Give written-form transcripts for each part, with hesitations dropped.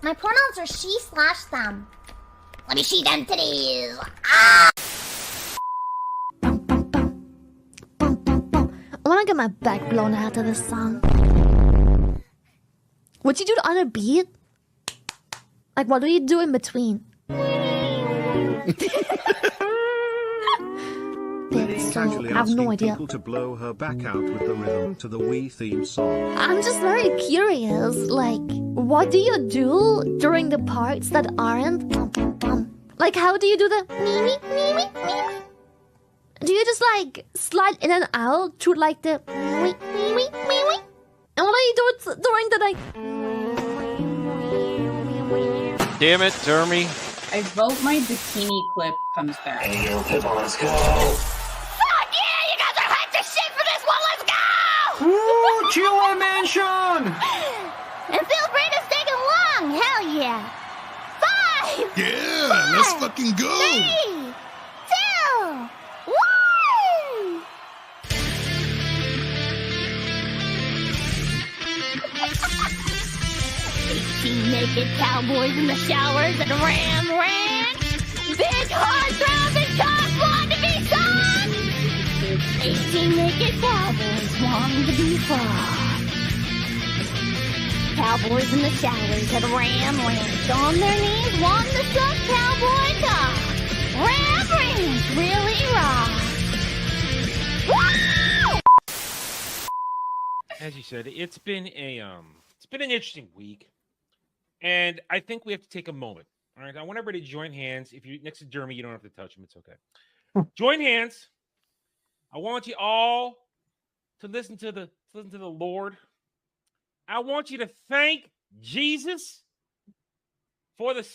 My pronouns are she/them. Let me see them titties. Ah! I wanna get my back blown out to this song. Would you do the other beat? Like, what do you do in between? So, I have no idea. People to blow her back out with the rhythm to the Wii theme song. I'm just very curious. Like, what do you do during the parts that aren't? Like, how do you do the me me me me me? Do you just like slide in and out to like the me me me me me? And what do you do during the like? Damn it, Jeremy. I vote my bikini clip comes back. Hey, yo, Pippa, let's go. Fuck yeah! You guys are hyped as shit for this one. Let's go! Ooh, Chua Mansion! And Phil's brain is taking long. Hell yeah! 5. Yeah, 4, let's fucking go. 3, 2, 1. 18 naked cowboys in the showers at Ram Ranch. Big hard throbbing cock want to be sucked. 18 naked cowboys want to be fucked. Cowboys in the showers at Ram Ranch on their knees wanting to suck cowboy cock. Ram Ranch really rocks. Woo! As you said, it's been an interesting week, and I think we have to take a moment. All right, I want everybody to join hands. If you're next to Jeremy, you don't have to touch him. It's okay. Join hands. I want you all to listen to the Lord. I want you to thank Jesus for the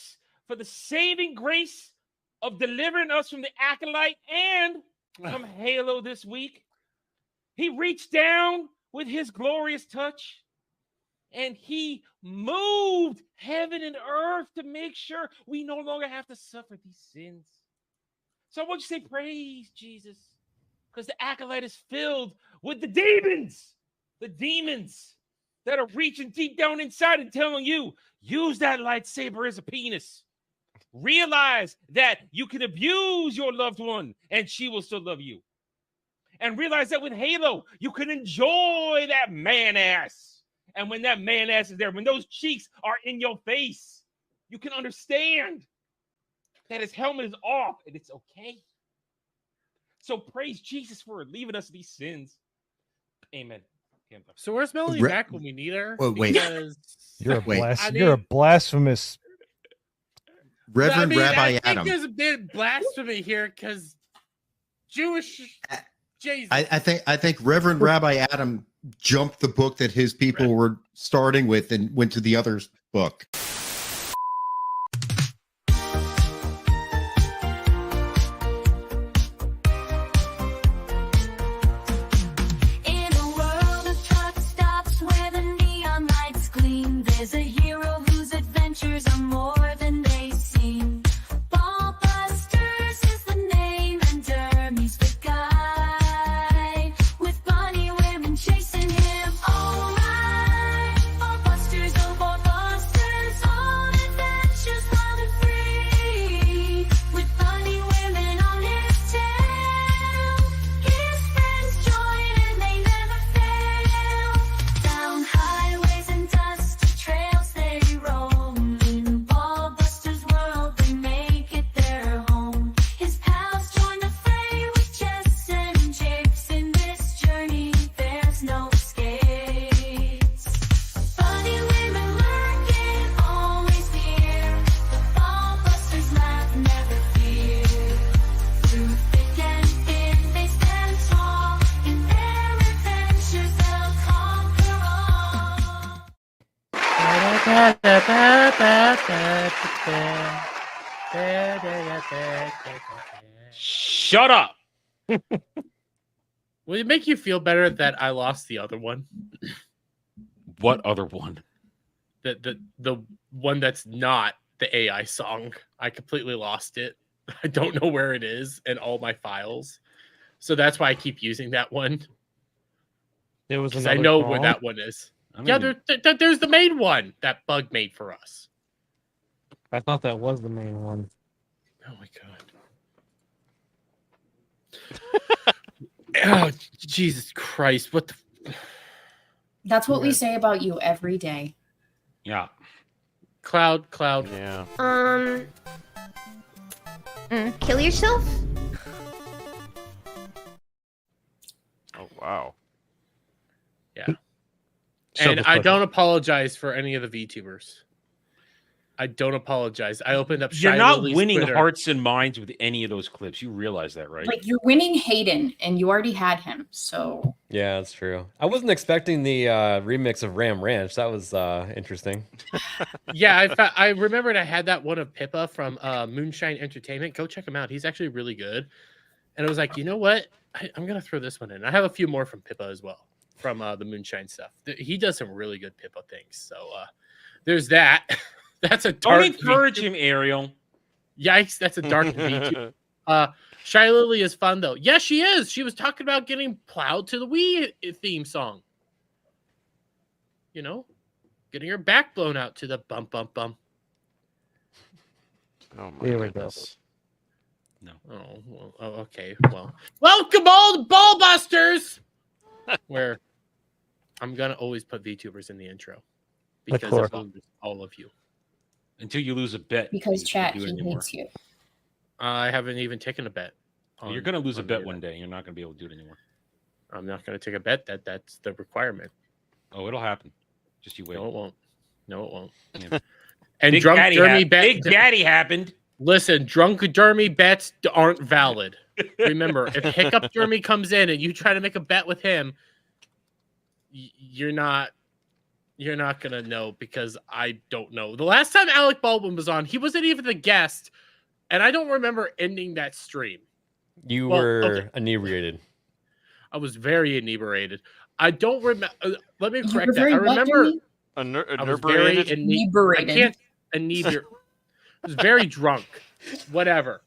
saving grace of delivering us from the acolyte and from Halo this week. He reached down with his glorious touch, and he moved heaven and earth to make sure we no longer have to suffer these sins. So I want you to say, praise Jesus, because the acolyte is filled with the demons that are reaching deep down inside and telling you, use that lightsaber as a penis. Realize that you can abuse your loved one and she will still love you. And realize that with Halo, you can enjoy that man ass. And when that man ass is there, when those cheeks are in your face, you can understand that his helmet is off and it's okay. So praise Jesus for leaving us these sins. Amen. So where's Melanie back when we need her? Oh, wait. Because You're a blasphemous Reverend Rabbi I think Adam. there's a bit of blasphemy here because Jewish Jesus. I think Reverend Rabbi Adam jumped the book that his people were starting with and went to the other book. There's a hero whose adventures are more than they seem. Ballbusters is the name, and Dermy's the guy. With bunny women chasing him all night. Ballbusters, oh ballbusters, on adventures wild and free. With bunny women on his tail, his friends join and they never fail. Down highways and dusty trails they roam. In Ballbuster's world they make it their home. His pals join the fray with Jess and Japes. In this journey there's no escapes. Funny women lurking, always near. The Ballbusters laugh, never fear. Through thick and thin they stand tall. In their adventures they'll conquer all. Shut up. Will it make you feel better that I lost the other one? What other one? The one that's not the AI song. I completely lost it. I don't know where it is in all my files. So that's why I keep using that one. There was I know where that one is. Yeah, there's the main one that Bug made for us. I thought that was the main one. Oh my god. Oh, Jesus Christ. What the That's what we say about you every day. Yeah. Cloud. Yeah. Kill yourself? Oh wow. Yeah. And I don't apologize for any of the VTubers. I don't apologize. I opened up You're not Lily's winning Twitter. hearts and minds with any of those clips. You realize that, right? Like, you're winning Hayden, and you already had him, so... Yeah, that's true. I wasn't expecting the remix of Ram Ranch. That was interesting. Yeah, I remembered I had that one of Pippa from Moonshine Entertainment. Go check him out. He's actually really good. And I was like, you know what? I'm going to throw this one in. I have a few more from Pippa as well, from the Moonshine stuff. He does some really good Pippa things. So there's that. That's a dark. Don't encourage him, Ariel. Yikes! That's a dark VTuber. Shy Lily is fun though. Yes, she is. She was talking about getting plowed to the Wii theme song. You know, getting her back blown out to the bum bum bum. Oh my Here we go. goodness. No. Oh, well, okay. Well, welcome all the ball busters. Where I'm gonna always put VTubers in the intro because course. of all of you. Until you lose a bet. Because you chat, can't do he it anymore. hates you. I haven't even taken a bet. You're going to lose a bet the one internet. day. You're not going to be able to do it anymore. I'm not going to take a bet. That's the requirement. Oh, it'll happen. Just you wait. No, it won't. No, it won't. Yeah. And Big drunk Daddy Dermy hap- bet. Big Daddy happened. Listen, drunk Dermy bets aren't valid. Remember, if Hiccup Dermy comes in and you try to make a bet with him, you're not gonna know because I don't know. The last time Alec Baldwin was on, he wasn't even the guest, and I don't remember ending that stream. You Well, were okay. inebriated. I was very inebriated. I don't remember. Let me You correct were that. very I what, remember. Dermy? I was very Inebriated. I can't inebriate. I was very drunk. Whatever.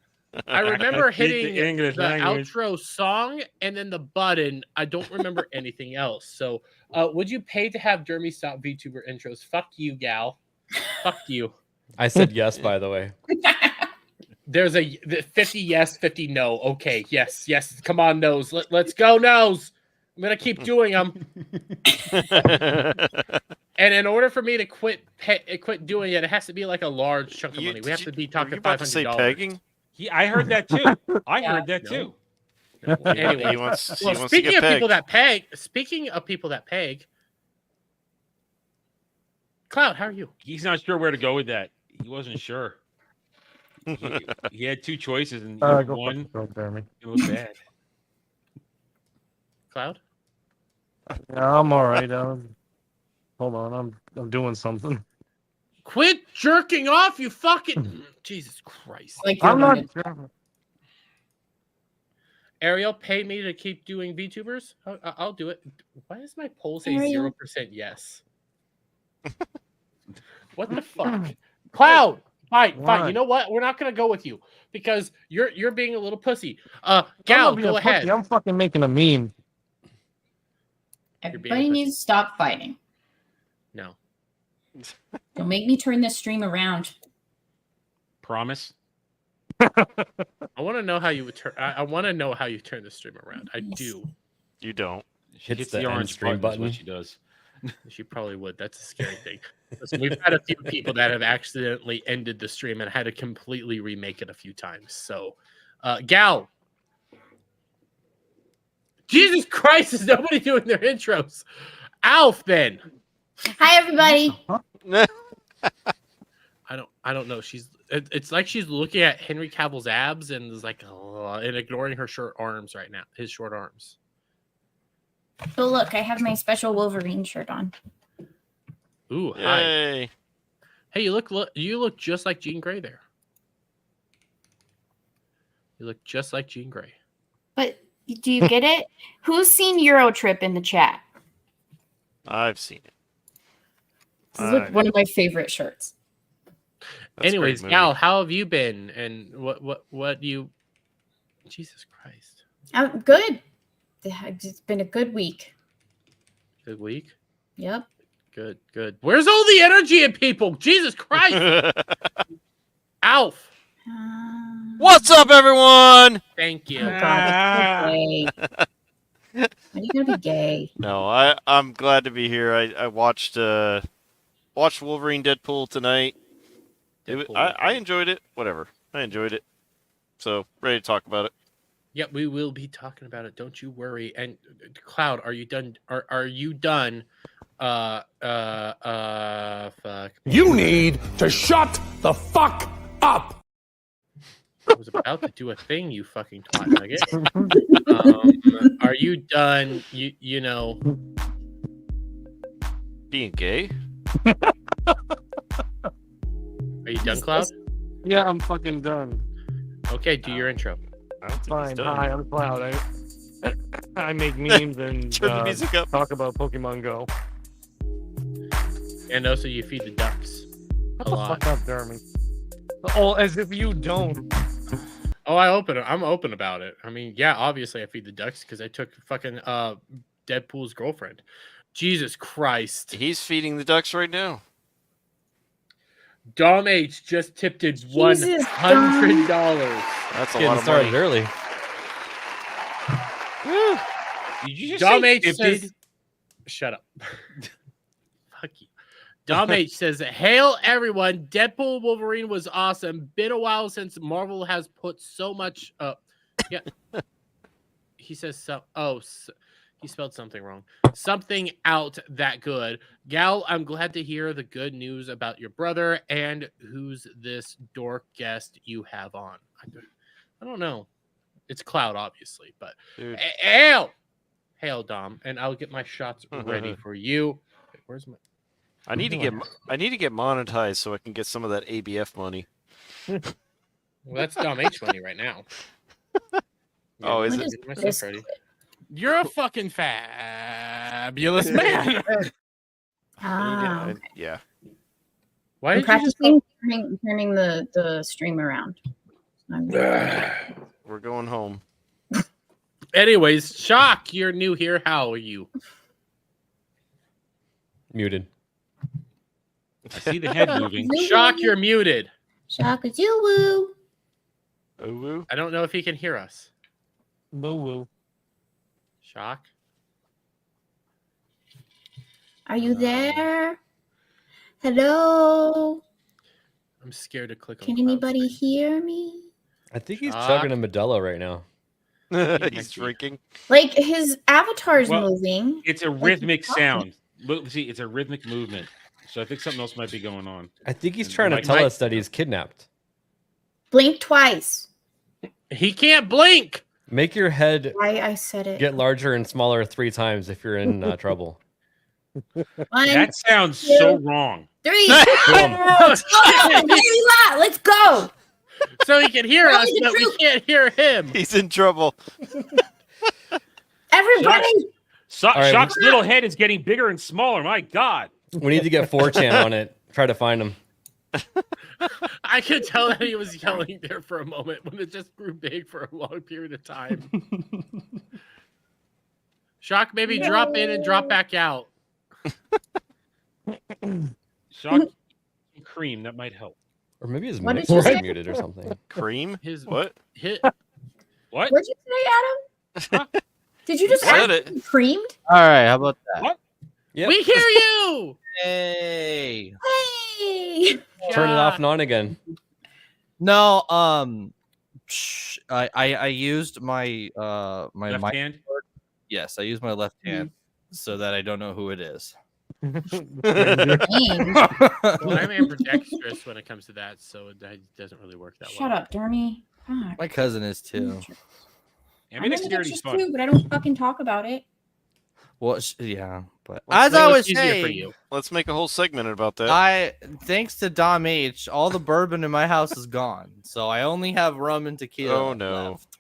I remember hitting the English language. outro song and then the button. I don't remember anything else. So, would you pay to have Dermy stop VTuber intros? Fuck you, gal. Fuck you. I said yes, by the way. There's a 50 yes, 50 no. Okay, yes. Come on, nose. Let's go, nose. I'm gonna keep doing them. And in order for me to quit doing it, it has to be like a large chunk of money. We have to be talking $500. Pegging? I heard that too. I heard that too. Anyway, He wants to speaking get of people pegged. that peg, Cloud, how are you? He's not sure where to go with that. He wasn't sure. He had two choices and Go one fuck yourself, Dermy. it was bad. Cloud? Yeah, I'm all right. Hold on, I'm doing something. Quit jerking off, you fucking Jesus Christ. Like I'm you're not. limited. Ariel, pay me to keep doing VTubers? I'll do it. Why does my poll say Ariel. 0% yes? What the fuck? Cloud! Fine. Why? You know what? We're not gonna go with you because you're being a little pussy. I'm Gal, not being go a pussy, ahead. I'm fucking making a meme. Everybody needs to stop fighting. No. Don't make me turn this stream around. Promise. I want to know how you would turn. I want to know how you turn the stream around. I do. You don't. She Hits hits the the end orange stream button. button. Is what she does. She probably would. That's a scary thing. Listen, we've had a few people that have accidentally ended the stream and had to completely remake it a few times. So, Gal. Jesus Christ, is nobody doing their intros? Alf, then. Hi, everybody. I don't know. It's like she's looking at Henry Cavill's abs and is like, and ignoring her short arms right now. His short arms. Oh, look, I have my special Wolverine shirt on. Ooh, hi. Yay. Hey, you look just like Jean Grey there. You look just like Jean Grey. But do you get it? Who's seen Eurotrip in the chat? I've seen it. This is like one of my favorite shirts. That's a great Anyways, movie. Gal, how have you been? And what you? Jesus Christ! I'm good. It's been a good week. Good week. Yep. Good. Where's all the energy in people? Jesus Christ! Alf. What's up, everyone? Thank you. Oh God, that's so gay. Why are you gonna be gay? No, I'm glad to be here. I watched Wolverine Deadpool tonight. I enjoyed it. Whatever. I enjoyed it. So ready to talk about it. Yep, we will be talking about it. Don't you worry. And Cloud, are you done? Are you done? Fuck. You need to shut the fuck up. I was about to do a thing, you fucking twat nugget. Are you done? You know, Being gay? are you done, Cloud? Yeah, I'm fucking done. Okay, do your intro. I don't think he's Fine. done. Hi, I'm Cloud. I make memes and Turn the music up. talk about Pokemon Go. And also, you feed the ducks Shut a the lot. fuck up, Jeremy. Oh, as if you don't. Oh, I'm open about it. I mean, yeah, obviously I feed the ducks because I took fucking Deadpool's girlfriend. Jesus Christ. He's feeding the ducks right now. Dom H just tipped it Jesus, $100. That's a Getting lot of started money. early. Did you just Dom say H 50? says, "Shut up." Fuck you. Dom H says, "Hail everyone! Deadpool Wolverine was awesome. Been a while since Marvel has put so much." Yeah. He says so. Oh, he spelled something wrong. Something out that good. Gal, I'm glad to hear the good news about your brother. And who's this dork guest you have on? I don't know. It's Cloud, obviously, but Dude. hail, Dom, and I'll get my shots ready for you. Wait, where's my? I need to get monetized so I can get some of that ABF money. Well, that's Dom H money right now. Oh, is my- it? get my stuff ready. You're a fucking fabulous man. Ah, Yeah. Why I'm did you just practicing turning the stream around. We're going home. Anyways, Shock, you're new here. How are you? Muted. I see the head moving. Shock, you're muted. Shock is you woo. Ooh. I don't know if he can hear us. Boo woo. Shock. Are you there? Hello. I'm scared to click on. Can Cloud's anybody thing. hear me? I think he's Shock. chugging a Modelo right now. He's drinking. Like his avatar's Well, moving. It's a rhythmic sound. Look, see, it's a rhythmic movement. So I think something else might be going on. I think he's And trying to like tell Mike- us that he's kidnapped. Blink twice. He can't blink. Make your head I said it. get larger and smaller 3 times if you're in trouble. 1, That sounds so wrong. 3. Boom. Let's go. So he can hear us, Tell me the but we truth. can't hear him. He's in trouble. Everybody. right, Shock's little head is getting bigger and smaller. My God. We need to get 4chan on it. Try to find him. I could tell that he was yelling there for a moment when it just grew big for a long period of time. Shock, maybe drop in and drop back out. Shock and cream. That might help. Or maybe his What did mix you is say? muted or something. Cream? His What? hit. What? What'd you say, Adam? Did you just Said ask it. me creamed? All right, how about that? What? Yep. We hear you. Hey. Hey. Turn it off and on again. No, I used my my Left mic. hand. Yes, I used my left hand so that I don't know who it is. Dang. Well, I'm ambidextrous when it comes to that, so it doesn't really work that Shut well. up, Dermy. Fuck. My cousin is too. I mean, dexterity's fun. too, but I don't fucking talk about it. Well, yeah, but Well, as so I it's was easier for saying, you. Let's make a whole segment about that. thanks to Dom H, all the bourbon in my house is gone, so I only have rum and tequila. Oh, no. left.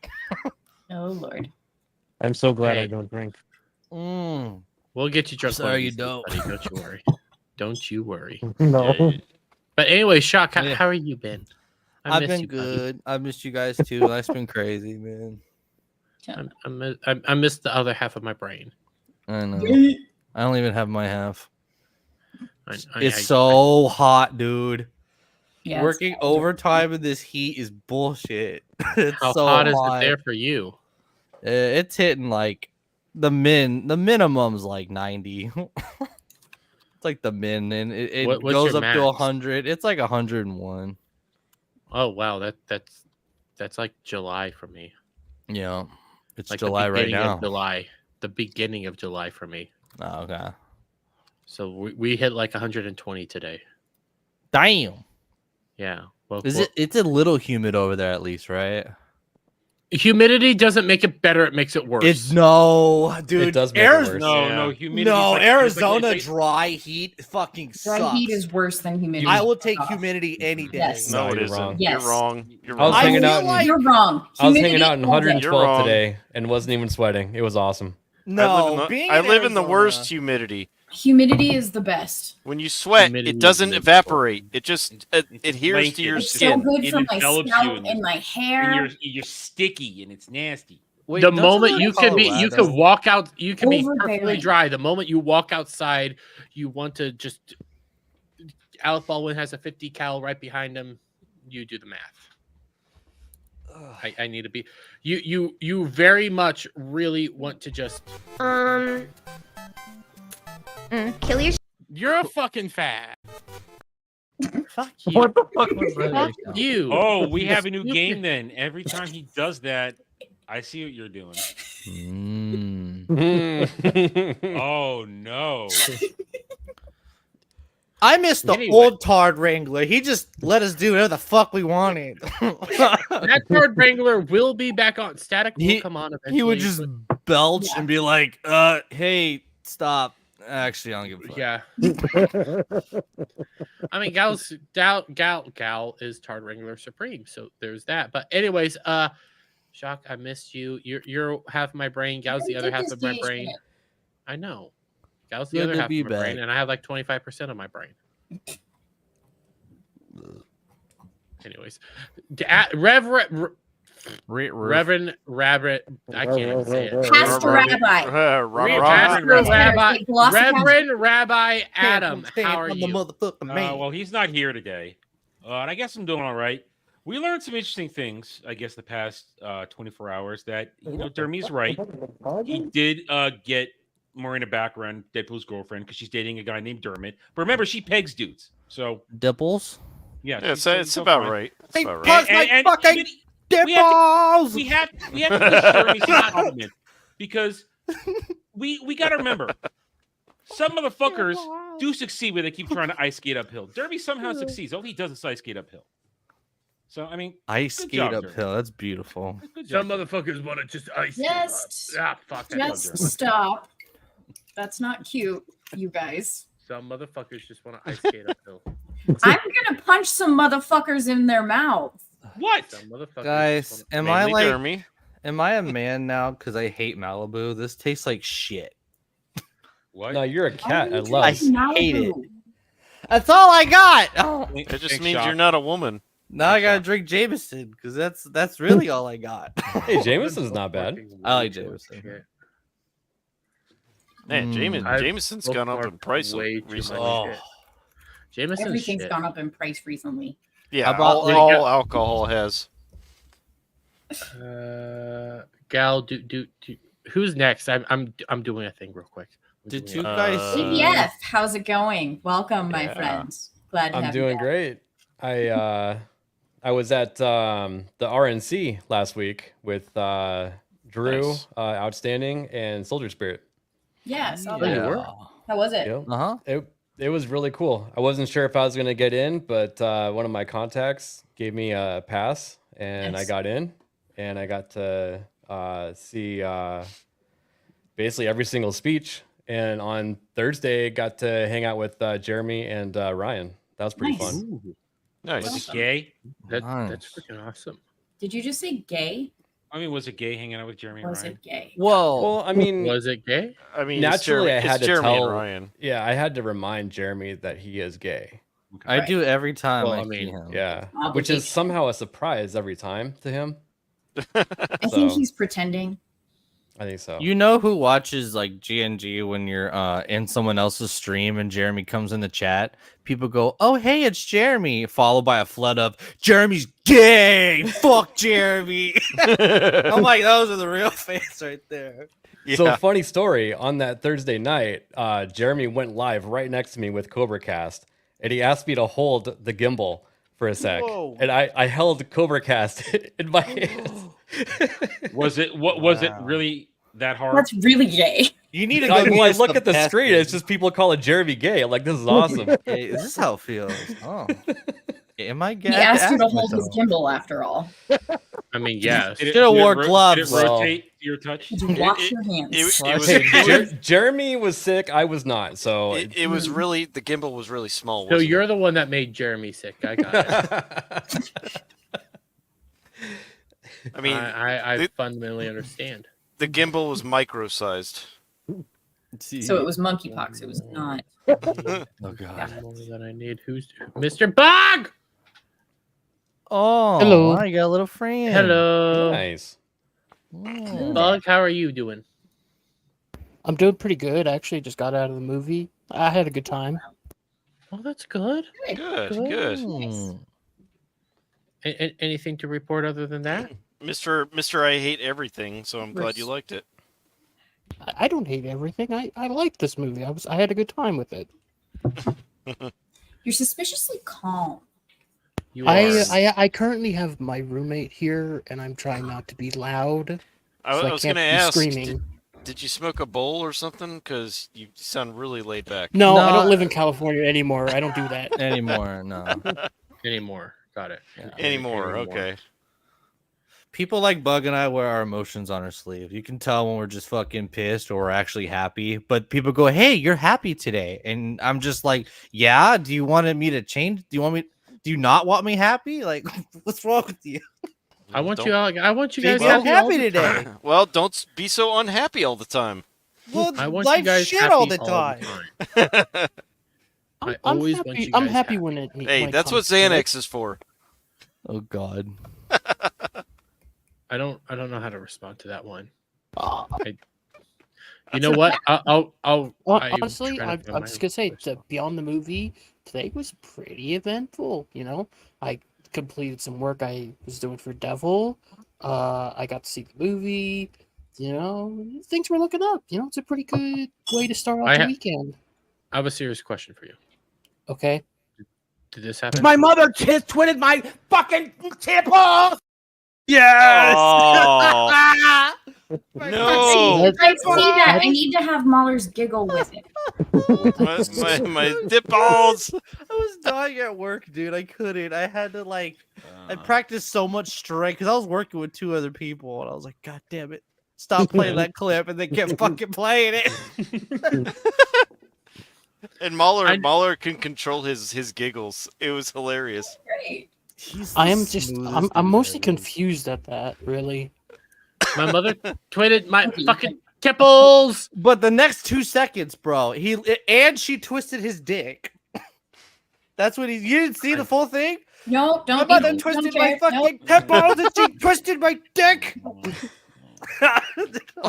Oh Lord. I'm so glad Hey. I don't drink. Mm. We'll get you drunk. Sorry, one of you these days, don't. buddy. Don't you worry. Don't you worry. No. But anyway, Shock, Yeah. how have you been? I've miss been you, buddy. good. I missed you guys too. Life's been crazy, man. I missed the other half of my brain. I know. I don't even have my half. I It's so hot, dude. Yeah, Working overtime in this heat is bullshit. It's How so hot is hot. it there for you? It's hitting like the minimum's like 90. It's like the min, and it What's goes your up to max? 100. It's like 101. Oh wow, that's like July for me. Yeah, it's Like July the right beginning now. of July, the beginning of July for me. Oh, okay. So we hit like 120 today. Damn. Yeah. Well, Is it? It's a little humid over there, at least, right? Humidity doesn't make it better; it makes it worse. It's no, dude. It does make it worse. No, humidity. No, like, Arizona it's like- dry heat fucking Dry sucks. heat is worse than humidity. I will take humidity any day. Yes. No, it you're isn't. wrong. Yes. You're wrong. You're I was wrong. hanging feel out. like- You're wrong. I was hanging Humidity out in all day. 112 wrong. today and wasn't even sweating. It was awesome. No, I live in the worst humidity. Humidity is the best. When you sweat, Humidity it doesn't is evaporate. It just adheres to your It's so skin. good It for my envelops you scalp and and my hair. And you're sticky and it's nasty. Wait, The don't moment live you in could be, you Colorado? could walk out, you can be perfectly Overbearing. dry. The moment you walk outside, you want to just. Alec Baldwin has a 50 cal right behind him. You do the math. I need to be. You very much really want to just. Kill your. You're a fucking fat. Fuck you. What the fuck was that? Fuck you. Oh, we have a new Stupid. game then. Every time he does that, I see what you're doing. Oh no. I miss the Anyway. old Tard Wrangler. He just let us do whatever the fuck we wanted. That Tard Wrangler will be back on. Static will He- come on eventually. He would just belch Yeah. and be like, hey, stop. Actually, I don't give a fuck. Yeah. I mean, Gal is Tard Wrangler Supreme, so there's that. But anyways, Shock, I missed you. You're half my brain. Gal's the other half of my brain. I know. Gal's the Good other to half be of my brain, back. and I have like 25% of my brain. Anyways, Reverend Rabbit. I can't even say it. Pastor Rabbi. Reverend Rabbi Adam. How are I'm you? the motherfucking man. Well, he's not here today. And I guess I'm doing all right. We learned some interesting things, I guess, the past 24 hours that, Dermy's right. He did get Marina background, Deadpool's girlfriend, because she's dating a guy named Dermot. But remember, she pegs dudes. So, Dipples? yeah. Yeah, she's it's so about fine. right. It's Hey, about plus right. my fucking dipples! We have to give Dermy some compliment because we got to remember, some motherfuckers do succeed when they keep trying to ice skate uphill. Derby somehow succeeds. All he does is ice skate uphill. So, I mean, Ice good skate job, Dermy. uphill. That's beautiful. Good job, Some Dermy. motherfuckers want to just ice. Just- it up. Fuck that. Just stop. That's not cute, you guys. Some motherfuckers just want to ice skate uphill. I'm gonna punch some motherfuckers in their mouth. What? Some motherfuckers Guys, just am I Mainly like, Dermy. am I a man now because I hate Malibu? This tastes like shit. What? No, you're a cat. I Oh, love. I Malibu. hate it. That's all I got. Oh. It just Thanks, means Shock. you're not a woman. Now I gotta drink Jameson because that's really all I got. Hey, Jameson's not bad. I like Jameson. Man, I've Jameson's gone up in price way too recently. much shit. Jameson's Everything's shit. gone up in price recently. Yeah, How about all alcohol has. Gal, who's next? I'm doing a thing real quick. Did you guys CBF, how's it going? Welcome, my yeah. friend. Glad to I'm have you doing back. great. I was at the RNC last week with Drew, Nice. Outstanding, and Soldier Spirit. Yeah, I saw Oh, you that. were? How was it? Yep. Uh-huh. It was really cool. I wasn't sure if I was gonna get in, but one of my contacts gave me a pass, and I Nice. got in, and I got to see basically every single speech. And on Thursday, got to hang out with Jeremy and Ryan. That was pretty Nice. fun. Nice. Was it gay? That's Nice. freaking awesome. Did you just say gay? I mean, was it gay hanging out with Jeremy and Was Ryan? it gay? Whoa. Well, I mean, Was it gay? I mean, naturally, I had to Jeremy tell. and Ryan. Yeah, I had to remind Jeremy that he is gay. I do every time Well, I I see mean, him. Yeah, which Obligation. is somehow a surprise every time to him. I think So- he's pretending. I think so. You know who watches like GNG when you're in someone else's stream and Jeremy comes in the chat? People go, "Oh, hey, it's Jeremy," followed by a flood of "Jeremy's gay." Fuck Jeremy. I'm like, those are the real fans right there. So funny story. On that Thursday night, Jeremy went live right next to me with Cobra Cast, and he asked me to hold the gimbal for a sec, and I held Cobra Cast in my hands. Was it really that hard? That's really gay. You need to I go. look at the screen. It's just people calling Jeremy gay. I'm like, this is awesome. Hey, is this how it feels? Oh, am I gay? He asked you to hold his gimbal after all. I mean, yes. Should have wore gloves. Did it rotate to your touch? Did you wash your hands? Jeremy was sick. I was not. So it was really, the gimbal was really small. So you're the one that made Jeremy sick. I got it. I mean, I fundamentally understand. The gimbal was micro-sized. So it was monkeypox. It was not. Oh god. More than I need. Who's Mr.Bug? Oh, Hello. wow, you got a little friend. Hello. Nice. Bug, how are you doing? I'm doing pretty good. I actually just got out of the movie. I had a good time. Oh, that's good. Good. Anything to report other than that? Mr. I hate everything, so I'm glad you liked it. I don't hate everything. I liked this movie. I had a good time with it. You're suspiciously calm. I currently have my roommate here, and I'm trying not to be loud. I was can't going to be ask, screaming. did you smoke a bowl or something? Because you sound really laid back. No, I don't live in California anymore. I don't do that anymore. No. Anymore. Got it. Yeah. Anymore. Okay. People like Bug and I wear our emotions on our sleeve. You can tell when we're just fucking pissed or we're actually happy. But people go, "Hey, you're happy today," and I'm just like, "Yeah." Do you want me to change? Do you not want me happy? Like, what's wrong with you? I want you guys happy today. Well, don't be so unhappy all the time. Well, I want life you guys shit happy all the time. I I'm always happy. want you I'm guys happy when it. Hey, when it that's what comes to it. Xanax is for. Oh God. I don't know how to respond to that one. You know what? I'll Honestly, I was just gonna say, beyond the movie, today was pretty eventful. You know, I completed some work I was doing for Devil. I got to see the movie. You know, things were looking up. You know, it's a pretty good way to start off the weekend. I have a serious question for you. Okay. Did this happen? My mother twitted my fucking tipple. Yes. Oh. No. I see that. I need to have Mahler's giggle with it. my dip balls. I was dying at work, dude. I couldn't. I had to I practiced so much strength because I was working with two other people, and I was like, "God damn it, stop playing that clip!" And they kept fucking playing it. And Mahler can control his giggles. It was hilarious. Great. I'm mostly confused at that, really. My mother tweeted my fucking tipples. But the next 2 seconds, bro, she twisted his dick. That's what you didn't see the full thing? No, don't. My mother twisted my fucking tipples and she twisted my dick. What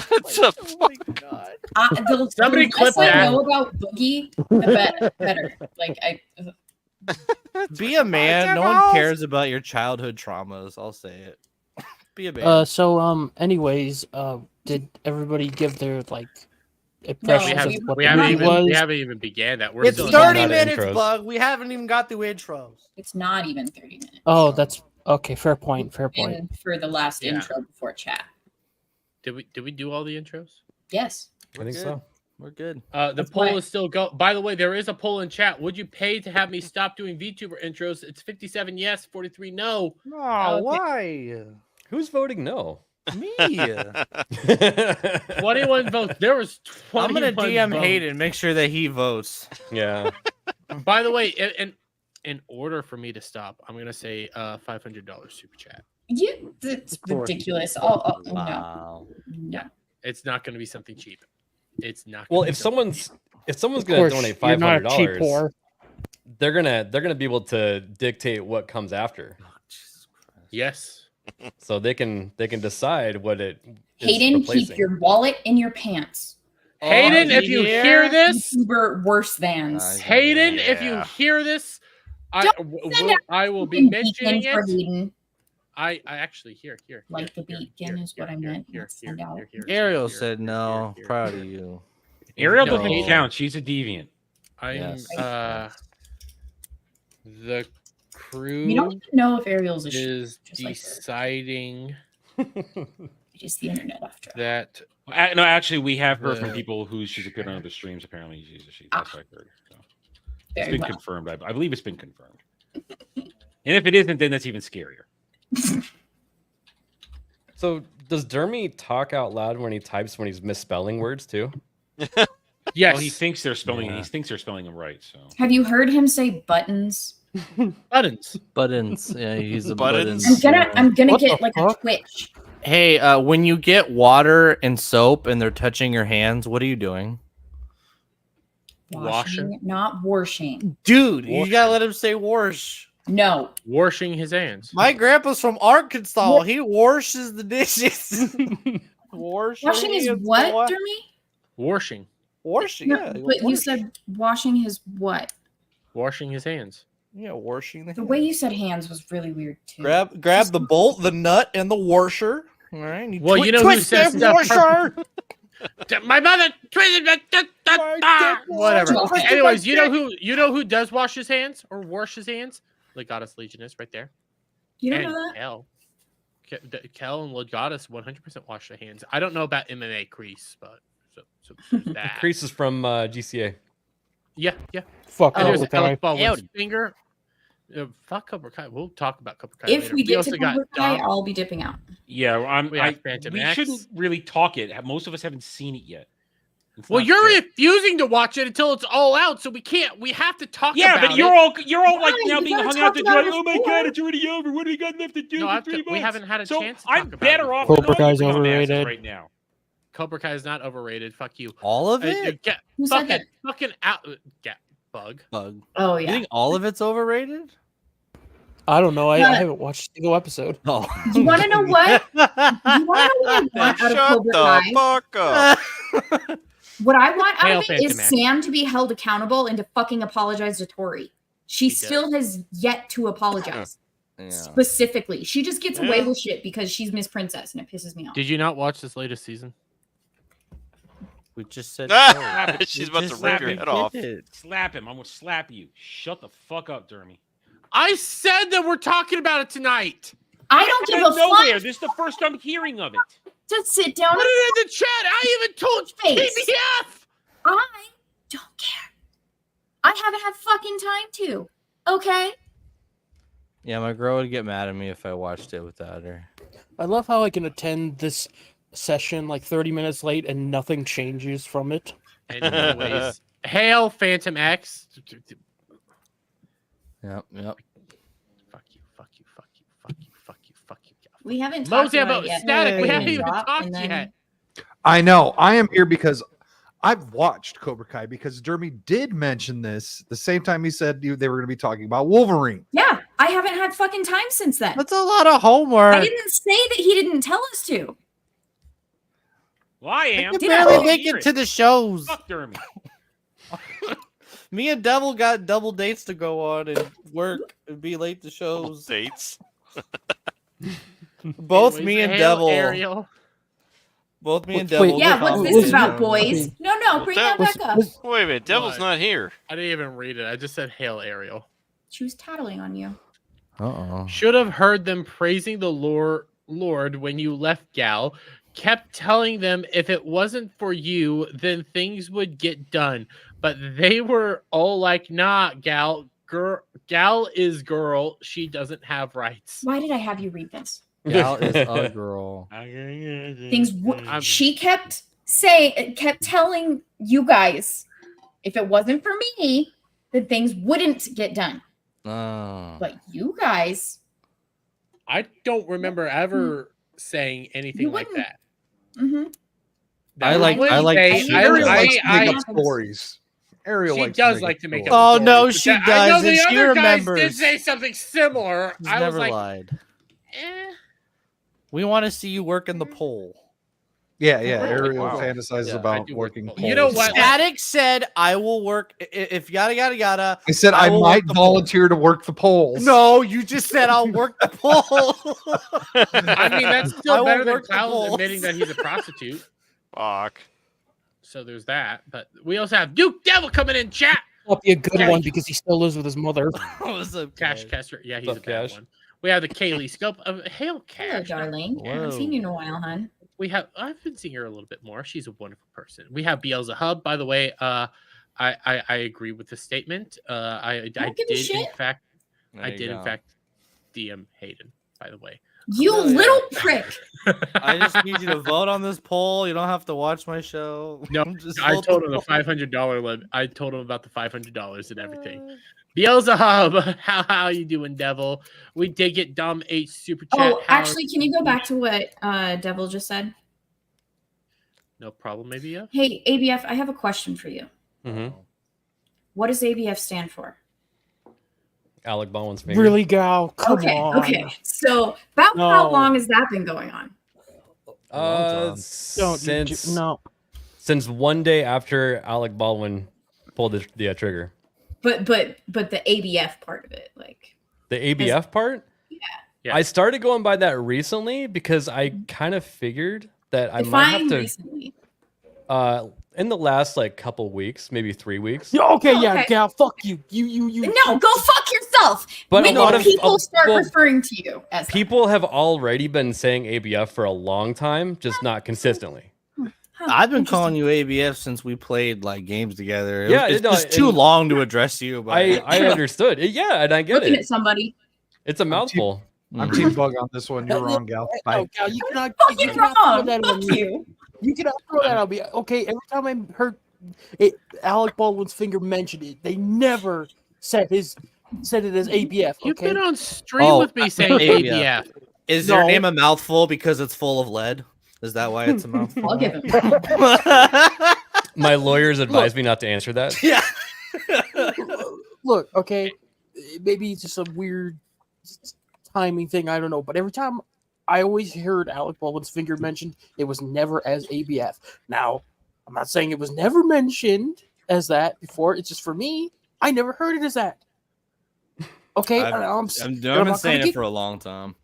the fuck? Somebody clip the less I that. know about Boogie, the better. Like Be a man. No one cares about your childhood traumas. I'll say it. Be a man. Anyways, did everybody give their We impressions of what haven't the movie even, was? we haven't even began that. We're It's still 30 not minutes, intros. Bug. We haven't even got through intros. it's not even 30 minutes. Oh, that's okay. Fair point. Fair point. And for the last Yeah. intro before chat. Did we do all the intros? Yes. I think so. We're good. The poll is still go. By the way, there is a poll in chat. Would you pay to have me stop doing VTuber intros? It's 57 yes, 43 no. Oh, why? Who's voting no? Me. 21 votes. There was 21 I'm gonna DM votes. Hayden, make sure that he votes. Yeah. By the way, in order for me to stop, I'm gonna say $500 super chat. That's ridiculous. Oh, Wow. no. It's not gonna be something cheap. It's not. Well, gonna if be something someo's Of gonna course, donate you're not a cheap $500, whore. they're gonna be able to dictate what comes after. Yes. so they can decide what it is Hayden, replacing. keep your wallet in your pants. Hayden, if you hear this, YouTuber worse thans. Hayden, if you hear this, I will be fucking mentioning beacon for it. Hayden. I actually here. Like the beacon is what I meant. Send out. Ariel said no. Proud of you. Ariel No. doesn't count. She's a deviant. I'm Yes. The crew We don't even know if Ariel's a is just like her. deciding Just the internet after. that No, actually, we have heard from The- people who she's appeared on other streams. Apparently, she's a she. That's what I heard. So. It's Very been well. confirmed. I believe it's been confirmed. And if it isn't, then that's even scarier. So does Dermy talk out loud when he types when he's misspelling words too? Yes. Well, he thinks they're spelling. Yeah. He thinks they're spelling them right. So Have you heard him say buttons? Buttons. Yeah, he's a Buttons? buttons. I'm gonna What get the like a fuck? twitch. Hey, when you get water and soap and they're touching your hands, what are you doing? Washing, not washing. Dude, you gotta let him say wash. No. Washing his hands. My grandpa's from Arkansas. He washes the dishes. Washing is what, Dermy? Washing. Washing, No, yeah. but you said washing his what? Washing his hands. Yeah, washing the The way you said hands was really weird too. Grab the bolt, the nut, and the washer. All right. You Well, you know who twist says that stuff washer. My mother twisted whatever. Twist it Anyways, like you know who does wash his hands or wash his hands? Legatus Legionist right there. You don't And know that? Kel and Legatus 100% wash their hands. I don't know about MMA Crease, but so there's that. Crease is from GCA. Yeah. Fuck And there's Cobra Kai. Alec Baldwin's finger. Fuck Cobra Kai. We'll talk about Cobra Kai If later. we get also to got Cobra Kai, Dom. I'll be dipping out. yeah, We have Phantom we X. shouldn't really talk it. Most of us haven't seen it yet. It's Well, not you're fair. refusing to watch it until it's all out, so we can't. We have to talk Yeah, about but it. you're all like Why? now We being gotta hung out talk to about like, it oh my before. god, it's already over. What do we got left to do No, for 3 months? we haven't had a so chance to I'm talk about better it. off. Cobra than all Kai's you dumbasses overrated. right now. Cobra Kai is not overrated. Fuck you. All of it? Get Who said that? fucking out. Get Bug. Bug. Oh You yeah. think all of it's overrated? I don't know. I Yeah. haven't watched a single episode. Oh. You want to know what? You want to know what I want out of Shut Cobra the Kai? fuck up. What I want out Hail of it Phantom is X. Sam to be held accountable and to fucking apologize to Tori. She She does. still has yet to apologize. Yeah. Specifically, she just gets away Yeah. with shit because she's Miss Princess, and it pisses me off. Did you not watch this latest season? We just said Ah, no. she's We about to just rip said your we head off. did it. Slap him. I'm gonna slap you. Shut the fuck up, Dermy. I said that we're talking about it tonight. I don't give Out a of nowhere. fuck. This is the first I'm hearing of it. Just sit down. Put it in the chat. I even told Face. KBF. I don't care. I haven't had fucking time to. Okay. Yeah, my girl would get mad at me if I watched it without her. I love how I can attend this session like 30 minutes late and nothing changes from it. Anyways, hail Phantom X. Yep. Fuck you. We haven't talked Mosey, about about it yet. Static. We We're haven't gonna even drop, talked and then- yet. I know. I am here because I've watched Cobra Kai because Dermy did mention this the same time he said they were going to be talking about Wolverine. Yeah, I haven't had fucking time since then. That's a lot of homework. I didn't say that he didn't tell us to. Well, I am. I Did barely I make hear it to the shows. Fuck Dermy. Me and Devil got double dates to go on and work and be late to shows. Dates. Both Anyways, me and hail Devil. Ariel. Both me and Wait, Devil. Yeah, what's this listen, about, boys? No, bring that back up. Wait a minute, Devil's What? not here. I didn't even read it. I just said hail Ariel. She was tattling on you. Uh-oh. Should have heard them praising the Lord when you left, Gal. Kept telling them if it wasn't for you, then things would get done. But they were all like, nah, Gal. Gal is girl. She doesn't have rights. Why did I have you read this? Gal is a girl. Things she kept telling you guys, if it wasn't for me, then things wouldn't get done. Oh. But you guys, I don't remember ever saying anything You like wouldn't. that. Mm-hmm. I like Ariel likes to make I- up stories. Ariel She likes does to like to make up up Oh, no, stories. she But I know doesn't. the She other guys did remembers. say something similar. She's I was never like, lied. eh. We want to see you work in the pole. Yeah, Oh, Ariel wow. fantasizes Yeah, I about do work working. You know what? Static said, "I will work if yada yada yada." I said I will might work the pole." volunteer to work the poles. No, you just said I'll work the pole. I mean, that's I still will better than work the Cloud polls. admitting that he's a prostitute. Fuck. So there's that. But we also have Duke Devil coming in chat. Might be a good Yeah. one because he still lives with his mother. What's up, Cash Kester. Yeah, he's What's a up, bad Cash? one. We have the Kaylee Scope. Hail Cash. Hello, darling. I haven't seen you in a while, hon. I've been seeing her a little bit more. She's a wonderful person. We have Beelzebub, by the way. I agree with the statement. I Don't give a did shit. in fact There I you did in go. fact DM Hayden, by the way. You little prick. I just need you to vote on this poll. You don't have to watch my show. No, Just I vote told the him the poll. $500 limit. I told him about the $500 and everything. Beelzebub, how you doing, Devil? We did get Dumb H super chat. Oh, actually, can you go back to what Devil just said? No problem, maybe. Yeah. Hey, ABF, I have a question for you. Mm-hmm. What does ABF stand for? Alec Baldwin's finger. Really, Gal? Come okay, on. okay. So, about how No. long has that been going on? Since one day after Alec Baldwin pulled the trigger. But the ABF part of it, like The ABF part? Yeah. I started going by that recently because I kind of figured that I might define have to recently. in the last like couple weeks, maybe 3 weeks. Yeah, okay, yeah, Okay. Gal, fuck you. You. No, go fuck yourself. But when a lot do of- people start well, referring to you as that? People have already been saying ABF for a long time, just not consistently. I've been calling you ABF since we played like games together. Yeah, it's no, just too and long to address you. But I understood. Yeah, and I get Looking it. at somebody. It's a mouthful. I'm Team Bug on this one. You're wrong, Gal. No, Bye. Gal, you cannot. Fucking You cannot throw wrong. that on Fuck me. you. You cannot throw that on me. Okay, every time I heard it, Alec Baldwin's finger mentioned it, they never said it as ABF. You've Okay? been on stream with me saying ABF. Is your No. name a mouthful because it's full of lead? Is that why it's a mouthful? I'll give him. My lawyers advised me not to answer that. Yeah. Look, okay, maybe it's just a weird timing thing. I don't know, but every time I always heard Alec Baldwin's finger mentioned, it was never as ABF. Now, I'm not saying it was never mentioned as that before. It's just for me, I never heard it as that. Okay, I've I'm been not saying gonna it for a long time.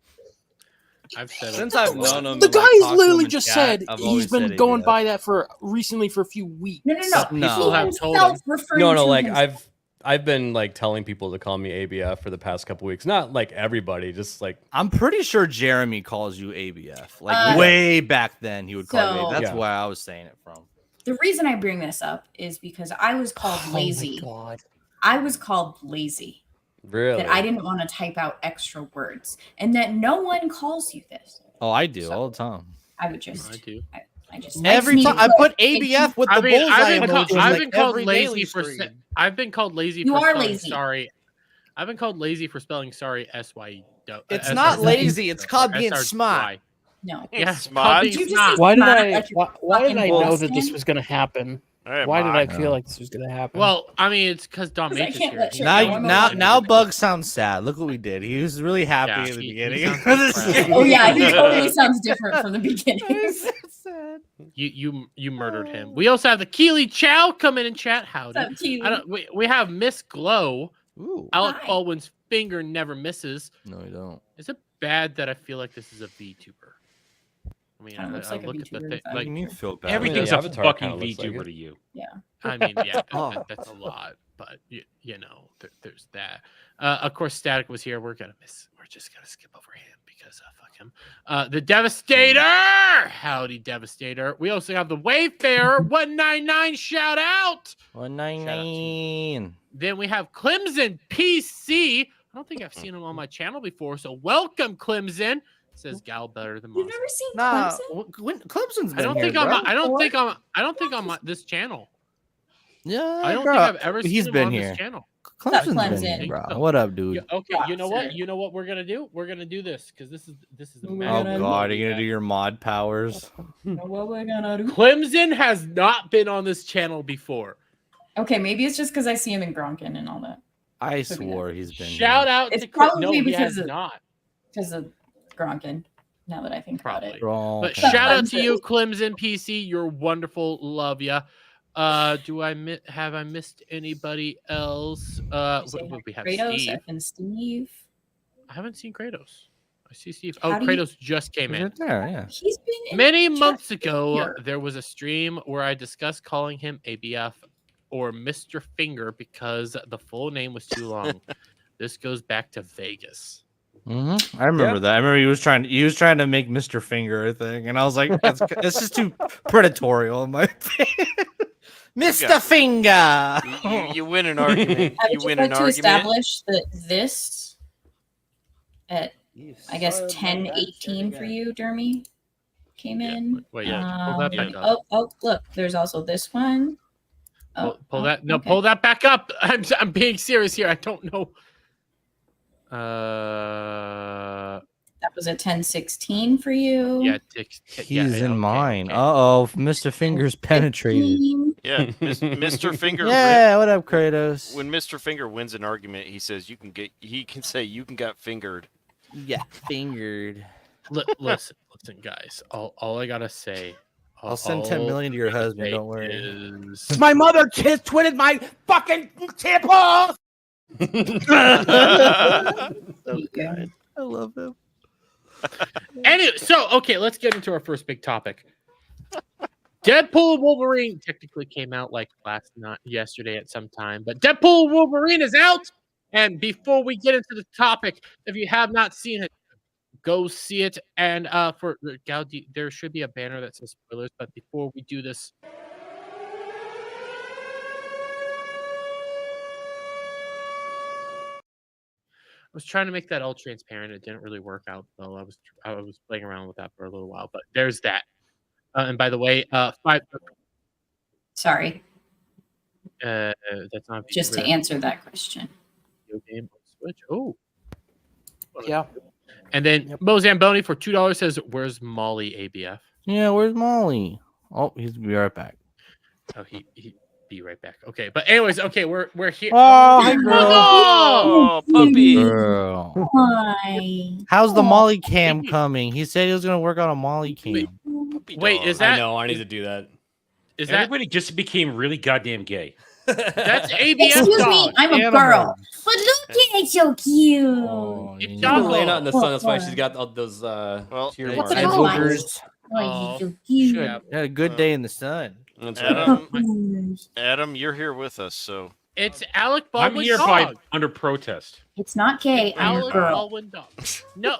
I've said Since I've known him. The and, like, guy's talked to literally him in just chat, said I've he's always been said going ABF. by that for recently for a few weeks. No. No. He have told himself him. referring No, to like himself. I've been like telling people to call me ABF for the past couple weeks. Not like everybody, just like I'm pretty sure Jeremy calls you ABF. Like Uh, way back then, he would call you so- ABF. That's Yeah. where I was saying it from. The reason I bring this up is because I was called lazy. Oh my God. I was called lazy. really. That I didn't want to type out extra words, and that no one calls you this. Oh, I do So- all the time. I would just. I do. I just Every just time need I to put put- ABF with the I mean, bullseye I've been, emoji. I've like been called every lazy daily for. stream. I've been called lazy You for are spelling lazy. sorry. I've been called lazy for spelling sorry. SY. It's not lazy. It's called being smart. No. Yeah, Smart? being Did you just smart. say Why did smart I? like you're Why did I fucking know that this Boston? was going to happen? Hey, Why did I Mark. feel like this was going to happen? Well, I mean, it's because Dom 'Cause I H is can't here. let He- shit Now, go. I'm now, a- now, Bug sounds sad. Look what we did. He was really happy Yeah, in the he beginning. sounds depressed. Oh yeah, he totally sounds different from the beginning. You murdered him. We also have the Keely Chow coming in chat. Howdy. What's up, Keely? We have Miss Glow. Ooh. Alec Hi. Baldwin's finger never misses. No, you don't. Is it bad that I feel like this is a VTuber? I mean, Kinda looks I like a look at the VTuber, thing. but- What Like do you mean feel bad? everything's Yeah, a the avatar fucking kinda looks like VTuber it. to you. Yeah. I mean, yeah, Oh. that's a lot, but you know, there's that. Of course, Static was here. We're just gonna skip over him because fuck him. The Devastator, howdy, Devastator. We also have the Wayfarer 199. Shout out. 199. Then we have Clemson PC. I don't think I've seen him on my channel before, so welcome, Clemson. Says Gal better than You've Moz. never seen Nah, Clemson? Clemson's been I don't here, think bro. I don't think I'm on this channel. Yeah, I don't bro. think I've ever seen He's him been on here. this channel. Clemson's Clemson? been here, So- bro. What up, dude? Yeah, okay, you know what? Sir. You know what we're gonna do? We're gonna do this because this is the Oh, Oh magic. god, are you gonna do your mod powers? What we're gonna do? Clemson has not been on this channel before. Okay, maybe it's just because I see him in Gronkin and all that. I Could be swore he's been Shout here. out It's to Clemson. No, probably he because has of- not. Because of Gronkin. Now that I think about it. But shout out to you, Clemson PC. You're wonderful. Love ya. Do I have I missed anybody else? We have Kratos, Steve. F and Steve. I haven't seen Kratos. I see Steve. How Oh, do you- Kratos just came in. There, yeah. He's been in Many chat months ago, here. there was a stream where I discussed calling him ABF or Mr. Finger because the full name was too long. This goes back to Vegas. Mm-hmm. I remember that. I remember he was trying to make Mr. Finger a thing, and I was like, it's just too predatorial in my opinion. Mr. Finger. You win an argument. I You would win just an like to argument. establish that this at I guess 10:18 for you, Dermy, came in. Wait, pull that back up. Oh, look, there's also this one. Pull that. No, pull that back up. I'm being serious here. I don't know. That was at 10:16 for you. Yeah, He's in mine. Uh-oh, Mr. Finger's penetrated. Yeah, Mr. Finger. Yeah, what up, Kratos? When Mr. Finger wins an argument, he says he can say you can get fingered. Yeah, fingered. Listen, guys. All I gotta say. I'll send 10 million to your husband. Don't worry. Is... My mother twitted my fucking tampons. I love him. Anyway, so okay, let's get into our first big topic. Deadpool and Wolverine technically came out like yesterday at some time, but Deadpool and Wolverine is out. And before we get into the topic, if you have not seen it, go see it. And for GHAL, there should be a banner that says spoilers. But before we do this, I was trying to make that all transparent. It didn't really work out, though. I was playing around with that for a little while. But there's that. And by the way, Sorry, that's not just to answer that question. Video game on Switch. Oh, Yeah. and then Mo Zamboni for $2 says, "Where's Molly ABF?" Yeah, where's Molly? Oh, he's gonna be right back. Oh, he be right back. Okay, but anyways, okay, we're here. Oh, hi, girl. Oh, puppy. Girl. Hi. How's the Molly cam coming? He said he was gonna work on a Molly cam. Wait, is that? I know. I need to do that. Is that? Everybody just became really goddamn gay. That's ABF. Excuse dog. me, I'm a girl. But look at it, so cute. It's She's dog been laying out in the sun. Oh, That's why she's got all those tear What's marks. it called? Boogers. Oh, he's so cute. Yeah. Had a good day in the sun. That's right. Adam, you're here with us, so It's Alec I'm Baldwin. here dog. under protest. It's not gay. I'm a Alec girl. Baldwin dog. No,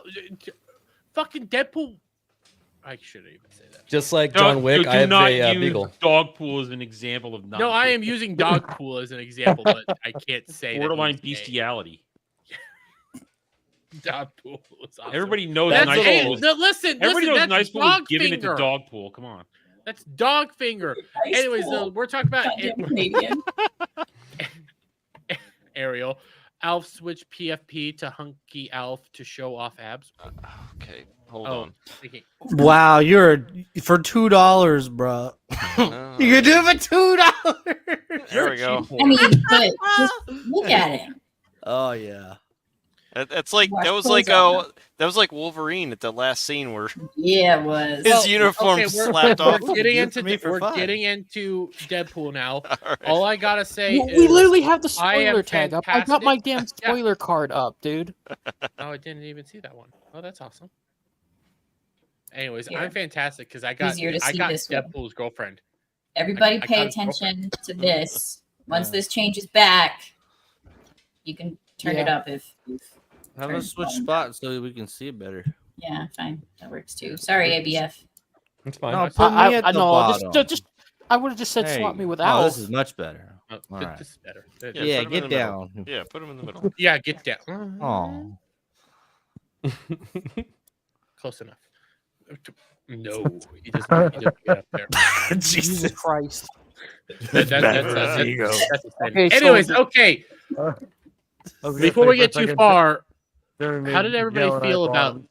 fucking Deadpool. I shouldn't even say that. Just like John Wick, I have a beagle. Dog-pool as an example of No, I am using Dogpool as an example, but I can't say that borderline he's gay. bestiality. Dogpool is awesome. Everybody knows That's nice hey, pool is- no, listen, Everybody knows that's nice pool dog is giving finger. it to dog pool. Come on. That's dog finger. Nice Anyways, pool. we're talking about Goddamn Canadian. Ariel. Alf switched PFP to Hunky Alf to show off abs. okay. Hold on. Thinking, Wow, you're for $2, bro. You can do it for $2. There we go. I mean, but just look at him. Oh yeah. That's like Wash that was clothes like on. that was like Wolverine at the last scene where Yeah, it was. his uniform okay, slapped off. We're getting into me for we're fun. getting into Deadpool now. right. All I gotta say We is literally have the I am spoiler tag up. I got my fantastic. damn Yeah. spoiler card up, dude. Oh, I didn't even see that one. Oh, that's awesome. Anyways, Here. I'm fantastic because I got Easier to see this one. Deadpool's girlfriend. Everybody I pay got his attention to this. Once this changes back, you can turn it Yeah. up if Have us switch spots so we can see it better. yeah, fine. That works too. Sorry, ABF. It's fine. No, put me at the know. bottom. Just I would have just said Hey. swap me with Oh, Alf. this is much better. Oh, All right. This is better. Yeah, put him in get the middle. down. Yeah, put him in the middle. Yeah, get down. Oh. Close enough. No, he doesn't get up there. Jesus Christ. That's ego. Okay, so Anyways, the- okay. Before we get too far, how did everybody feel about?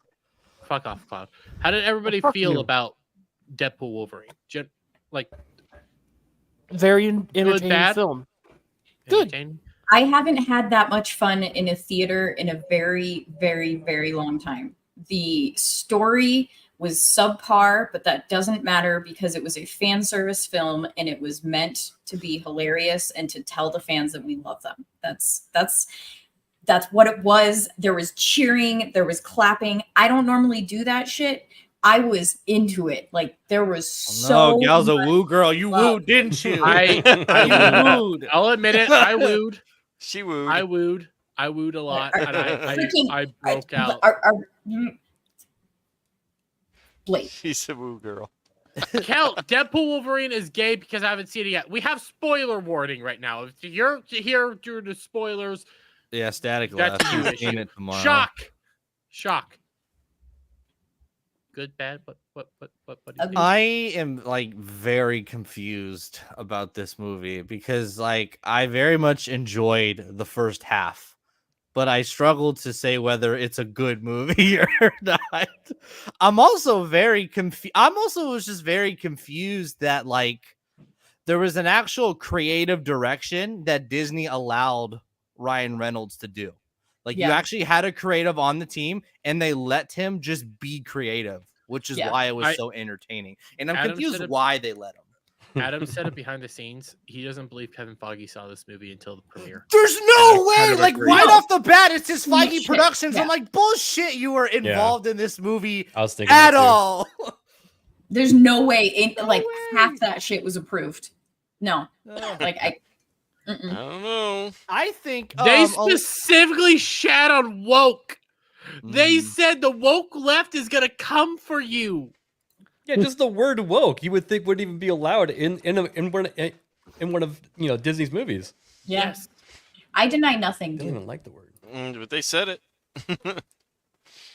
Fuck off, Cloud. How did everybody fuck feel you. about Deadpool Wolverine? Like Very entertaining bad? film. Good. entertaining? I haven't had that much fun in a theater in a very, very, very long time. The story was subpar, but that doesn't matter because it was a fan service film and it was meant to be hilarious and to tell the fans that we love them. That's what it was. There was cheering, there was clapping. I don't normally do that shit. I was into it. Like there was so Gal's a much woo girl. You love. wooed, didn't you? I wooed. I'll admit it. I wooed. She wooed. I wooed a lot, and I broke out. Blake. She's a woo girl. Cal, Deadpool Wolverine is gay because I haven't seen it yet. We have spoiler warning right now. If you're here during the spoilers, Yeah, Static that's left. a you He's seeing issue. it tomorrow. Shock. Good, bad, what do you think? I am like very confused about this movie because like I very much enjoyed the first half, but I struggled to say whether it's a good movie or not. I'm also very confused. Was just very confused that like there was an actual creative direction that Disney allowed Ryan Reynolds to do. Like you actually had a creative on the team and they let him just be creative, which is why it was so entertaining. And I'm confused why they let him. Adam said it behind the scenes. He doesn't believe Kevin Feige saw this movie until the premiere. There's no way! Like agree. right off the bat, it's just Feige Bullshit. Productions. Yeah. I'm like, bullshit, you were involved in this movie I was thinking at that too. all. There's no way half that shit was approved. No. Like I I don't know. I think They specifically shat on woke. They said the woke left is gonna come for you. Yeah, just the word woke, you would think wouldn't even be allowed in one of Disney's movies. Yes. I deny nothing. I don't Dude. even like the word. But they said it.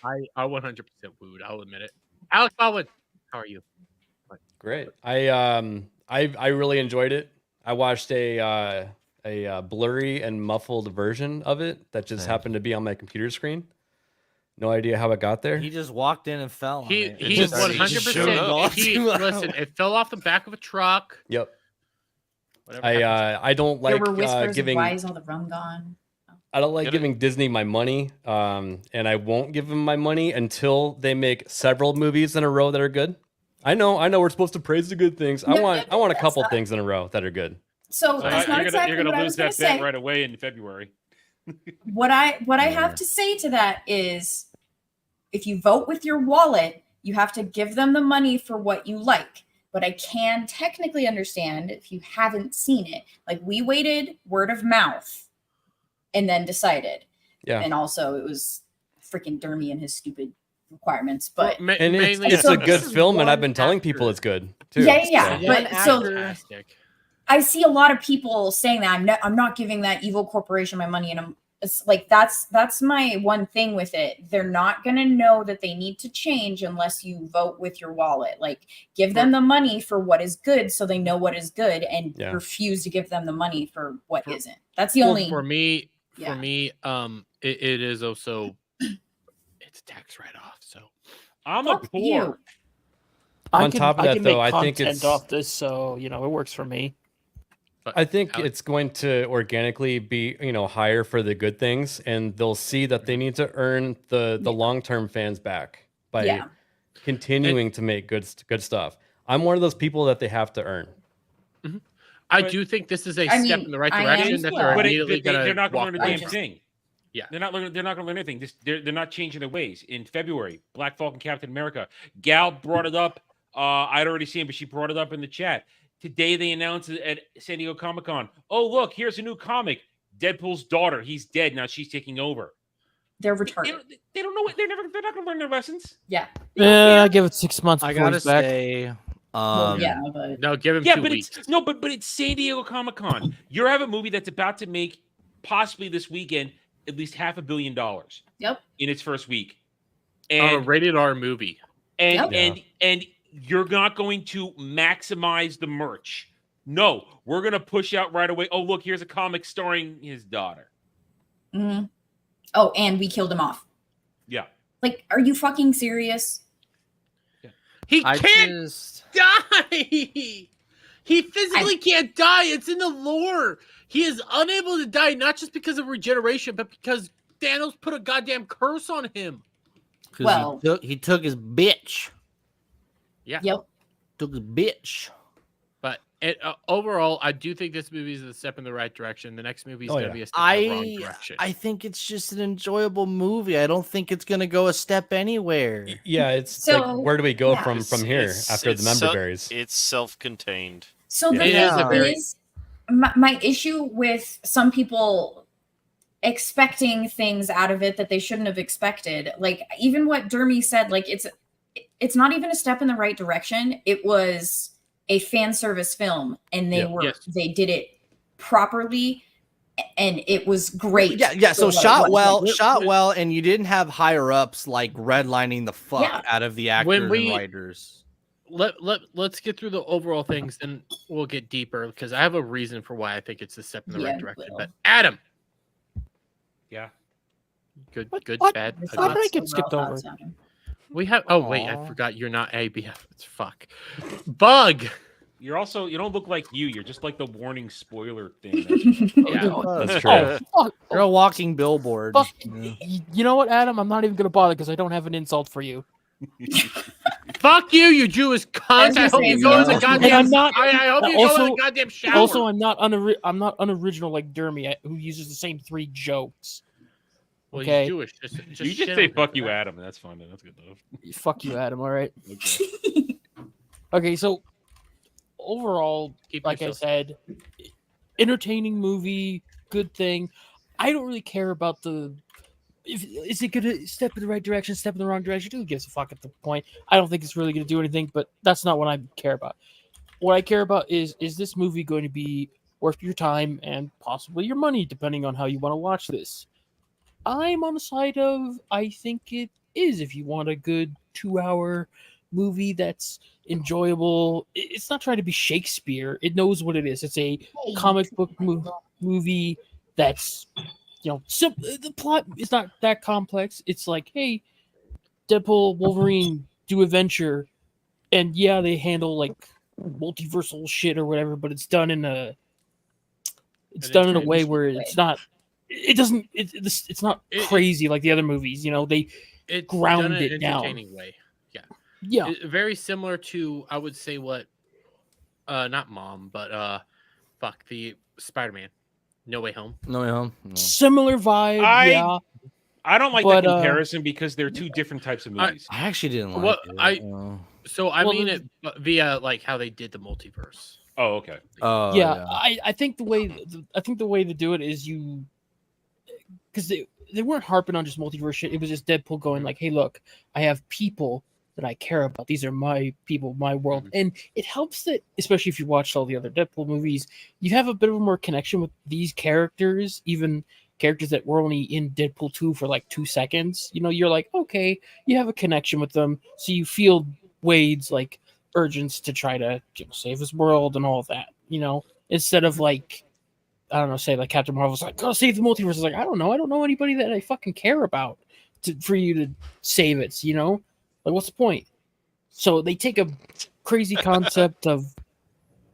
I 100% wooed. I'll admit it. Alec Baldwin, how are you? Great. I really enjoyed it. I watched a blurry and muffled version of it that just happened to be on my computer screen. No idea how it got there. He just walked in and fell. He on it. is 100%. Listen, it fell off the back of a truck. Yep. Whatever I don't like there were whispers giving. of why is all the rum gone? I don't like giving Disney my money, and I won't give them my money until they make several movies in a row that are good. I know we're supposed to praise the good things. I want a couple things in a row that are good. So that's not exactly you're what gonna I lose was going that to bet say. right away in February. What I have to say to that is, if you vote with your wallet, you have to give them the money for what you like. But I can technically understand if you haven't seen it. Like we waited word of mouth and then decided. Yeah. And also it was freaking Dermy and his stupid requirements. But And it's a good film, and I've been telling people it's good too. Yeah. So. But so I see a lot of people saying that I'm not giving that evil corporation my money, and it's like that's my one thing with it. They're not gonna know that they need to change unless you vote with your wallet. Like give them the money for what is good, so they know what is good, and refuse to give them the money for what isn't. That's the only for me. It is also it's a tax write-off. So I'm a poor. On top of that, though, I think content it's off this, so it works for me. I think it's going to organically be, higher for the good things, and they'll see that they need to earn the long-term fans back by continuing to make good stuff. I'm one of those people that they have to earn. I do think this is a step in the right direction that they're immediately going to. They're not going to learn a damn thing. Yeah, they're not going to learn anything. They're not changing their ways. In February, Black Falcon, Captain America. Gal brought it up. I'd already seen it, but she brought it up in the chat. Today they announced it at San Diego Comic-Con. Oh, look, here's a new comic. Deadpool's daughter. He's dead. Now she's taking over. They're retarded. They don't know what they're not going to learn their lessons. Yeah. Yeah, I give it 6 months. I before gotta he's back. say, but no, give him 2 weeks. But it's San Diego Comic-Con. You have a movie that's about to make possibly this weekend at least $500 million. Yep. In its first week. And a rated R movie. And you're not going to maximize the merch. No, we're going to push out right away. Oh, look, here's a comic starring his daughter. Mm-hmm. Oh, and we killed him off. Yeah. Like, are you fucking serious? Yeah. He can't die. He physically can't die. It's in the lore. He is unable to die, not just because of regeneration, but because Thanos put a goddamn curse on him. Well- he took his bitch. Yeah. Yep. Took his bitch. But overall, I do think this movie is a step in the right direction. The next movie is going to be a step in the wrong direction. I think it's just an enjoyable movie. I don't think it's going to go a step anywhere. Yeah, it's So, like, where do we go yeah. from here after the member berries? It's self-contained. So the It thing is is, my issue with some people expecting things out of it that they shouldn't have expected, like even what Dermy said, like it's not even a step in the right direction. It was a fan service film, and they did it properly, and it was great. Yeah. So for shot what it was. well, and you didn't have higher ups like redlining the fuck out of the actors and writers. Let's get through the overall things, and we'll get deeper because I have a reason for why I think it's a step in the right direction. But Adam, Yeah. good, What? bad. Why did I get skipped over? We have. Oh wait, I forgot you're not ABF. It's fuck. Bug. You're also, you don't look like you. You're just like the warning spoiler thing. That's true. Oh, fuck. You're a walking billboard. Fuck. You know what, Adam? I'm not even gonna bother because I don't have an insult for you. Fuck you, you Jewish cunt! I hope you go to the goddamn. And I'm not. I hope you go to the goddamn shower. Also, I'm not unoriginal like Dermy, who uses the same 3 jokes. Well, Okay. he's Jewish. Just You just shit say on him "fuck for you, that. Adam," and that's fine. That's good though. Fuck you, Adam. All right. Okay. Okay, so overall, Keep like I yourself- said, entertaining movie, good thing. I don't really care about is it gonna step in the right direction, step in the wrong direction? Who gives a fuck at the point? I don't think it's really gonna do anything, but that's not what I care about. What I care about is this movie going to be worth your time and possibly your money, depending on how you want to watch this. I'm on the side of I think it is. If you want a good 2-hour movie that's enjoyable, it's not trying to be Shakespeare. It knows what it is. It's a comic book movie that's, the plot is not that complex. It's like, hey, Deadpool, Wolverine do adventure, and yeah, they handle like multiversal shit or whatever, but it's done in a way where it's not. It's not crazy like the other movies. They ground done in it an down. entertaining way. Yeah. Very similar to, I would say, what not Mom, but fuck, the Spider-Man No Way Home. No Way Home. Similar vibe. I don't like But, that comparison because they're two different types of movies. I actually didn't like Well, it. I mean it via like how they did the multiverse. Oh, okay. I think the way to do it is because they weren't harping on just multiverse shit. It was just Deadpool going like, "Hey, look, I have people that I care about. These are my people, my world." And it helps that, especially if you watched all the other Deadpool movies, you have a bit of a more connection with these characters, even characters that were only in Deadpool 2 for like 2 seconds. You're like, okay, you have a connection with them, so you feel Wade's like urgence to try to save his world and all of that. Instead of like, I don't know, say like Captain Marvel's like, "Go save the multiverse." It's like, I don't know anybody that I fucking care about for you to save it. Like, what's the point? So they take a crazy concept of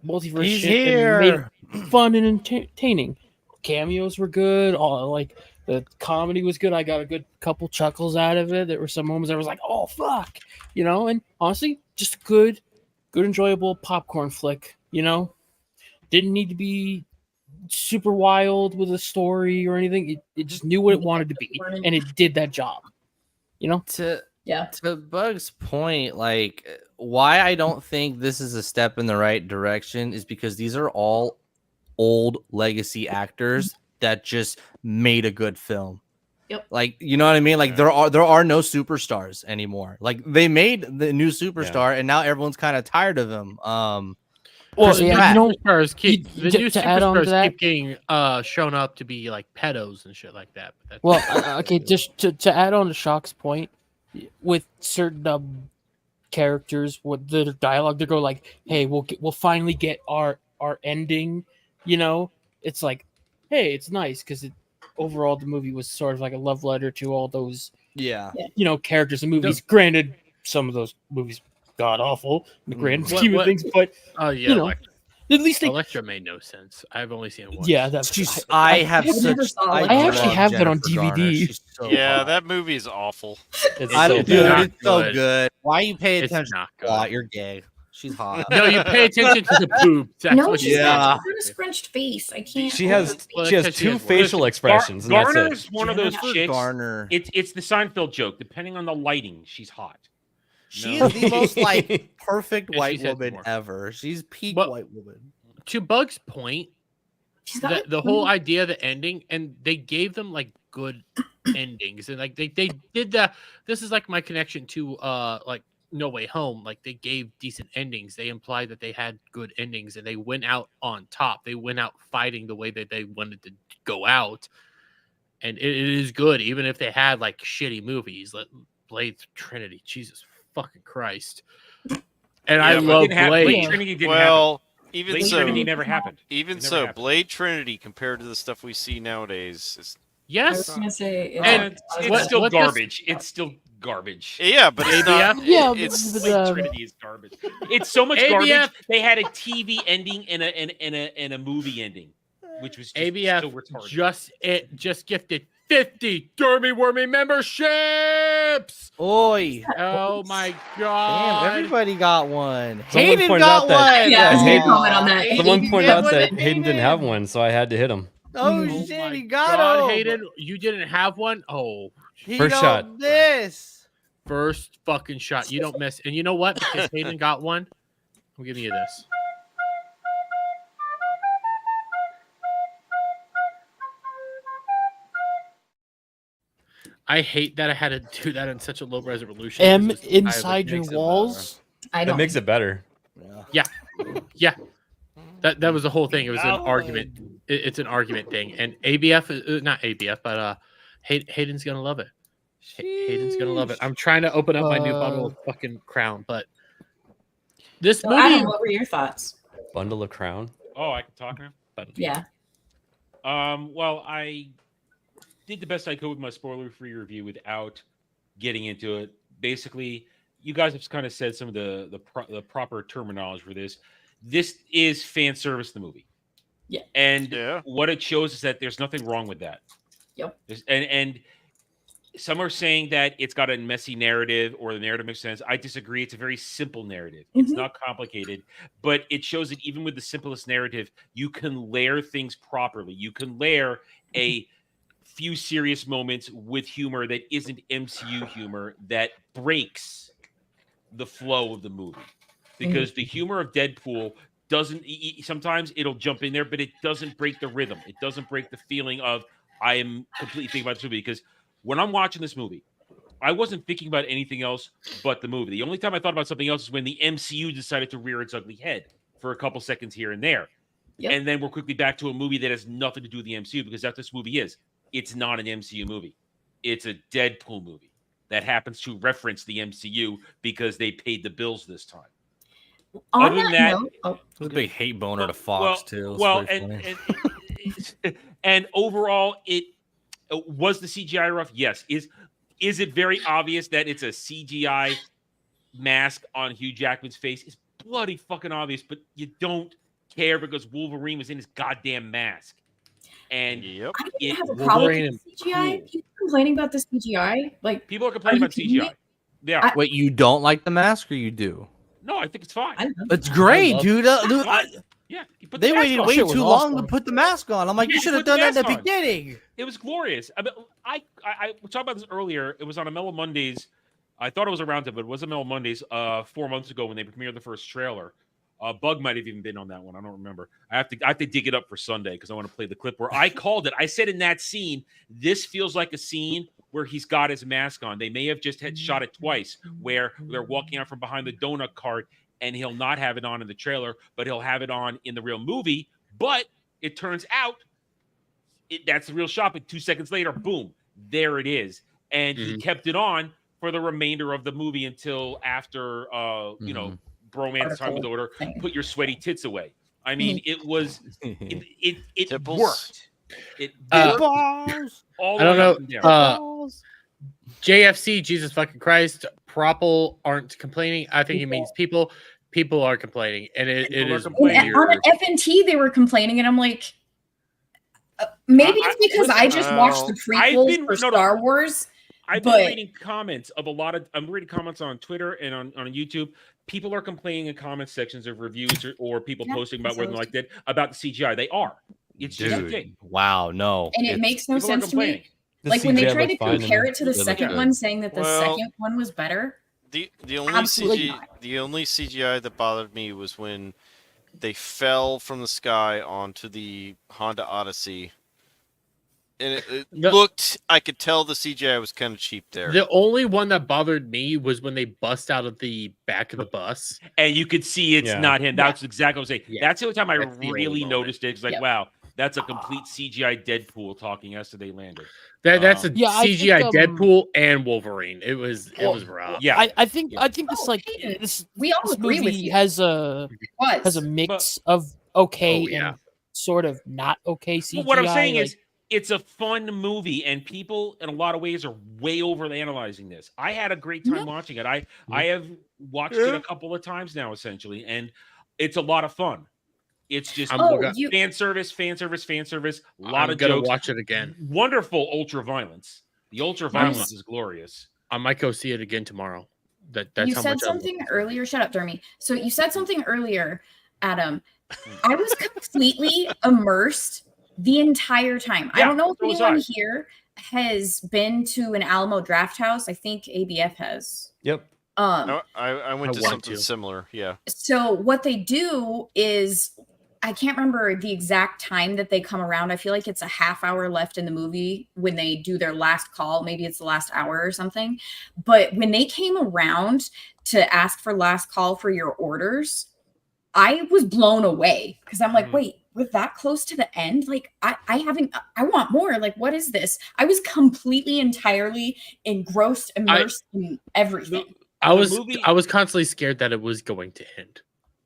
multiverse He's shit here. and made it fun and entertaining. Cameos were good. All like the comedy was good. I got a good couple chuckles out of it. There were some moments I was like, "Oh fuck," And honestly, just a good, enjoyable popcorn flick. Didn't need to be super wild with a story or anything. It just knew what it wanted to be, and it did that job. To Bug's point, like why I don't think this is a step in the right direction is because these are all old legacy actors that just made a good film. Yep. Like, you know what I mean? Like there are no superstars anymore. Like they made the new superstar and now everyone's kind of tired of him. Well, Chris Pratt. the new superstars that, keep getting shown up to be like pedos and shit like that. But well, okay, just to add on to Shock's point, with certain characters, with their dialogue, they go like, "Hey, we'll finally get our ending." It's like, hey, it's nice because overall the movie was sort of like a love letter to all those characters and movies. Granted, some of those movies god awful in the grand scheme of things, but At least they. Electra made no sense. I've only seen it once. Yeah, that's. I have never such. saw I, it. I actually love have that on Jennifer Garner. DVD. She's so Yeah, hot. that movie is awful. It's I so don't, dude, bad. it's so good. good. Why you pay It's attention not to plot? good. You're gay. She's hot. No, you pay attention to the poop. That's No, what she's you got Yeah. a scrunched face. I can't. She has Well, she has because she 2 has- facial listen, expressions, and that's Garner it. is one of those Jennifer chicks. Garner. It's the Seinfeld joke. Depending on the lighting, she's hot. She No. is the most like perfect Yeah, white she said woman more. ever. She's peak But- white woman. To Bug's point, She's got the whole idea of the ending, and they gave them like good endings, and like they did the. This is like my connection to like No Way Home. Like they gave decent endings. They implied that they had good endings, and they went out on top. They went out fighting the way that they wanted to go out, and it is good, even if they had like shitty movies. Like Blade Trinity, Jesus fucking Christ. And I Yeah, but it love didn't happen. Blade. Blade Trinity didn't happen. Well, even Blade so, Trinity never happened. even It never so, happened. Blade Trinity compared to the stuff we see nowadays is I was Yes, gonna say. It's, And It's what- still what does- garbage. It's still garbage. yeah, but it's not. Yeah, it's but, Blade Trinity is garbage. It's so much garbage. ABF They had a TV ending and a movie ending, which was just ABF so retarded. just gifted 50 Dermy Wormy memberships. Oi! Oh my Damn, god! everybody got one. Someone Hayden pointed got out that- one. yeah, Hayden- comment on that. Someone pointed out that Hayden. Hayden didn't have one, so I had to hit him. Oh Oh shit, my he got god, him. Hayden, you didn't have one? Oh, He First don't shot. This. first fucking shot. You don't miss. And you know what? Because Hayden got one, I'm giving you this. I hate that I had to do that in such a low resolution. M because inside your makes it walls. I It don't. makes it better. Yeah. Yeah, that was the whole thing. It was an argument. It's an argument thing, and ABF, not ABF, but Hayden's gonna love it. Hayden's gonna love it. I'm trying to open up my new bottle of fucking Crown, but this So, movie. Adam, what were your thoughts? Bundle of Crown. Oh, I can talk now. Yeah. Well, I did the best I could with my spoiler-free review without getting into it. Basically, you guys have kind of said some of the proper terminology for this. This is fan service, the movie. Yeah. And what it shows is that there's nothing wrong with that. Yep. And some are saying that it's got a messy narrative or the narrative makes sense. I disagree. It's a very simple narrative. It's Mhm. not complicated, but it shows that even with the simplest narrative, you can layer things properly. You can layer a few serious moments with humor that isn't MCU humor that breaks the flow of the movie. Because the humor of Deadpool doesn't sometimes it'll jump in there, but it doesn't break the rhythm. It doesn't break the feeling of I am completely thinking about this movie. Because when I'm watching this movie, I wasn't thinking about anything else but the movie. The only time I thought about something else is when the MCU decided to rear its ugly head for a couple seconds here and there. Yep. And then we're quickly back to a movie that has nothing to do with the MCU because that's what this movie is. It's not an MCU movie. It's a Deadpool movie that happens to reference the MCU because they paid the bills this time. On Other than that, note, oh, There's a big hate boner to Fox too. It's Well, pretty funny. and overall, it was the CGI rough. Yes. Is it very obvious that it's a CGI mask on Hugh Jackman's face? It's bloody fucking obvious, but you don't care because Wolverine was in his goddamn mask. And I didn't have a problem with the CGI. People complaining about the CGI. Like people are complaining about kidding CGI. me? Yeah. Wait, you don't like the mask, or you do? No, I think it's fine. It's great, dude. Yeah, you put the They mask waited on. way Shit too was long awesome. to put the mask on. I'm like, you Yeah, should have put the done that in the mask on. beginning. It was glorious. I mean, I we talked about this earlier. It was on a Mellow Mondays. I thought it was around it, but it was a Mellow Mondays 4 months ago when they premiered the first trailer. Bug might have even been on that one. I don't remember. I have to dig it up for Sunday because I want to play the clip where I called it. I said in that scene, this feels like a scene where he's got his mask on. They may have just had shot it twice where they're walking out from behind the donut cart and he'll not have it on in the trailer, but he'll have it on in the real movie. But it turns out that's the real shot. But 2 seconds later, boom, there it is. And he kept it on for the remainder of the movie until after, you know, bromance time with the order, put your sweaty tits away. I mean, it was, it worked. It worked all I the way up don't and know. down. JFC, Jesus fucking Christ. Propple aren't complaining. I think he means people. people are complaining, and it is On weird. FNT, they were complaining, and I'm like, maybe it's because I just watched the prequels for Star Wars. I've been reading comments of I'm reading comments on Twitter and on YouTube. People are complaining in comment sections of reviews or people posting about where like that about the CGI. They are. It's just a thing. Wow, no. And it makes no people are sense to me. complaining. Like when they CGI tried to looked fine compare in it to the it looked second good. one, saying that the Well, second one was better. The only Absolutely the only CGI that bothered me was when they fell from the sky onto the Honda Odyssey. And it looked, I could tell the CGI was kind of cheap there. The only one that bothered me was when they bust out of the back of the bus. And you could see it's not him. That's exactly what I'm saying. Yeah. That's the only time I That's the only really moment. noticed it. It's like, wow, that's a complete CGI Deadpool talking as they landed. That's a Yeah, I CGI think, Deadpool and Wolverine. It was rough. Yeah, I think this like this. We all this agree with movie you. has a mix of okay and sort of not okay CGI. But what I'm saying like, is, it's a fun movie, and people, in a lot of ways, are way over analyzing this. I had a great time watching it. I have watched it a couple of times now, essentially, and it's a lot of fun. It's just fan service, fan service, fan service. A lot of gonna jokes. watch it again. Wonderful ultra violence. The ultra violence is glorious. I might go see it again tomorrow. That's You how said much something earlier. Shut up, Jeremy. So you said something earlier, Adam. I was completely immersed the entire time. I don't know if anyone here has been to an Alamo Draft House. I think ABF has. Yep. I went to something similar. Yeah. So what they do is, I can't remember the exact time that they come around. I feel like it's a half hour left in the movie when they do their last call. Maybe it's the last hour or something. But when they came around to ask for last call for your orders, I was blown away because I'm like, wait, we're that close to the end? Like, I want more. Like, what is this? I was completely, entirely engrossed, immersed in everything. I was constantly scared that it was going to end.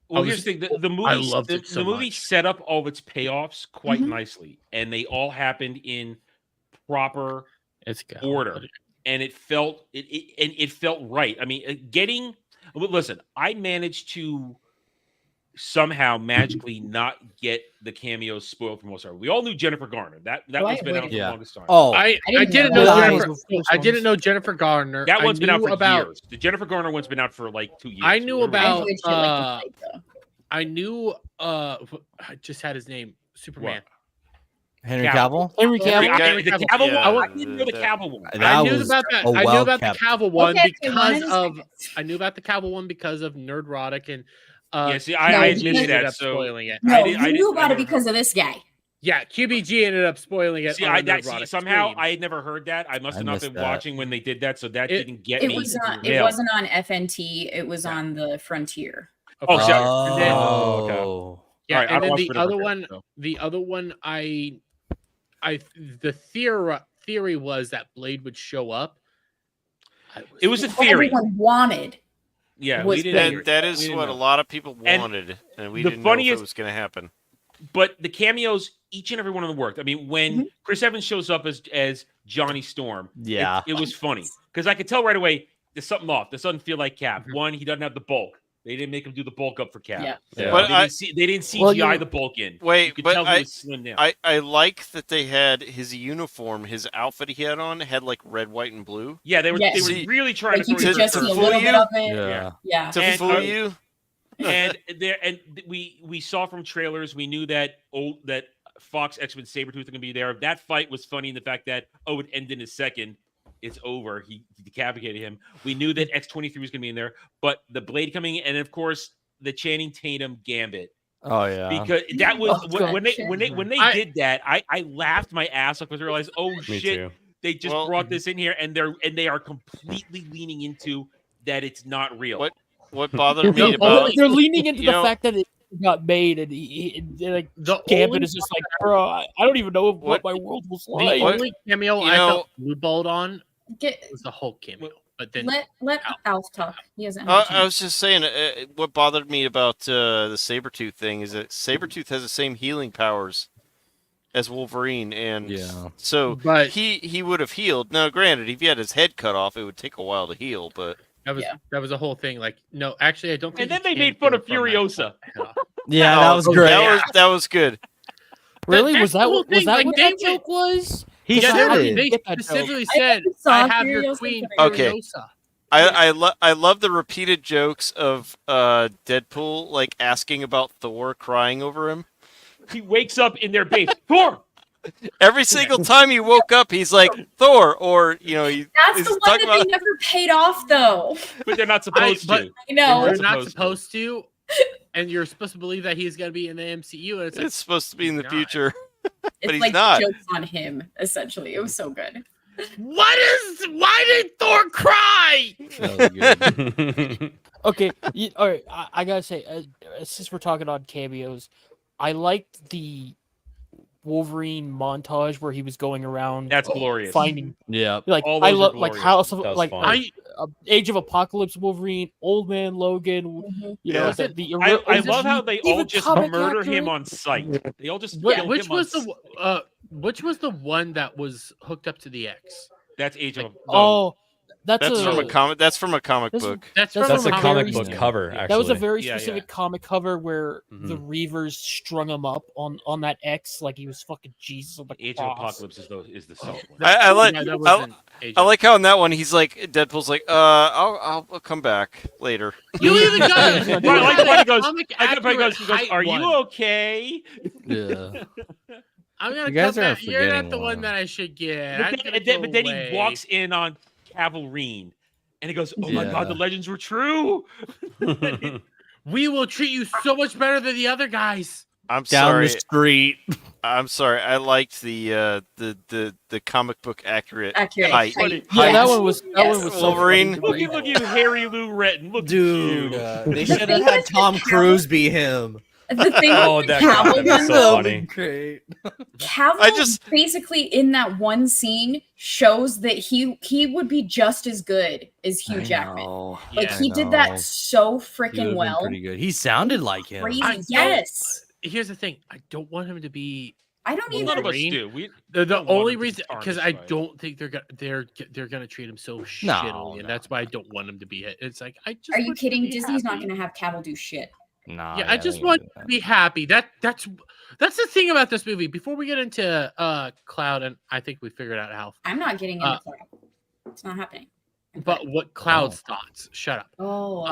Well, here's the thing: the movie set up all of its payoffs quite nicely, and they all happened in proper order, and it felt it felt right. I mean, listen, I managed to somehow magically not get the cameos spoiled for most part. We all knew Jennifer Garner. That one's been out for the longest time. Oh, I didn't know Jennifer Garner. That one's been out for about years. The Jennifer Garner one's been out for like 2 years. I knew about. I knew. I just had his name. Superman. Henry Cavill. Henry Cavill. The Cavill one. I didn't know the Cavill one. I knew about that. I knew about the Cavill one because of. I knew about the Cavill one because of Nerdrotic and. See, I missed that. So spoiling it. No, you knew about it because of this guy. Yeah, QBG ended up spoiling it. See, somehow I had never heard that. I must have not been watching when they did that, so that didn't get me. It wasn't on FNT. It was on the Frontier. Okay. Yeah, right, and then the other one, the theory was that Blade would show up. It was a theory. Everyone wanted. Yeah, that is what a lot of people wanted, and we didn't know if it was going to happen. But the cameos, each and every one of them worked. I mean, when Chris Evans shows up as Johnny Storm, it was funny because I could tell right away there's something off. This doesn't feel like Cap. One, he doesn't have the bulk. They didn't make him do the bulk up for Cap. Yeah. But they didn't CGI the bulk in. Wait, you could but tell he was slimmed down. I like that they had his uniform, his outfit he had on had like red, white, and blue. Yeah, they were really trying to just see a little bit of it. Yeah. To fool you. And we saw from trailers, we knew that Fox X-Men Sabretooth are going to be there. That fight was funny in the fact that it ended in a second. It's over. He decapitated him. We knew that X-23 was going to be in there, but the Blade coming in, and of course the Channing Tatum Gambit. Oh yeah, because that was when they did that. I laughed my ass off because I realized, shit, too. They just brought this in here, and they are completely leaning into that it's not real. What bothered me about they're leaning into the fact that it got made, and like Gambit is just like, bro, I don't even know what my world was like. The only cameo I felt blueballed on was the Hulk cameo. But then let Alf talk. He hasn't. I was just saying, what bothered me about the Sabretooth thing is that Sabretooth has the same healing powers as Wolverine, and so he would have healed. Now, granted, if he had his head cut off, it would take a while to heal, but That was a whole thing. Like, no, actually, I don't think. And then they made fun of Furiosa. Yeah, that was great. That was good. Really? That's Was the that whole what thing, like, what they that joke was? He Yeah, said they, it. they Get that specifically joke. said, saw "I have your Furiosa queen, Okay. Furiosa." I love the repeated jokes of Deadpool like asking about Thor crying over him. He wakes up in their base. Thor! Every single time he woke up, he's like Thor, or That's he's the one talking that they about- never paid off, though. But they're not supposed but to. I know. You're not supposed to, and you're supposed to believe that he's going to be in the MCU. And it's, like, It's supposed to be in the not. future, but It's he's like not. jokes on him, essentially. It was so good. Why did Thor cry? Okay, all right. I gotta say, since we're talking on cameos, I liked the Wolverine montage where he was going around. That's glorious. Finding, Yeah, like All I those are love like glorious. House That of was like fun. Age of Apocalypse Wolverine, Old Man Logan. You know, Yeah. I love how they all even just comic murder accurate. him on sight. They all just Which kill was him on the which was the one that was hooked up to the X? That's Age of Oh, that's from a comic. That's from a comic That's- book. That's That's from That's a from comic very- book cover, actually. That was a very Yeah, specific yeah. comic cover where the Mhm. Reavers strung him up on that X like he was fucking Jesus on the Age cross. of Apocalypse is the self one. I like Yeah, that I, wasn't Age I of- like how in that one he's like Deadpool's like I'll come back later. You even got Yeah, it. Right, like when he goes, Comic he goes, accurate "Are you height one. okay?" yeah. I'm gonna You guys come are back. You're not forgetting the one one. that I should get. But I'm then, gonna go but then he away. walks in on Cavalrine, and he goes, "Oh my Yeah. God, the legends were true." We will treat you so much better than the other guys. I'm Down sorry. the street. I'm sorry. I liked the comic book accurate Accurate. height. Funny. Yeah, that Yes. one was Yes. so Wolverine. funny to Look me. at you, Harry Lou Retton. Look Dude, at you. they The should have thing had with the Tom Cavill- Cruise be him. The thing Oh, with the that God, that'd be Cavill so one, funny. Great. Cavill basically in that one scene shows that he would be just as good as Hugh Jackman. Like Yeah, he did that so freaking well. Pretty good. He sounded like him. Crazy. Yes. Here's the thing. I don't want him to be. I don't None either. of us Wolverine. do. We The don't want only him to be reason because I tarnished by it. don't think they're gonna treat him so shittily, and that's why I don't want him to be. It's like I just. Are you want him to kidding? be Disney's not happy. going to have Cavill do shit. Nah, Yeah, I they just ain't want gonna to do be happy. That's the thing about this movie. Before we get into Cloud, and I think we figured out how. I'm not getting into Cloud. It's not happening. But what Cloud's thoughts? Shut up. Oh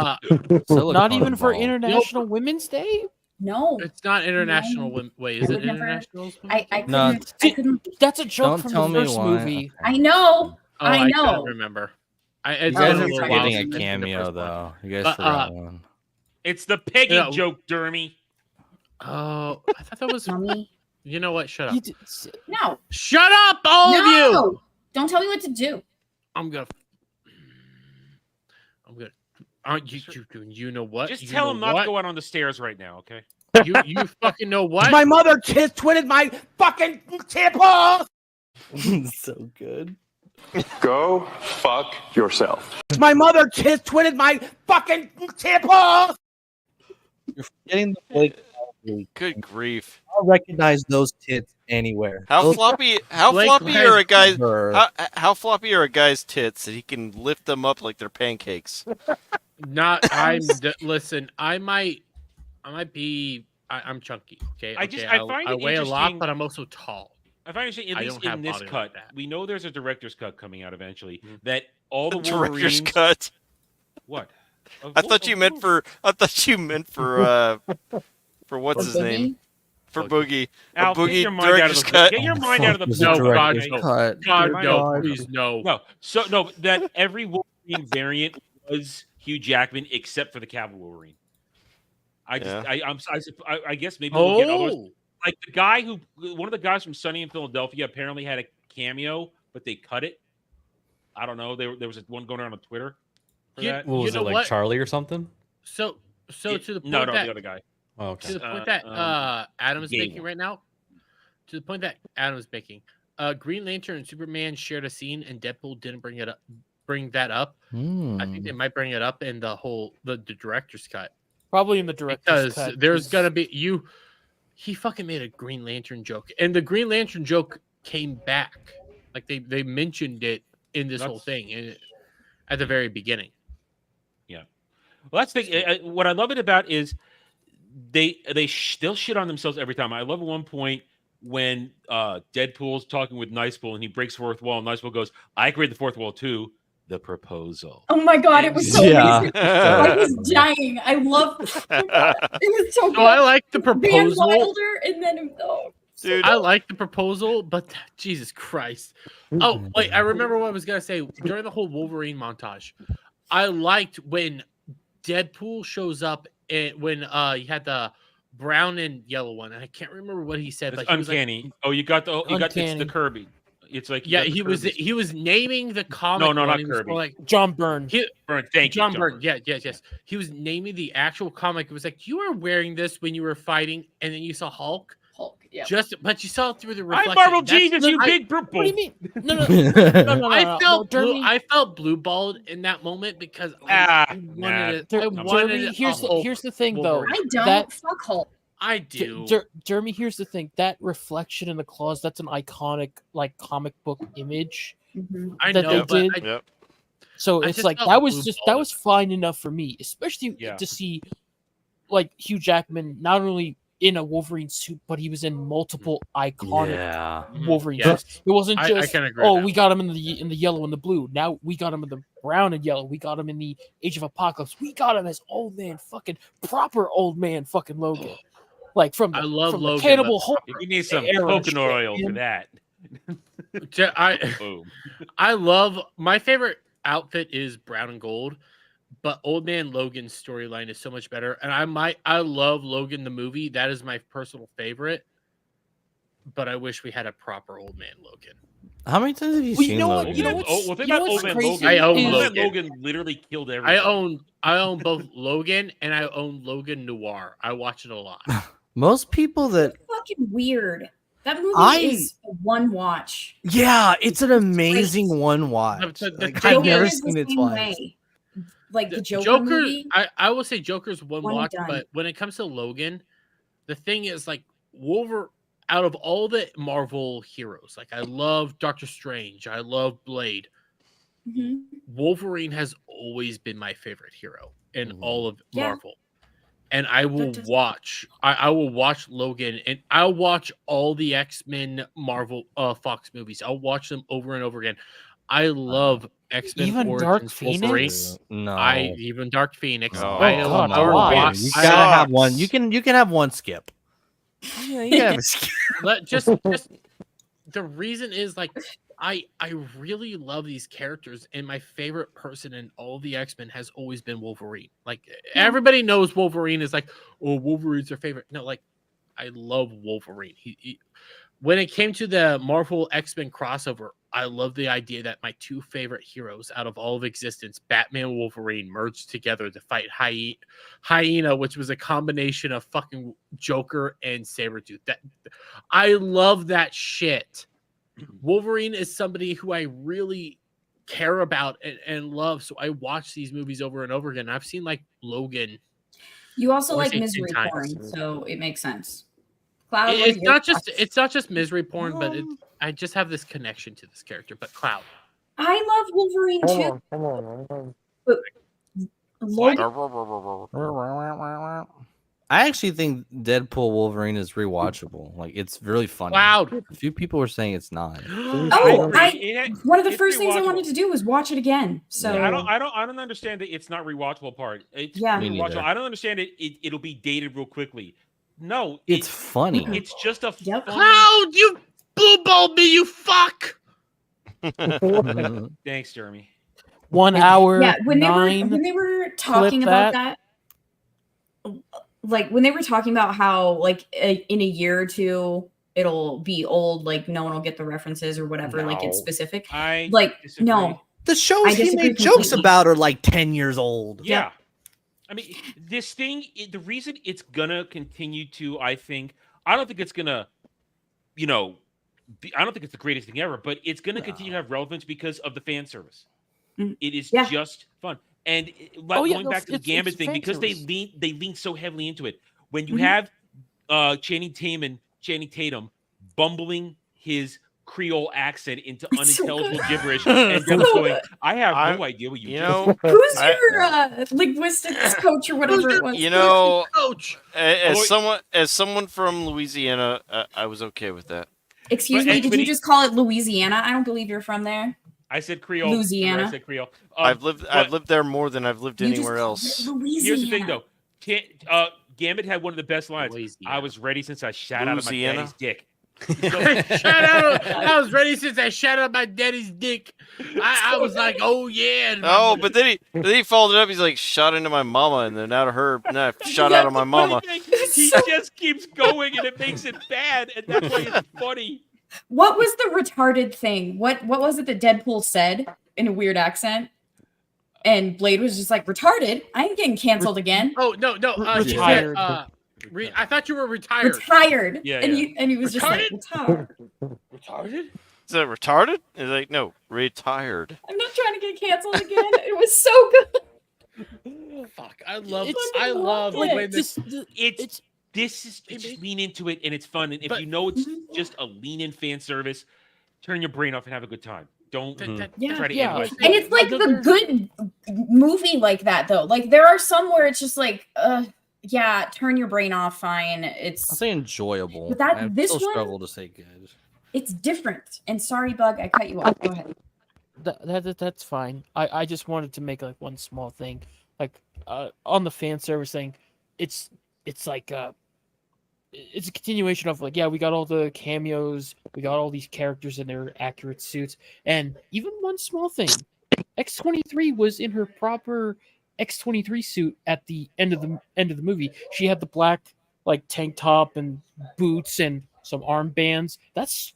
Not even for ball. International Women's Day. no! It's not international. Wait, is I it would never- international? I No, couldn't. I couldn't. That's a joke Don't from tell the me first why. movie. I know. Oh, I couldn't know. remember. You It's guys been are a little while forgetting a since I've seen the cameo first one. though. You guys But, forgot one. It's the pegging Yeah. joke, Dermy. Oh, I thought that was. Mommy. You know what? Shut up. He did- No. Shut up, all of you. No. Don't tell me what to do. I'm gonna. Aren't you? You know what? Just You tell know him not what? to go out on the stairs right now, okay? You fucking know what? My mother twitted my fucking tampons. So good. Go fuck yourself. My mother twitted my fucking tampons. You're forgetting the Blake. Good grief! I'll recognize those tits anywhere. How Those- floppy? How Blake floppy are a guy's? Her. How floppy are a guy's tits that he can lift them up like they're pancakes? Not. Listen. I might be. I'm chunky. Okay. I find I it weigh a lot, interesting- but I'm also tall. I find it at I least don't have in this body like cut, that. we know there's a director's cut coming out eventually. That all the Director's Wolverines. cut. What? I thought you meant for. I thought you meant for. For what's his name? For Boogie. A Alf, get Boogie your mind out of director's the cut. Get your mind out of the This is No, a God, director's no. cut. God, Dear no, God. please, no. No, so no, that every Wolverine variant was Hugh Jackman except for the Cavill Wolverine. I guess maybe we'll get others. Oh, Like the guy one of the guys from Sunny in Philadelphia apparently had a cameo, but they cut it. I don't know. There was one going around on Twitter. For You- that. What was know it, like what? Charlie or something? so to the point no, that the other guy. Oh, okay. to the point that Adam's gay making one. right now. To the point that Adam's making. Green Lantern and Superman shared a scene, and Deadpool didn't bring that up. I think they might bring it up in the director's cut. Probably in the director's Because cut. there's gonna be he fucking made a Green Lantern joke, and the Green Lantern joke came back. Like they mentioned it in this whole thing at the very beginning. Well, that's the what I love it about is they'll shit on themselves every time. I love at one point when Deadpool's talking with Nicepool and he breaks the fourth wall, and Nicepool goes, "I created the fourth wall too." The proposal. Oh my god, it was so Yeah. amazing. I was dying. I love it was so good. So I like the Van proposal. Wilder and then Dude, I like the proposal, but Jesus Christ. Oh, wait, I remember what I was gonna say during the whole Wolverine montage. I liked when Deadpool shows up and when you had the brown and yellow one, and I can't remember what he said, It's but he was like, uncanny. You got it's the Uncanny. Kirby. It's like yeah, he was naming the comic. No, not one. He was Kirby. like John Byrne. Thank John you, Byrne. Yeah, yes. He was naming the actual comic. It was like, you were wearing this when you were fighting, and then you saw Hulk. Yeah. But you saw it through the I'm reflection. Marvel That's- Jesus, you big What do purple. you mean? No. I felt blue balled in that moment because I wanted it. I wanted it. Here's the thing, though. I don't That- fuck Hulk. I do. Jeremy, here's the thing. That reflection in the claws, that's an iconic, like, comic book image. I that know, they but did. Yep. So I it's just like felt that was blue that was fine enough for me, especially Yeah. to see like Hugh Jackman not only in a Wolverine suit, but he was in multiple iconic Wolverine Yes. suits. It wasn't I just can agree with that. we got him in the yellow and the blue. Now we got him in the brown and yellow. We got him in the Age of Apocalypse. We got him as old man fucking proper old man fucking Logan. Like from the, I love from Logan, the Cannibal but- Hulk. You need some era coconut shit, oil for man. that. I I love my favorite outfit is brown and gold, but Old Man Logan's storyline is so much better. And I love Logan the movie. That is my personal favorite. But I wish we had a proper Old Man Logan. How many times have you Well, seen you know Logan? what? You know what's, Well, think you know about what's Old Man crazy? Logan. I own is- Old Man Logan. Logan literally killed everything. I own both Logan and I own Logan Noir. I watch it a lot. Most people that Fucking weird. That movie I- is a one watch. yeah, it's an amazing one watch. The Like, thing I've never is the seen it same twice. way. Like the Joker movie. I will say Joker's one One and watch, done. but when it comes to Logan, the thing is like out of all the Marvel heroes, like I love Doctor Strange, I love Blade. Mhm. Wolverine has always been my favorite hero in all of Yeah. Marvel. And I will does- watch I will watch Logan and I'll watch all the X-Men Marvel Fox movies. I'll watch them over and over again. I love X-Men Even Origins Dark Wolverine. Phoenix? No. Even Dark Phoenix. Oh, I God, adore why? Phoenix. You I- gotta have one. You can have one skip. Yeah, you gotta have a skip. just the reason is like I really love these characters, and my favorite person in all the X-Men has always been Wolverine. Like everybody knows Wolverine is like, oh, Wolverine's their favorite. No, like I love Wolverine. He when it came to the Marvel X-Men crossover, I love the idea that my two favorite heroes out of all of existence, Batman and Wolverine, merged together to fight Hyena, which was a combination of fucking Joker and Sabretooth. That I love that shit. Wolverine is somebody who I really care about and love, so I watch these movies over and over again. I've seen like Logan. You also I like think misery 10 porn, times. so it makes sense. Cloud, what It's are your not just misery porn, but I just have this connection to this character. But Cloud, I love Wolverine too. Hold on. But Logan, I actually think Deadpool Wolverine is rewatchable. Like it's really funny. Cloud. A few people were saying it's not. oh, one of the It's first things I rewatchable. wanted to do was watch it again. So I don't understand that it's not rewatchable part. It's Yeah. Me rewatchable. neither. I don't understand it'll be dated real quickly. No, It's funny. It's just a Yep. fun- Cloud, you blue balled me, you fuck. Thanks, Jeremy. 1 hour. yeah, when nine. they were talking about that, like when they were talking about how like in a year or two it'll be old, like no one will get the references or whatever, like it's No. specific. I Like disagree. no, The shows I he disagree made jokes completely. about are like 10 years old. Yeah. I mean, this thing, the reason it's gonna continue to, I don't think it's gonna, I don't think it's the greatest thing ever, but it's gonna continue to have relevance because of the fan service. It is Yeah. just fun. And Oh, yeah, going no, back to the it's Gambit thing, fan because service. they lean so heavily into it. When you Mhm. have Channing Tatum bumbling his Creole accent into It's so unintelligible good. gibberish, and Dev was going, "I have no idea what you just said." Who's your linguistics coach or whatever it was? You know, coach. As someone from Louisiana, I was okay with that. Excuse me, did you just call it Louisiana? I don't believe you're from there. I said Creole. Louisiana. I said Creole. I've lived there more than I've lived anywhere else. Here's the thing, though. Gambit had one of the best lines. I was ready since I shot out of my daddy's dick. I was ready since I shot out my daddy's dick. I was like, oh yeah. Oh, but then he followed it up. He's like, shot into my mama, and then out of her, I shot out of my mama. He just keeps going, and it makes it bad, and that's why it's funny. What was the retarded thing? What was it that Deadpool said in a weird accent? And Blade was just like, retarded? I ain't getting canceled again. Oh no. She said, I thought you were retired. Retired. Yeah, and yeah. he was just like, retired. Retarded? Is that retarded? He's like, no, retired. I'm not trying to get canceled again. It was so good. Fuck, I love when this is just lean into it, and it's fun. And if you know it's just a lean in fan service, turn your brain off and have a good time. Don't try to analyze. And it's like the good movie like that though. Like there are some where it's just like, yeah, turn your brain off, fine. It's I'll say enjoyable. But that I this still one, struggle to say good. It's different. And sorry, Bug, I cut you off. Go ahead. That's fine. I just wanted to make like one small thing, like on the fan service thing. It's like it's a continuation of like, yeah, we got all the cameos, we got all these characters in their accurate suits, and even one small thing, X-23 was in her proper X-23 suit at the end of the movie. She had the black like tank top and boots and some armbands. That's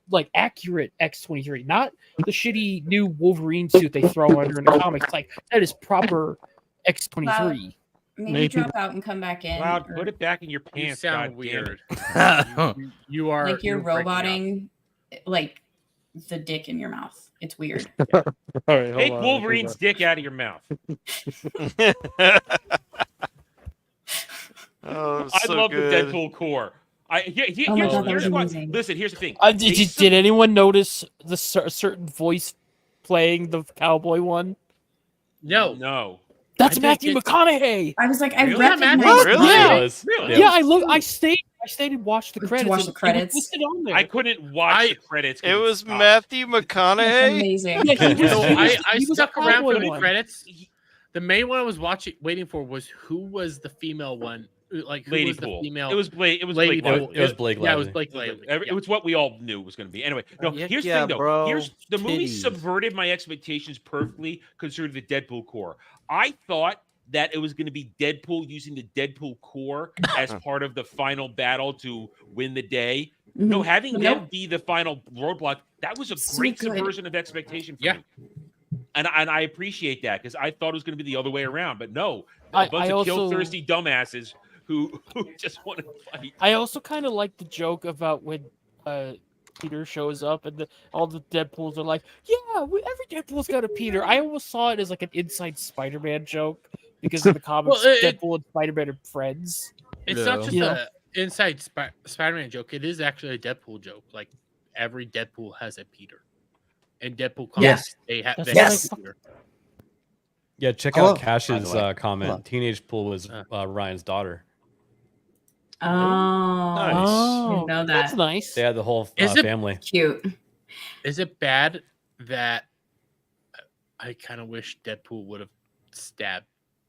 like accurate X-23, not the shitty new Wolverine suit they throw under in the comics. Like that is proper X-23. Maybe drop out and come back in. Loud, put it back in your pants. You sound God weird. You are like you're breaking up. roboting like the dick in your mouth. It's weird. Take Wolverine's dick out of your mouth. Oh, I so love good. the Deadpool core. Here's why. Listen, here's the thing. Did anyone notice the certain voice playing the cowboy one? No. That's Matthew McConaughey. I was like, I Really? recognized Really? that. Really? Yeah, I stayed and watched the credits. watch the and credits? It was listed on there. I couldn't watch the credits. It was Matthew McConaughey. Amazing. Yeah, So I he was stuck a around for cowboy the one. credits. The main one I was waiting for was who was the female one? Like who Lady was the Pool. female? It was Blake. It was Lady Blake. Pool. It was Blake Yeah, it was Lively. Blake Lively. It was what we all knew it was going to be. Anyway, no. Heck Here's the yeah, thing, though. bro. Here's the movie Titties. subverted my expectations perfectly concerning the Deadpool core. I thought that it was going to be Deadpool using the Deadpool core as part of the final battle to win the day. No, having them be the final roadblock, that was a great good. subversion of expectation for me. And I appreciate that because I thought it was going to be the other way around. But no, a bunch of kill-thirsty dumbasses who just want to fight. I also kind of like the joke about when Peter shows up and all the Deadpools are like, yeah, every Deadpool's got a Peter. I almost saw it as like an inside Spider-Man joke because in the comics, Deadpool and Spider-Man are friends. It's not just a inside Spider-Man joke. It is actually a Deadpool joke. Like every Deadpool has a Peter, and Deadpool comics they have a Peter. Yeah, check out Cash's comment. Teenage Pool was Ryan's daughter. Oh, nice. Didn't know that. That's nice. They had the whole family. Cute. Is it bad that I kind of wish Deadpool would have stabbed?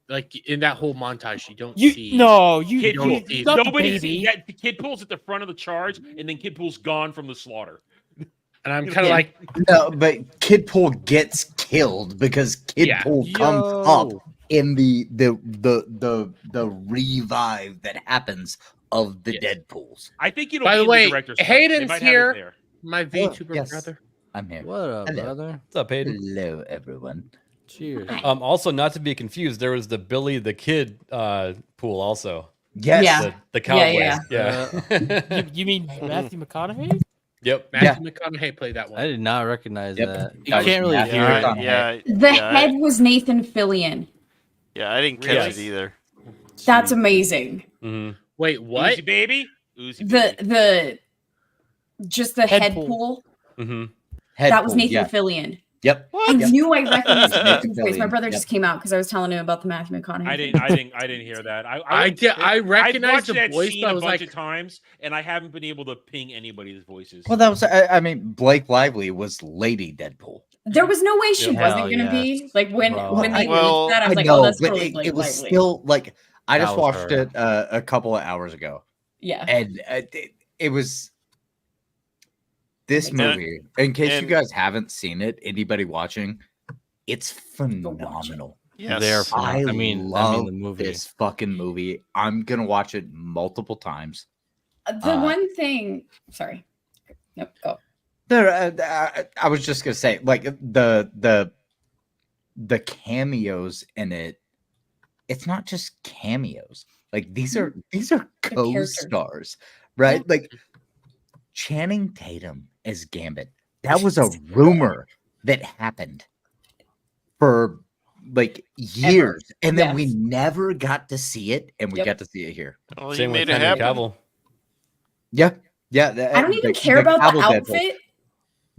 Like in that whole montage, you don't see. No, Kid don't Pool. see. Nobody sees that. The Kid Pool's at the front of the charge, and then Kid Pool's gone from the slaughter. And I'm kind of like, no, but Kid Pool gets killed because Kid Pool comes up in the revive that happens of the Deadpools. I think you know. By the way, the director's cut. Hayden's They might have it here. there. My VTuber brother. I'm here. What up, Hello. brother? What's up, Hayden? Hello, everyone. Cheers. Also, not to be confused, there was the Billy the Kid pool also. Yes. Yeah. The Cowboys. Yeah. You mean Matthew McConaughey? Yep. Matthew McConaughey played that one. I did not recognize that. You That was can't really Matthew hear it. McConaughey. The head was Nathan Fillion. Yeah, I didn't catch it either. That's amazing. Mm-hmm. Wait, what? Uzi baby. Uzi baby. The just the head Head pool. Mm-hmm. That was Headpool, Nathan yeah. Fillion. Yep. I Yep. knew I recognized Nathan his voice. My Fillion, brother yep. just came out because I was telling him about the Matthew McConaughey. I thing. didn't hear that. I recognized I've watched the that voice, scene but I a was bunch like- of times, and I haven't been able to ping anybody's voices. Well, that was. I mean, Blake Lively was Lady Deadpool. There was no way she Yep. wasn't Hell going to be. Like when Bro. when they Well, released that, I was like, know, oh, that's but totally it, Blake it was Lively. still like I That just was watched her. it a couple of hours ago. Yeah. And it was this And- movie. In case you and- guys haven't seen it, anybody watching, it's phenomenal. Yes. They're I I mean, love the movie. this fucking movie. I'm gonna watch it multiple times. The one thing. Sorry. Nope. Go. I was just gonna say, like the cameos in it. It's not just cameos. Like these are co-stars, right? Like Channing Tatum as Gambit. That was a rumor that happened for like years, and then we never got to see it, and we got to see it here. Well, he Same made with it Henry happen. Cavill. Yeah. I don't even care about the Cavill Deadpool. outfit.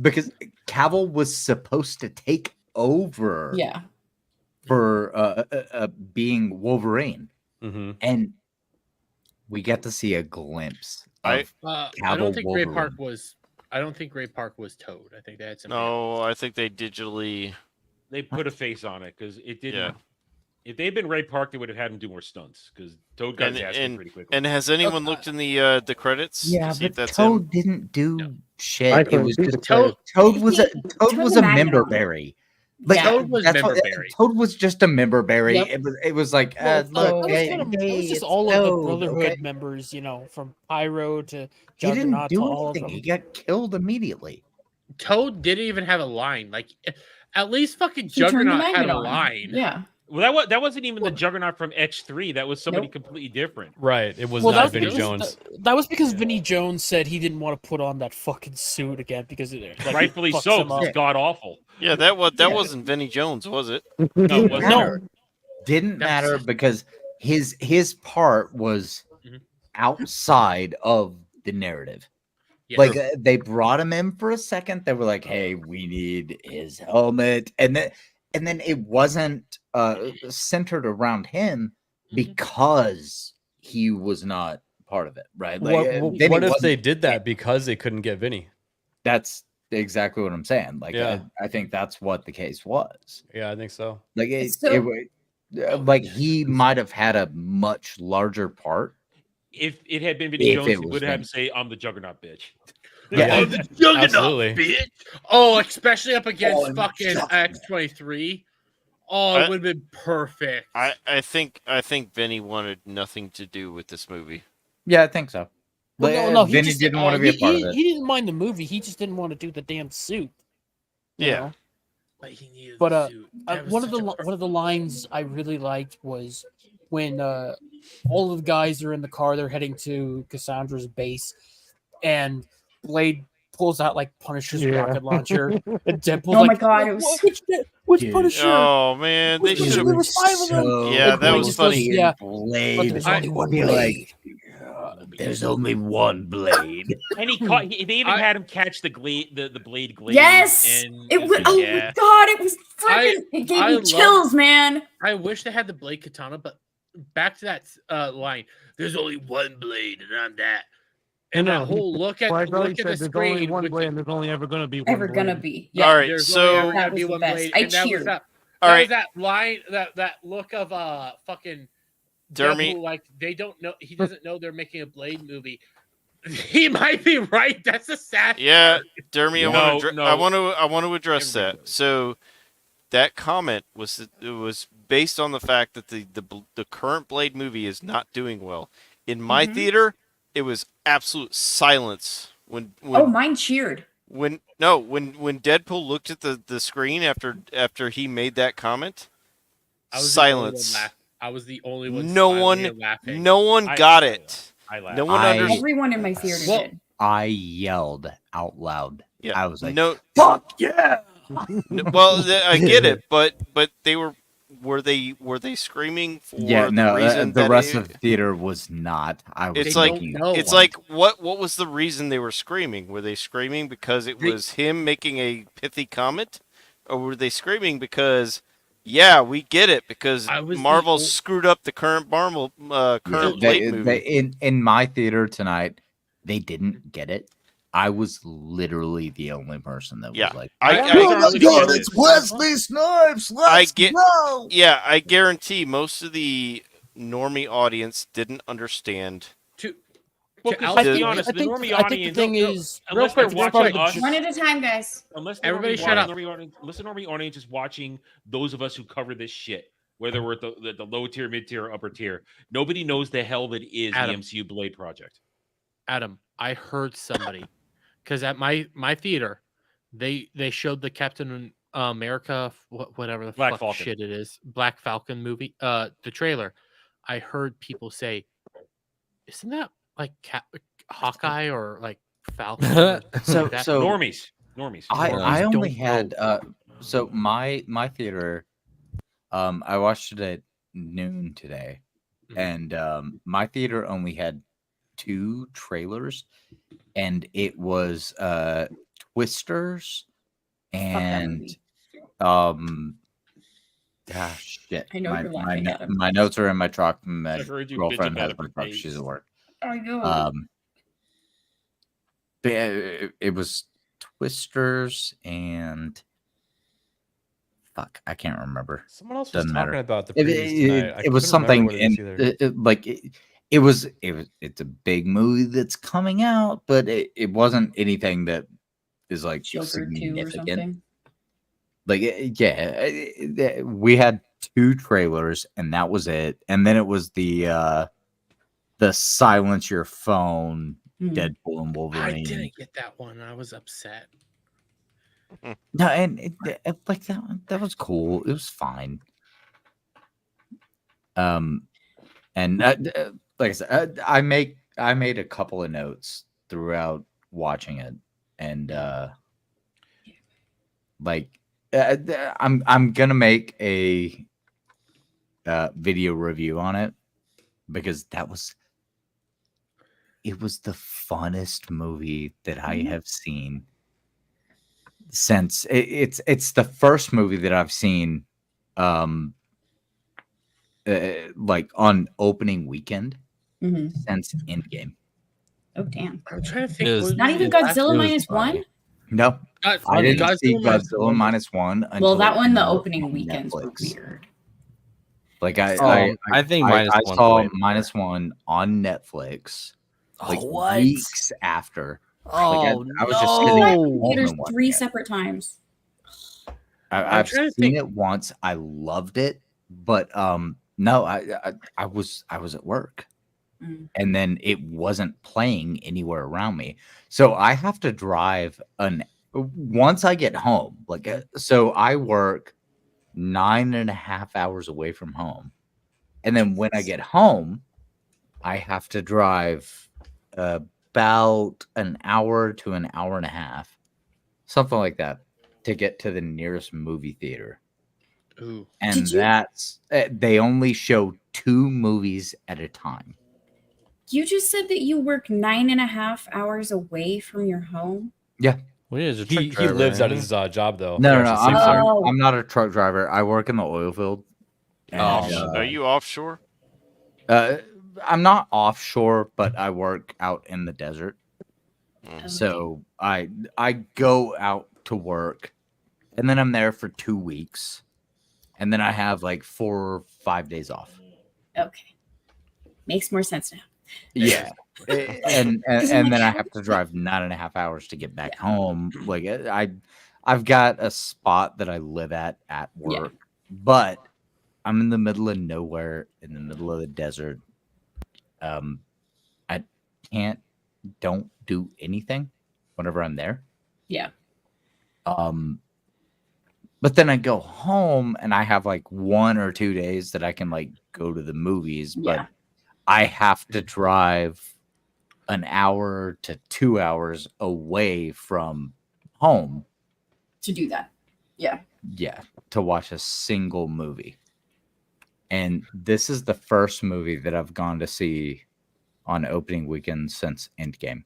Because Cavill was supposed to take over. Yeah. For being Wolverine, Mm-hmm. and we get to see a glimpse of I Cavill don't think Ray Wolverine. Park was. I don't think Ray Park was Toad. I think they had some. No, I think they digitally. They put a face on it because it didn't. Yeah. If they'd been Ray Park, they would have had him do more stunts because Toad got And, his ass kicked pretty quickly. and has anyone looked in the credits? Yeah, to see if but that's Toad him? didn't do shit. I It couldn't was see just the credits. Toad was a Toad's was a a magnet member on it. berry. Like Yeah. Toad was that's what- member-berry. Toad was just a member berry. Yep. It was like Well, look, that was hey, kind of, hey, it was just it's all of the Toad, Brotherhood okay? members, from Pyro to He Juggernaut didn't to do all of anything. them. He got killed immediately. Toad didn't even have a line. Like, at least fucking He turned the Juggernaut had magnet a on. line. Yeah. Well, that wasn't even the Juggernaut from X3. That was somebody Nope. completely different. Right. It was Well, not that Vinny was, Jones. that was because Vinny Jones said he didn't want to put on that fucking suit again because it Rightfully fucks so. him 'Cause up. it's god awful. Yeah, that wasn't Vinny Jones, was it? No, it wasn't. matter. Didn't matter because his part was Mhm. outside of the narrative. Yeah. Like they brought him in for a second. They were like, "Hey, we need his helmet," and then it wasn't centered around him because he was not part of it, right? Like, Vinny What if wasn't- they did that because they couldn't get Vinny? That's exactly what I'm saying. Like, Yeah. I think that's what the case was. Yeah, I think so. Like It's it, so- like he might have had a much larger part. If it had been Vinny If Jones, it he was would have Vinny. to say, "I'm the Juggernaut, bitch." Yeah. Oh, the Juggernaut, Absolutely. bitch. Oh, especially up against I'm fucking Juggernaut. X-23. Oh, it I- would have been perfect. I think Vinny wanted nothing to do with this movie. Yeah, I think so. Well, no, he Vinny just, didn't want to be a he- part he, of it. He didn't mind the movie. He just didn't want to do the damn suit. you Yeah. know? But he needed But the suit. That was one of such the a one of the lines I really liked was when all of the guys are in the car, they're heading to Cassandra's base, and Blade pulls out like Punisher's Yeah. rocket launcher, and Deadpool's Oh like, my God, it was- which Dude. Punisher? Oh man, they Which Punisher? should There have. was 5 of them. Yeah, And that Blade was just goes, funny. yeah, Blade. but there's only one Be Blade. there's only one blade. And he caught. They even I- had him catch the blade glade. Yes. and It was. Oh yeah. my God! It was freaking. It gave I me love- chills, man. I wish they had the blade katana, but back to that line. There's only one blade, and I'm that. And that whole look at Like look he at said, the there's only screen. one with blade, the- and there's only ever going to be one. Ever gonna blade. be. Yeah. All right, There's so only ever That gonna was be the one best. blade, I and that was cheered. that. All That right. was that line, that look of fucking Dermy. Deadpool, like they don't know, he doesn't know they're making a Blade movie. He might be right. That's a sad. Yeah, Dermy, No, I want to address that. Everybody. So that comment was based on the fact that the current Blade movie is not doing well. In my theater, it was absolute silence when Oh, mine cheered. when Deadpool looked at the screen after he made that comment. I was Silence. the only one. No smiling one, and laughing. no one I- got it. I laughed. No one I- understood. Everyone in my theater Well, did. I yelled out loud. Yeah, I was like, no. "Fuck yeah!" Well, I get it, but they were were they screaming for Yeah, the no, reason the that rest it- of the theater was not. I was It's like making it's fun. like what was the reason they were screaming? Were they screaming because it They- was him making a pithy comment, or were they screaming because, yeah, we get it because I was the Marvel ol- screwed up the current Marvel Yeah, current Blade movie? in my theater tonight, they didn't get it. I was literally the only person that Yeah, was like, I "Oh my god, it's Wesley Snipes! Let's go!" Yeah, I guarantee most of the normie audience didn't understand. Well, To 'cause Alex- let's I be think- honest, I the think- normie I think audience. the thing is- unless real they're quick, watching us. One at a time, guys. Unless the Everybody normie shut up. unless the normie audience is watching those of us who cover this shit, whether we're at the low tier, mid tier, or upper tier, nobody knows the hell that is the Adam. MCU Blade project. Adam, I heard somebody because at my theater, they showed the Captain America, whatever the Black fuck Falcon. shit it is, Black Falcon movie, the trailer. I heard people say, "Isn't that like Hawkeye or like Falcon?" or something like that?" normies. I only don't had know. so my theater, I watched it at noon today, and my theater only had 2 trailers, and it was Twisters and shit. I know you're laughing at him. My notes are in my truck. My I've heard you bitch girlfriend about has it my for truck. days. She's at work. I know. But it was Twisters and fuck, I can't remember. Someone else was Doesn't talking matter. about the It- previews it- tonight. I it was couldn't remember something what it is in either. it's a big movie that's coming out, but it wasn't anything that is like Joker 2 or significant. something. Like we had 2 trailers and that was it, and then it was the silence your phone Deadpool and I Wolverine. didn't get that one. I was upset. No, and like that was cool. It was fine. And like I said, I made a couple of notes throughout watching it, and I'm gonna make a video review on it because it was the funnest movie that I have seen since it's the first movie that I've seen like on opening weekend since Endgame. Oh damn! I'm trying to think. Not even Godzilla minus one. No, I didn't see Godzilla minus one. Well, until that it one, the came out opening on weekends were Netflix. weird. Like I think minus I one's saw way minus one on Netflix like what? weeks after. Oh, I was just sitting at home Theaters and watching 3 it. separate times. I've trying to seen think- it once. I loved it, but no, I was at work, and then it wasn't playing anywhere around me. So I have to drive once I get home. Like so, I work 9.5 hours away from home, and then when I get home, I have to drive about an hour to an hour and a half, something like that, to get to the nearest movie theater. Ooh. And that's they only show 2 movies at a time. You just said that you work 9.5 hours away from your home. Yeah. He lives out his job though. No, He no, actually sleeps there. I'm not a truck driver. I work in the oil field. And, Are you offshore? I'm not offshore, but I work out in the desert. So I go out to work, and then I'm there for 2 weeks, and then I have like 4 or 5 days off. Okay, makes more sense now. Yeah, and then I have to drive 9.5 hours to get back home. Like I've got a spot that I live at work, but I'm in the middle of nowhere, in the middle of the desert. I don't do anything whenever I'm there. Yeah. But then I go home and I have like 1 or 2 days that I can like go to the movies, but I have to drive an hour to 2 hours away from home To do that. Yeah. to watch a single movie. And this is the first movie that I've gone to see on opening weekend since Endgame.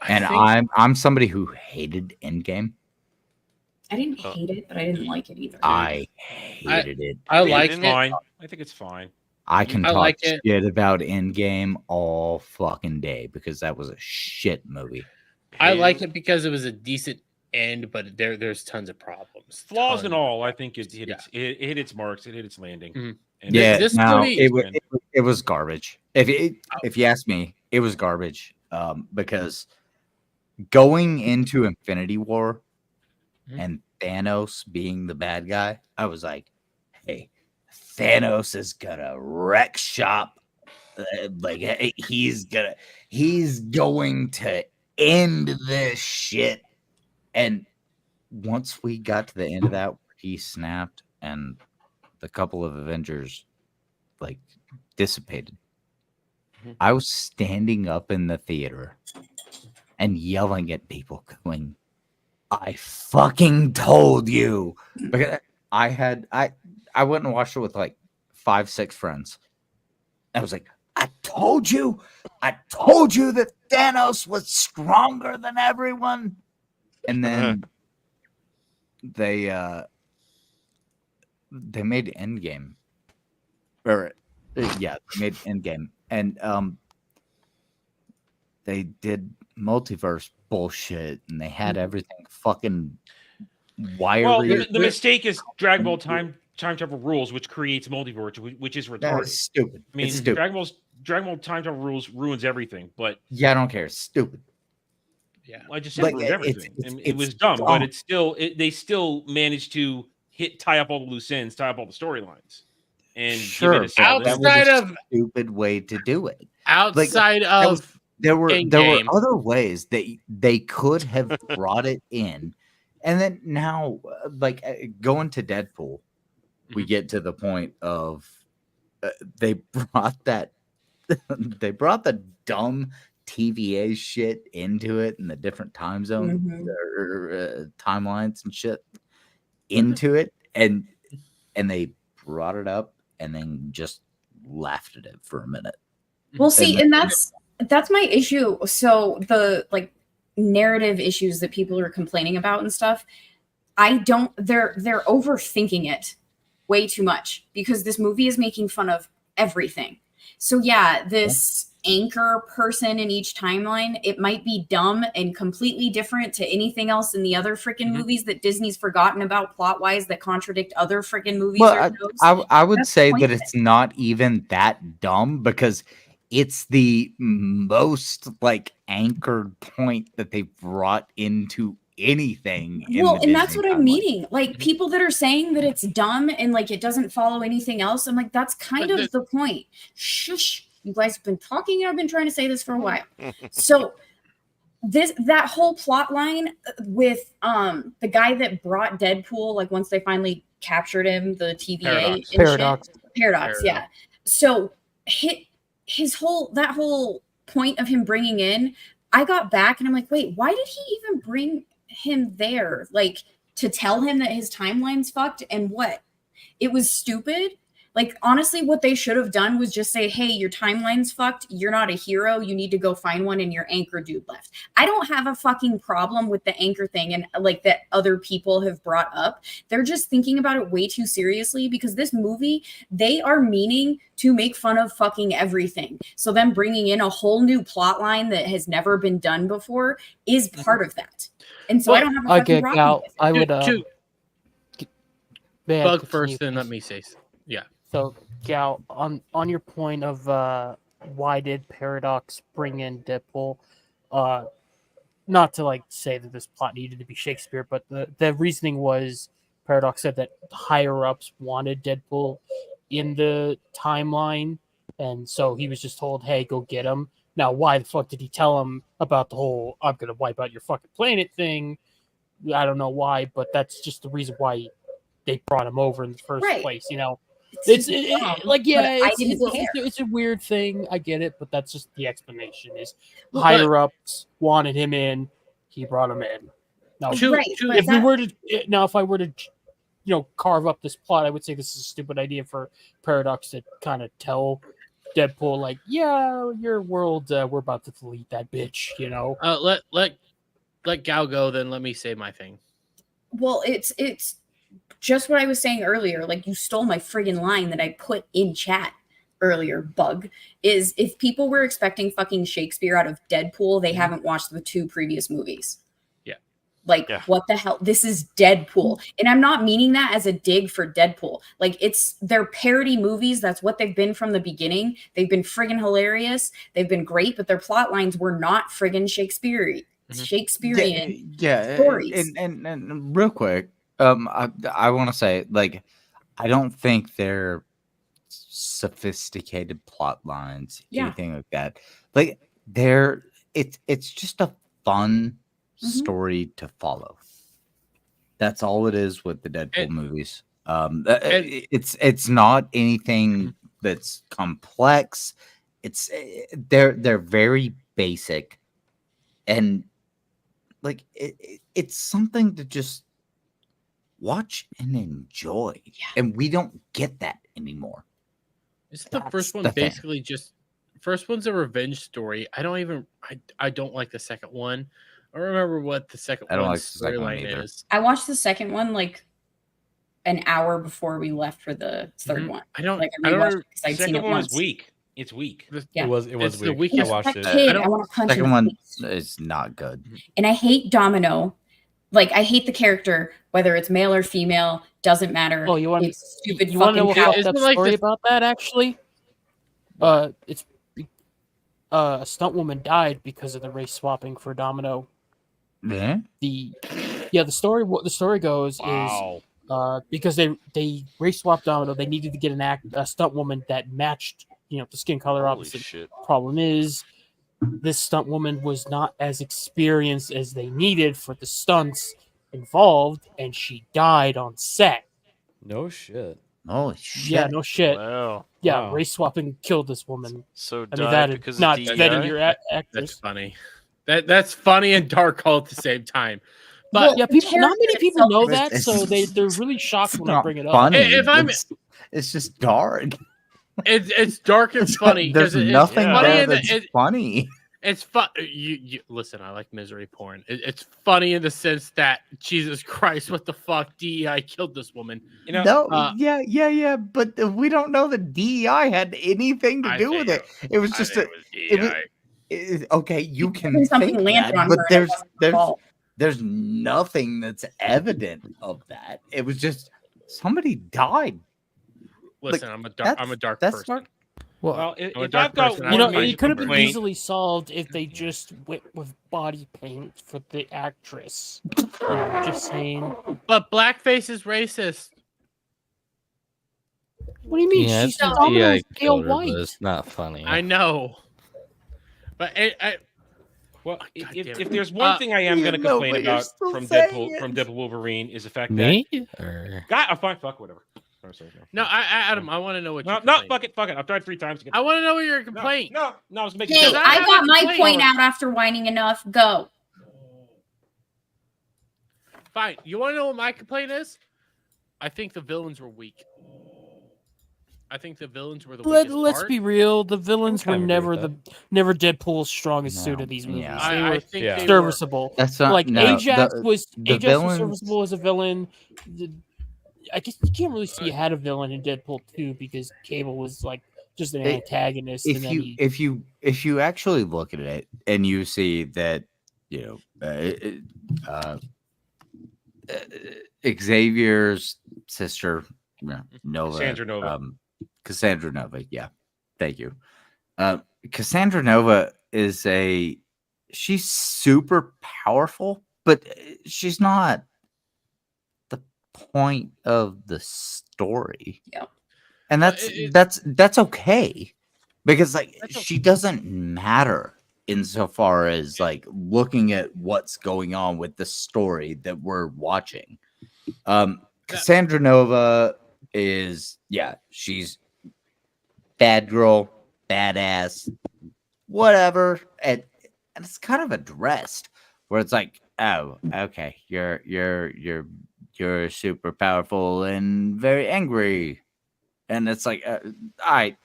And I'm somebody who hated Endgame. I didn't hate it, but I didn't like it either. I hated it. I like it. Fine. I think it's fine. I can I talk like it. shit about Endgame all fucking day because that was a shit movie. I like it because it was a decent end, but there's tons of problems. Flaws and all, I think it hit its marks. It hit its landing. Mhm. And Yeah, this no, movie- it was garbage. If you ask me, it was garbage. Because going into Infinity War and Thanos being the bad guy, I was like, hey, Thanos is gonna wreck shop. Like he's going to end this shit. And once we got to the end of that, he snapped and the couple of Avengers like dissipated. I was standing up in the theater and yelling at people going, I fucking told you. Because I went and watched it with like 5-6 friends. I was like, I told you that Thanos was stronger than everyone. And then they made Endgame. Or yeah, they made Endgame. And they did multiverse bullshit and they had everything fucking wiry. Well, the mistake is Dragon Ball time travel rules, which creates multiverse, which is retarded. That's stupid. I mean, It's stupid. Dragon Ball time travel rules ruins everything. But Yeah, I don't care. It's stupid. Yeah, I just said Like, it ruins everything. it's- It was it's dumb, dumb. but it's still they still managed to tie up all the loose ends, tie up all the storylines, and Sure, give it a solid that Outside was a of- stupid way to do it. Outside that was- of there were Endgame. other ways that they could have brought it in, and then now going to Deadpool, we get to the point of they brought that they brought the dumb TVA shit into it and the different time zones or timelines and shit into it, and they brought it up and then just laughed at it for a minute. Well, see, and that's my issue. So the like narrative issues that people are complaining about and stuff, they're overthinking it way too much because this movie is making fun of everything. So yeah, this anchor person in each timeline, it might be dumb and completely different to anything else in the other freaking movies that Disney's forgotten about plot-wise that contradict other freaking movies. Well, or shows. I would That's say the that point. it's not even that dumb because it's the most like anchored point that they brought into anything. Well, and that's Disney what I'm timeline. meaning. Like people that are saying that it's dumb and like it doesn't follow anything else. I'm like, that's kind of the point. Shush. You guys have been talking and I've been trying to say this for a while. So that whole plot line with the guy that brought Deadpool, like once they finally captured him, the TVA Paradox, yeah. So his whole point of him bringing in, I got back and I'm like, wait, why did he even bring him there? Like to tell him that his timeline's fucked and what? It was stupid. Like, honestly, what they should have done was just say, hey, your timeline's fucked. You're not a hero. You need to go find one and your anchor dude left. I don't have a fucking problem with the anchor thing and like that other people have brought up. They're just thinking about it way too seriously because this movie, they are meaning to make fun of fucking everything. So them bringing in a whole new plot line that has never been done before is part of that. And so I don't have a fucking problem with it. I would Bug first, then let me say yeah. So, Gal, on your point of why did Paradox bring in Deadpool? Not to like say that this plot needed to be Shakespeare, but the reasoning was Paradox said that higher ups wanted Deadpool in the timeline, and so he was just told, "Hey, go get him." Now, why the fuck did he tell him about the whole "I'm gonna wipe out your fucking planet" thing? I don't know why, but that's just the reason why they brought him over in the first place. You know. It's a weird thing. I get it, but that's just the explanation. Is higher ups wanted him in, he brought him in. Now, if I were to carve up this plot, I would say this is a stupid idea for Paradox to kind of tell Deadpool, like, yeah, your world, we're about to delete that bitch, Let Gal go, then let me say my thing. Well, it's just what I was saying earlier. Like, you stole my friggin' line that I put in chat earlier, Bug. Is if people were expecting fucking Shakespeare out of Deadpool, they haven't watched the 2 previous movies. Like, what the hell? This is Deadpool. And I'm not meaning that as a dig for Deadpool. Like, they're parody movies. That's what they've been from the beginning. They've been friggin' hilarious. They've been great, but their plot lines were not friggin' Shakespearean stories. And real quick, I want to say, like, I don't think they're sophisticated plot lines, anything like that. Like, it's just a fun story to follow. That's all it is with the Deadpool movies. It's not anything that's complex. They're very basic, and like it's something to just watch and enjoy. And we don't get that anymore. Isn't the first one basically just first one's a revenge story? I don't like the second one. I don't remember what the second one's storyline is. I watched the second one like an hour before we left for the third one. I don't remember. The second one was weak. It's weak. Yeah. It was weak. I watched it. I want to punch Second him. one is not good. And I hate Domino. Like, I hate the character, whether it's male or female, doesn't matter. Oh, you want it's stupid you want to know fucking what cow. fucked up story about that? Actually, it's a stunt woman died because of the race swapping for Domino. Yeah. The story. What the story goes is because they race swapped Domino, they needed to get a stunt woman that matched the skin color opposite. Problem is, this stunt woman was not as experienced as they needed for the stunts involved, and she died on set. No shit. Holy shit. Yeah, no shit. Wow. Yeah, Wow. race swapping killed this woman. So I mean, died that because is of not DEI? vetting your actors. That's funny. That's funny and dark all at the same time. But Well, yeah, not many people know that, so they're really shocked when I bring it up. Funny. If I'm- it's just dark. It's dark and funny. There's 'cause nothing it's funny there and that's funny. It's fun. You listen. I like misery porn. It's funny in the sense that Jesus Christ, what the fuck? DEI killed this woman. Yeah. But we don't know that DEI had anything to do with it. It was just okay. You can something think landed that, on but her and it wasn't her fault. there's nothing that's evident of that. It was just somebody died. Listen, Like, I'm a dark that's person. dark. Well, I'm a if dark I've got person. one It could have been complaint- easily solved if they just went with body paint for the actress. Just saying. But blackface is racist. What do you mean? Yeah, She's it's Domino's DEI pale killed her, but white. it's not funny. I know. But Well, God if damn it. there's one thing I am going to complain but you're about still from saying Deadpool Wolverine is the fact Me? that Or... God, fine, fuck whatever. I'm sorry, no, Adam, I want to know what. no, you're no, complaining. fuck it. I've tried 3 times to get. I want to know what your complaint. No, I was making. Hey, sure. I got my complaint. point out after whining enough. Go. Fine. You want to know what my complaint is? I think the villains were weak. I think the villains were the weakest Let's part. be real. The villains were kind of never agree never Deadpool's strongest suit of these movies. Yeah. They I were think Yeah. they were. serviceable. That's not Like no, Ajax the was villains- serviceable as a villain. I guess you can't really see you had a villain in Deadpool 2 because Cable was like just an antagonist. And then If you actually look at it and you see that Xavier's sister Nova, Cassandra Nova. Cassandra Nova, yeah, thank you. Cassandra Nova she's super powerful, but she's not the point of the story. Yeah. And that's okay, because like she doesn't matter insofar as like looking at what's going on with the story that we're watching. Cassandra Nova is she's bad girl, badass, whatever, and it's kind of addressed where it's like, oh, okay, you're you're super powerful and very angry, and it's like, it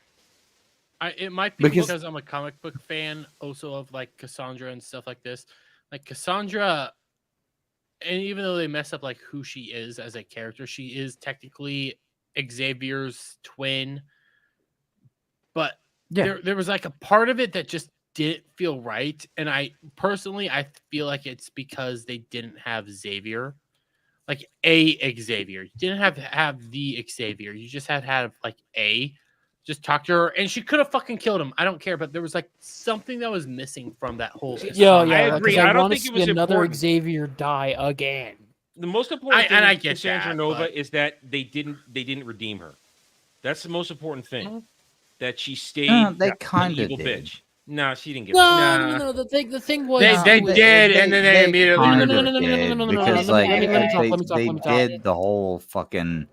might be Because- because I'm a comic book fan, also of like Cassandra and stuff like this. Like Cassandra, and even though they mess up like who she is as a character, she is technically Xavier's twin. But there was like a part of it that just didn't feel right, and I feel like it's because they didn't have Xavier, like a Xavier. You didn't have the Xavier. You just had to have like a. Just talk to her, and she could have fucking killed him. I don't care, but there was like something that was missing from that whole. Yeah, I agree. I I don't want to think it see was another important. Xavier die again. The most important thing I with get Cassandra that, Nova but- is that they didn't redeem her. That's the most important thing. That she stayed they an kinda evil did. bitch. No, she didn't get No. The thing was They did, and then they immediately did, because like let me talk. they did the whole fucking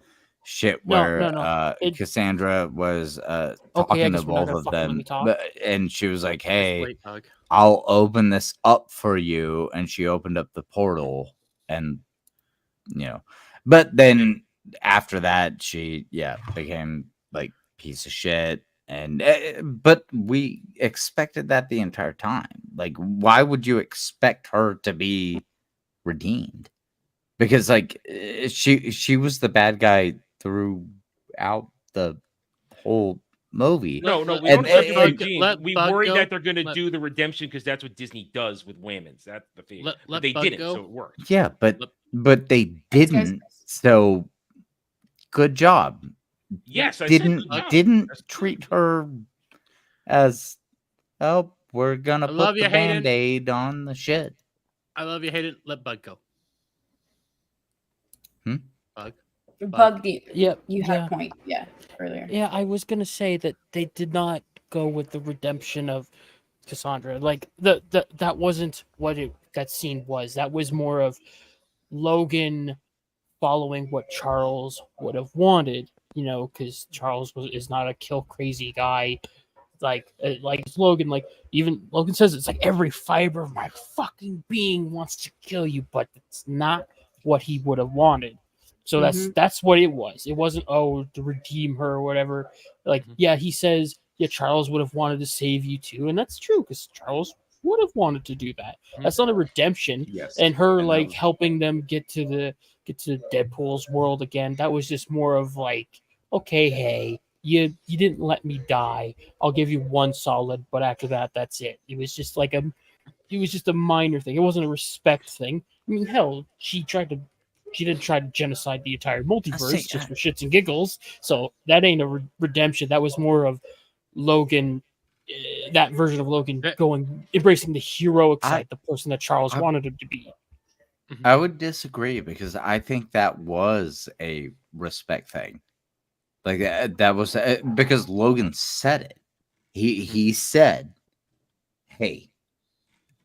shit No, where no. Cassandra was I talking to guess we're not both gonna of fucking let them, me talk. and she was like, "Hey, late, Bug. I'll open this up for you," and she opened up the portal, and but then after that, she became like piece of shit. And but we expected that the entire time. Like, why would you expect her to be redeemed? Because like she was the bad guy throughout the whole movie. No, we don't And- expect her to and- redeem. We Bug worry go. that they're going to Let- do the redemption because that's what Disney does with women's. That's the thing. Let But they Bug didn't, go. so it worked. Yeah, but they didn't. So good job. Yes, I said good job. Didn't treat her as, oh, we're gonna I love put you, the Hayden. Band-Aid on the shit. I love you, Hayden. Let Bug go. Bug. Bug, Yep, you had yeah. a point. Yeah, earlier. Yeah, I was gonna say that they did not go with the redemption of Cassandra. Like that wasn't what that scene was. That was more of Logan following what Charles would have wanted. Because Charles is not a kill crazy guy. Like it's Logan. Like even Logan says, it's like every fiber of my fucking being wants to kill you, but it's not what he would have wanted. So that's what it was. It wasn't to redeem her or whatever. Like he says Charles would have wanted to save you too, and that's true because Charles would have wanted to do that. That's not a redemption. Yes, and her and like helping them get to Deadpool's world again. That was just more of like, okay, hey, you didn't let me die. I'll give you one solid, but after that, that's it. It was just like a minor thing. It wasn't a respect thing. I mean, hell, she didn't try to genocide the entire multiverse just for shits and giggles. So that ain't a redemption. That was more of Logan, that version of Logan embracing the heroic side, the person that Charles wanted him to be. I would disagree because I think that was a respect thing. Like that was because Logan said it. He said, "Hey,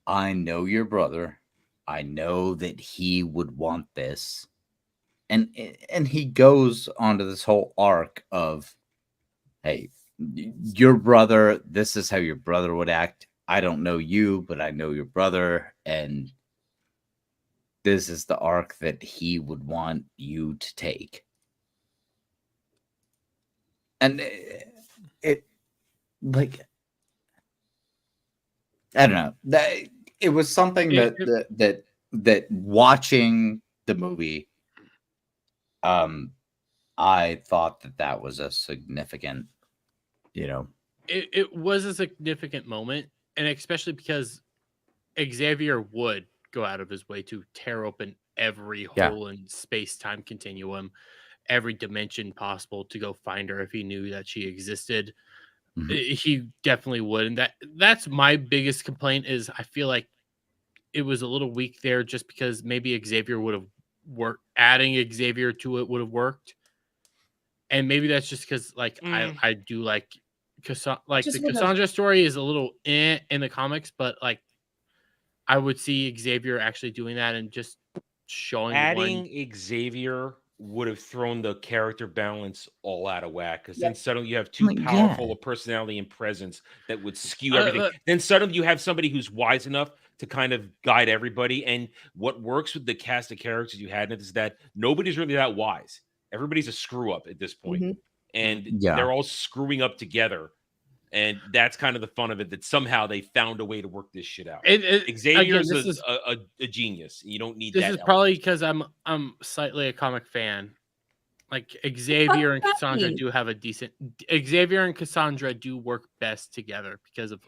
I know your brother. I know that he would want this." And he goes onto this whole arc of, "Hey, your brother, this is how your brother would act. I don't know you, but I know your brother, and this is the arc that he would want you to take." And it like, I don't know, that it was something that watching the movie, I thought that was a significant, It was a significant moment, and especially because Xavier would go out of his way to tear open every hole in space-time continuum, every dimension possible to go find her if he knew that she existed. He definitely would, and that's my biggest complaint is I feel like it was a little weak there just because maybe Xavier would have worked. Adding Xavier to it would have worked, and maybe that's just because like I do like the Cassandra story is a little in the comics, but like I would see Xavier actually doing that and just showing Adding Xavier would have thrown the character balance all out of whack because then suddenly you have too powerful a personality and presence that would skew everything. Then suddenly you have somebody who's wise enough to kind of guide everybody. And what works with the cast of characters you had in it is that nobody's really that wise. Everybody's a screw up at this point, and they're all screwing up together. And that's kind of the fun of it, that somehow they found a way to work this shit out. Xavier's a genius. You don't need This that. is probably because I'm slightly a comic fan. Like Xavier and Cassandra do have a decent. Xavier and Cassandra do work best together because of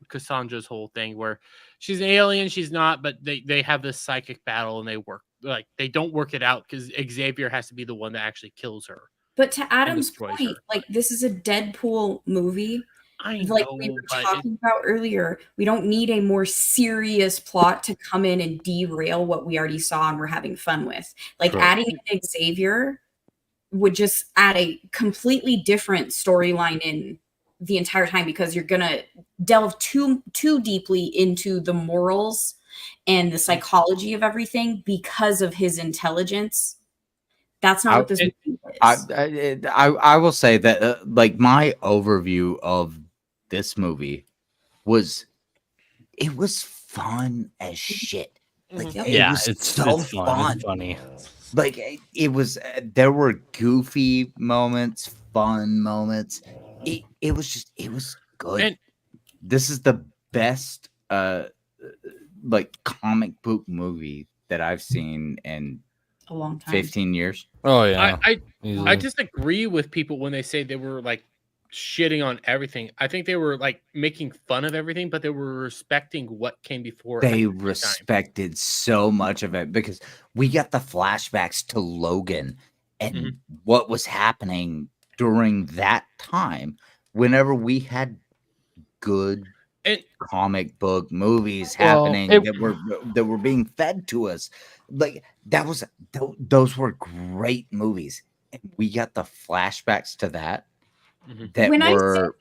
Cassandra's whole thing, where she's an alien, she's not, but they have this psychic battle and they work like they don't work it out because Xavier has to be the one that actually kills her. But to Adam's point, like this is a Deadpool movie. Like we were talking about earlier, we don't need a more serious plot to come in and derail what we already saw and we're having fun with. Like adding in Xavier would just add a completely different storyline in the entire time, because you're gonna delve too deeply into the morals and the psychology of everything because of his intelligence. That's not what this movie is. I will say that like my overview of this movie was, it was fun as shit. Like it's so fun. It's funny. Like it was, there were goofy moments, fun moments. It was good. And this is the best like comic book movie that I've seen in a long time, 15 years. Oh yeah. I disagree with people when they say they were like shitting on everything. I think they were like making fun of everything, but they were respecting what came before. They respected so much of it, because we got the flashbacks to Logan and what was happening during that time, whenever we had good comic book movies happening that were being fed to us. Like those were great movies. And we got the flashbacks to that. When I said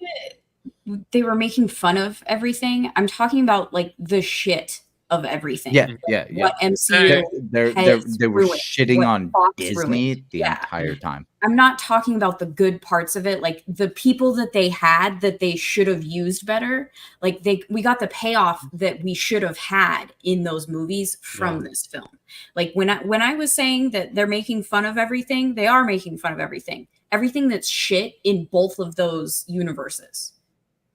that they were making fun of everything, I'm talking about like the shit of everything. Yeah, like, what MCU they were ruined, shitting on Fox Disney ruined. the entire time. I'm not talking about the good parts of it, like the people that they had that they should have used better. Like we got the payoff that we should have had in those movies from this film. Like when I was saying that they're making fun of everything, they are making fun of everything. Everything that's shit in both of those universes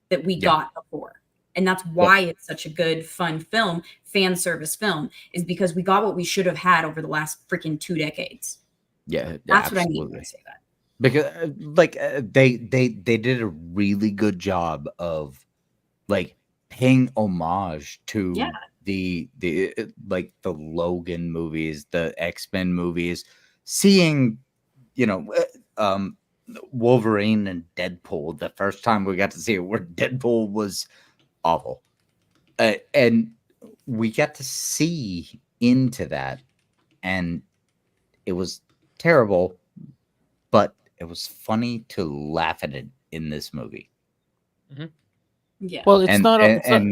that we got before. And that's why it's such a good, fun film, fan service film, is because we got what we should have had over the last freaking 2 decades. Yeah, that's what I mean when I say that. Because like they did a really good job of like paying homage to the like the Logan movies, the X-Men movies, seeing Wolverine and Deadpool the first time we got to see it, where Deadpool was awful, and we got to see into that, and it was terrible, but it was funny to laugh at it in this movie. Yeah, well, and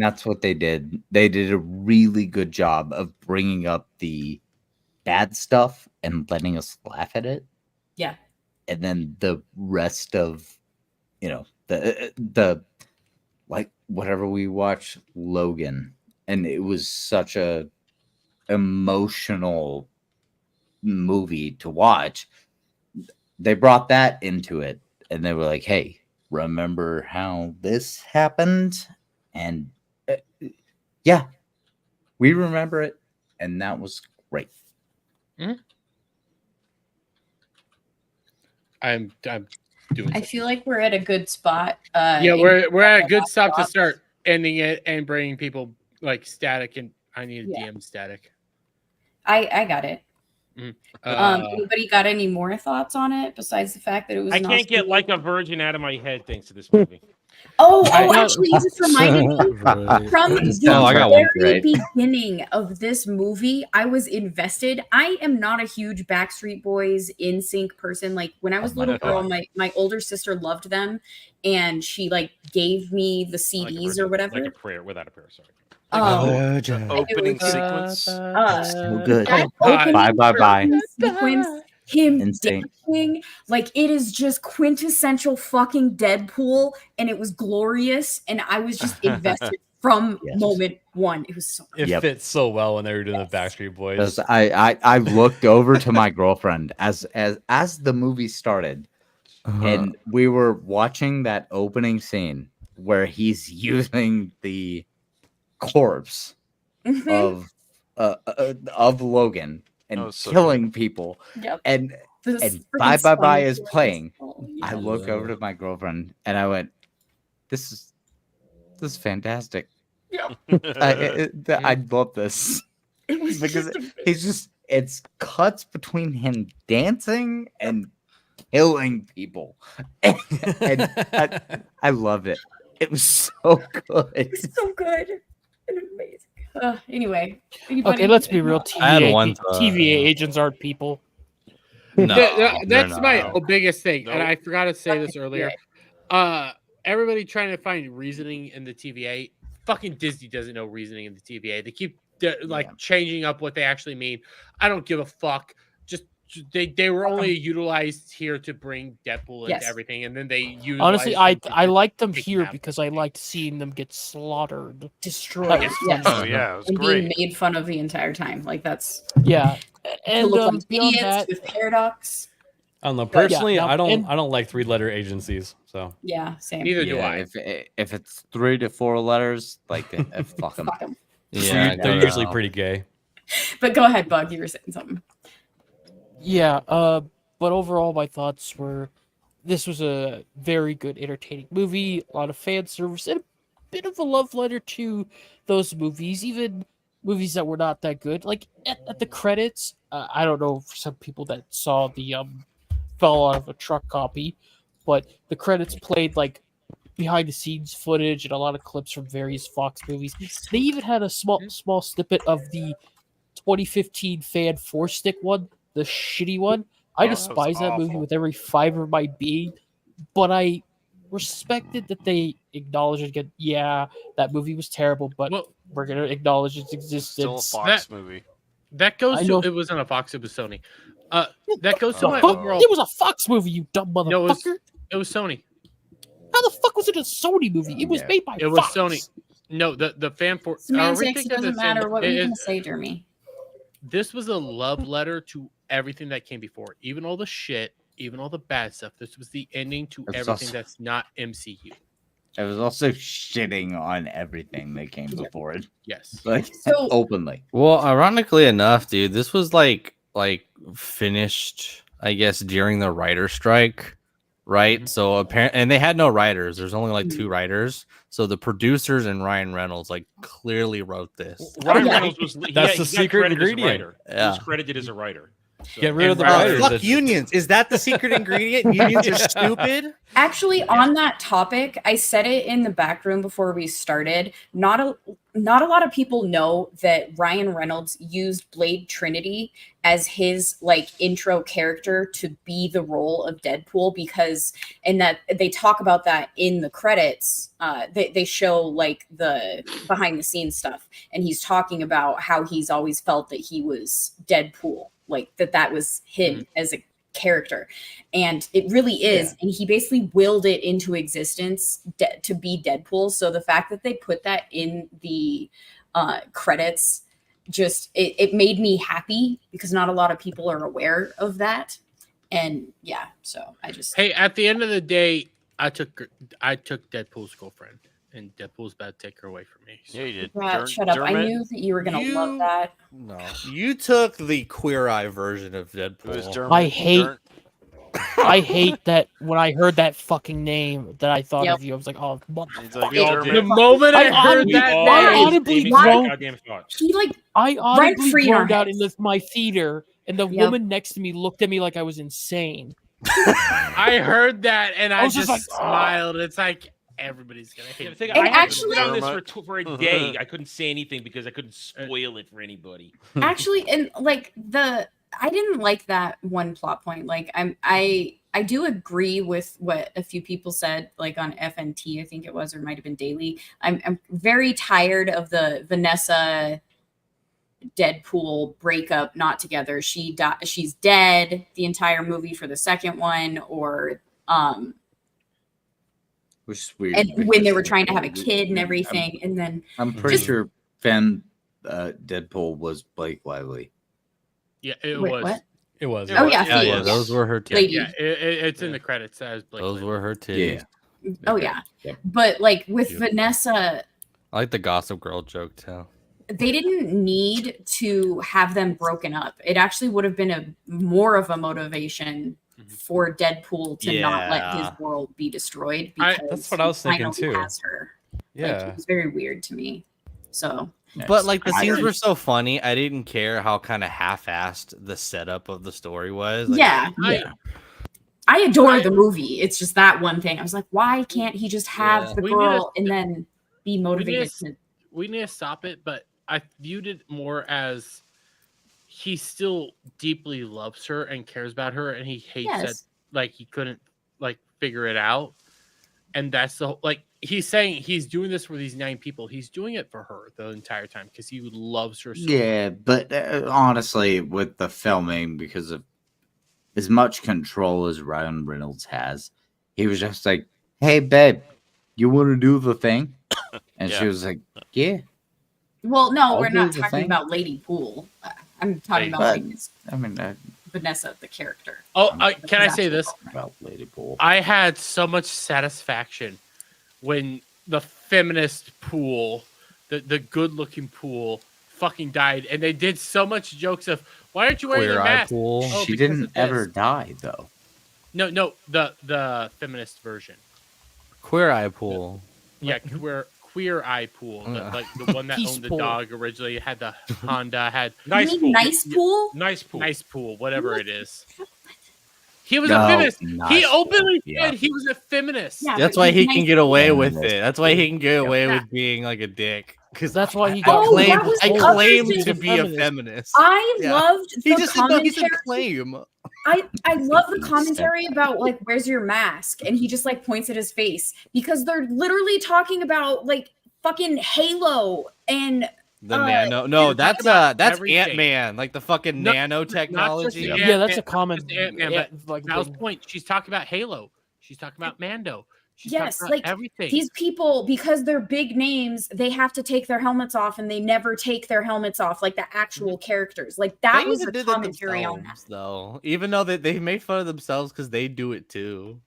that's what they did. They did a really good job of bringing up the bad stuff and letting us laugh at it. Yeah. And then the rest of, the like whatever we watched, Logan, and it was such a emotional movie to watch. They brought that into it, and they were like, "Hey, remember how this happened?" And we remember it, and that was great. I'm doing. I feel like we're at a good spot. We're at a good stop to start ending it and bringing people like static, and I need a DM static. I got it. Anybody got any more thoughts on it besides the fact that it was? I can't get like a virgin out of my head thanks to this movie. Actually, you just reminded me from the very beginning of this movie, I was invested. I am not a huge Backstreet Boys NSYNC person. Like when I was a little girl, my older sister loved them, and she like gave me the CDs or whatever. Like a prayer, without a prayer, sorry. Opening sequence. So good. Bye. Sequence, him dancing, like it is just quintessential fucking Deadpool, and it was glorious, and I was just invested from moment one. It was so It fits so well when they were doing the Backstreet Boys. Because I looked over to my girlfriend as the movie started, and we were watching that opening scene where he's using the corpse of Logan and so killing people, Yep. and This Bye freaking Bye Bye spine is force. playing. Oh, I yeah. look over to my girlfriend and I went, "This is fantastic. I love this." It was Because just it's cuts between him dancing and killing people, and I love it. It was so good. It's so good and amazing. Anyway, Okay, let's be real. I had TVA, one, TVA agents aren't people. That's my biggest thing, and Nope. I forgot to say this earlier. Everybody trying to find reasoning in the TVA. Fucking Disney doesn't know reasoning in the TVA. They keep changing up what they actually mean. I don't give a fuck. Just they were only utilized here to bring Deadpool into everything, and then they utilized Honestly, them to I liked them pick here up. because I liked seeing them get slaughtered, destroyed. That was Yes. fun. Oh yeah, it was And great. being made fun of the entire time. Like that's Yeah, to and look like beyond idiots that, with paradox. I don't know. Personally, now- I don't. and- I don't like 3-letter agencies. So Yeah, same. Neither do Yeah, I. if it's 3 to 4 letters, like fuck them. Fuck 'em. Yeah, they're usually pretty gay. But go ahead, Bug. You were saying something. yeah. But overall, my thoughts were, this was a very good, entertaining movie. A lot of fan service and a bit of a love letter to those movies, even movies that were not that good. Like at the credits, I don't know for some people that saw the fell out of a truck copy, but the credits played like behind the scenes footage and a lot of clips from various Fox movies. They even had a small snippet of the 2015 fan 4-stick one, the shitty one. I Yeah, that was despise that movie awful. with every fiber of my being, but I respected that they acknowledged it again. Yeah, that movie was terrible, but we're gonna acknowledge its existence. Still a Fox movie. That goes I to know. it wasn't a Fox, it was Sony. That goes to The my fuck? overall. It was a Fox movie, you dumb motherfucker. No, it was Sony. How the fuck was it a Sony movie? It was made by It was Fox. Sony. No, the fan for Semantics, it doesn't matter. What were you going to say, Jeremy? This was a love letter to everything that came before, even all the shit, even all the bad stuff. This was the ending to It was everything also- that's not MCU. It was also shitting on everything that came before it. Yes. Like So- openly. Well, ironically enough, dude, this was like finished, I guess, during the writer strike, right? So apparently, and they had no writers. There's only like 2 writers. So the producers and Ryan Reynolds like clearly wrote this. Ryan Reynolds was That's he the got secret credited as a ingredient. writer. He Yeah. was credited as a writer. So- Get rid of the And writers. Fuck That's- unions. Is that the secret ingredient? Unions are stupid. Actually, on that topic, I said it in the back room before we started. Not a lot of people know that Ryan Reynolds used Blade Trinity as his like intro character to be the role of Deadpool, because and that they talk about that in the credits. They show like the behind the scenes stuff, and he's talking about how he's always felt that he was Deadpool, like that was him as a character, and it really is. And he basically willed it into existence to be Deadpool. So the fact that they put that in the credits, just it made me happy, because not a lot of people are aware of that. And yeah, so I just Hey, at the end of the day, I took Deadpool's girlfriend, and Deadpool's about to take her away from me. Yeah, you did. shut up. I knew that you were gonna love that. No, you took the Queer Eye version of Deadpool. I hate that when I heard that fucking name that I thought of you. I was like, oh, The moment I heard that I name, audibly Jamie's groaned. goddamn thought. He like I audibly free in our groaned out heads. in my theater, and the Yep. woman next to me looked at me like I was insane. I heard that and I I was just just like, smiled. It's like everybody's gonna hate it. I had actually- to sit on this for a day. I couldn't say anything because I couldn't spoil it for anybody. Actually, and like I didn't like that one plot point. Like I do agree with what a few people said, like on FNT, I think it was, or it might have been Daily. I'm very tired of the Vanessa Deadpool breakup, not together. She's dead the entire movie for the second one, or Which is weird. And when they because were trying to have a kid and everything, and then I'm pretty just- sure Deadpool was Blake Lively. Yeah, it Wait, was. what? It was. Oh, yeah, yeah, Phoebe, those were her titties. Lady. Yeah, it's in the credits as Blake. Those were her titties. Oh yeah. But like with Yeah. Vanessa, I like the Gossip Girl joke too. they didn't need to have them broken up. It actually would have been more of a motivation for Deadpool to not let his Yeah. world be destroyed That's because what I was he thinking finally too. has her. Like, Yeah. it was very weird to me. So, But like the scenes were so funny, I didn't care how kind of half-assed the setup of the story was. Like, yeah. I adore the movie. It's just that one thing. I was like, why can't he just have the We need girl to- and then be motivated to We need to stop it, but I viewed it more as he still deeply loves her and cares about her, and he hates that Yes. like he couldn't like figure it out. And that's the like he's saying he's doing this for these 9 people. He's doing it for her the entire time because he loves her so Yeah, but honestly, with the filming, because of as much control as Ryan Reynolds has, he was just like, "Hey, babe, you want to do the thing?" And she Yeah. was like, "Yeah." Well, no, I'll we're do not the talking thing. about Lady Pool. I'm talking about But, like, I mean, Vanessa, the character. Oh, can I say this? About Lady Pool. I had so much satisfaction when the feminist Pool, the good-looking Pool, fucking died, and they did so much jokes of why aren't you wearing Queer a Eye mask? Pool. Oh, She because didn't of this. ever die, though. No, the feminist version. Queer Eye Pool. Yeah, queer eye pool, like the one that Peace owned the pool. dog originally had the Honda had You mean nice pool? Nice pool. nice pool, whatever it is. He was No, a feminist. nice He pool, openly yeah. said he was a feminist. Yeah, That's but why he's he nice can get away pool. with it. That's why he can get away Yeah. with being like a dick. Because That's why he I got. Oh, claim that was I the other claim thing. to be a feminist. I Yeah. loved He the just no, he's a commentary. claim. I love the commentary about like where's your mask, and he just like points at his face because they're literally talking about like fucking Halo and The nano. No, that's about that's everything. Ant-Man, like the fucking No, nanotechnology. Not just Yeah, that's a common. Ant-Man, yeah, but like Val's thing. point. She's talking about Halo. She's talking about Mando. She's yes, talking about like everything. these people because they're big names, they have to take their helmets off, and they never take their helmets off like the actual characters. Like that They was even a did that commentary on that. themselves, though. Even though they made fun of themselves because they do it too.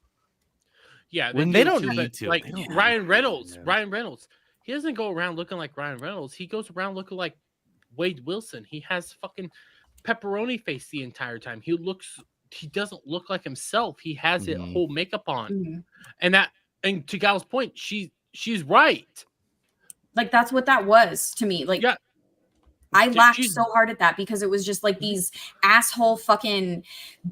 Yeah, When do they it don't too, need but, to. Like They don't Ryan need to, Reynolds. yeah. Ryan Reynolds. He doesn't go around looking like Ryan Reynolds. He goes around looking like Wade Wilson. He has fucking pepperoni face the entire time. He doesn't look like himself. He has it whole makeup on. Mhm. And to Gal's point, she's right. Like that's what that was to me. Like Yeah. I laughed She's- so hard at that because it was just like these asshole fucking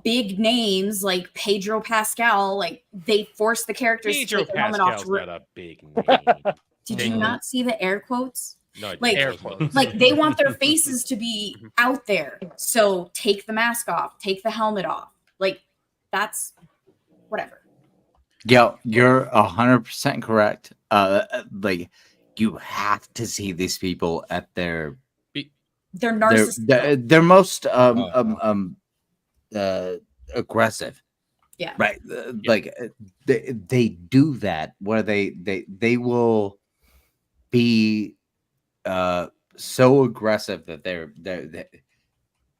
big names like Pedro Pascal. Like they forced the characters Pedro to take their helmet off. Pascal's not a big name. Did you not see the air quotes? No, I didn't. Like, Air quotes. like they want their faces to be out there. So take the mask off, take the helmet off. Like that's whatever. Yeah, you're 100% correct. Like you have to see these people at their They're narcissists. their most aggressive. Yeah. Right. Like they do that where they will be so aggressive that they're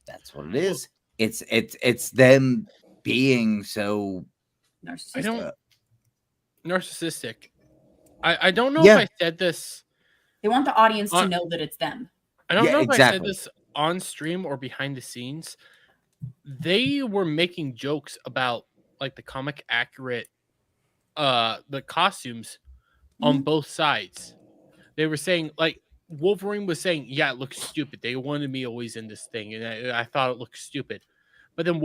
that's what it is. It's them being so narcissistic. I don't narcissistic. I don't know Yeah. if I said this. They want the audience to On- know that it's them. I don't Yeah, know if I said exactly. this on stream or behind the scenes. They were making jokes about like the comic accurate the costumes on both sides. They were saying like Wolverine was saying, yeah, it looks stupid. They wanted me always in this thing, and I thought it looked stupid. But then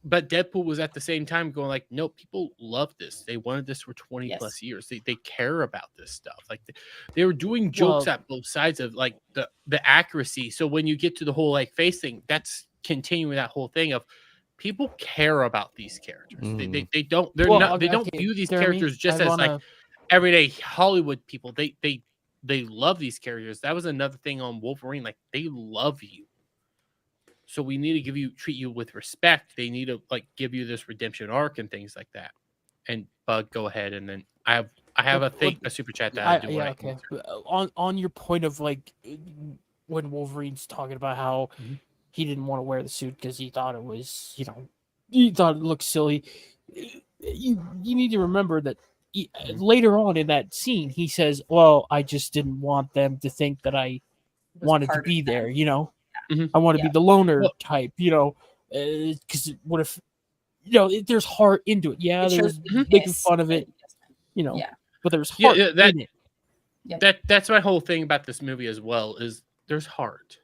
but Deadpool was at the same time going like, no, people love this. They wanted this for 20 Yes. plus years. They care about this stuff. Like they were doing jokes Well- at both sides of like the accuracy. So when you get to the whole like face thing, that's continuing that whole thing of people care about these characters. They don't Well, they don't okay, view these Jeremy, characters just I as wanna- like everyday Hollywood people. They love these characters. That was another thing on Wolverine. Like they love you. So we need to treat you with respect. They need to like give you this redemption arc and things like that. And Bug, go ahead, and then I I have a super chat that I do yeah, want to. okay. On your point of like when Wolverine's talking about how he didn't want to wear the suit because he thought it was, he thought it looked silly. You need to remember that later on in that scene, he says, "Well, I just didn't want them to think that I wanted to be there. I want to be the loner type. Because what if, there's heart into it. Yeah, It there's shows making fun of it. But there's heart in it. That's my whole thing about this movie as well. Is there's heart.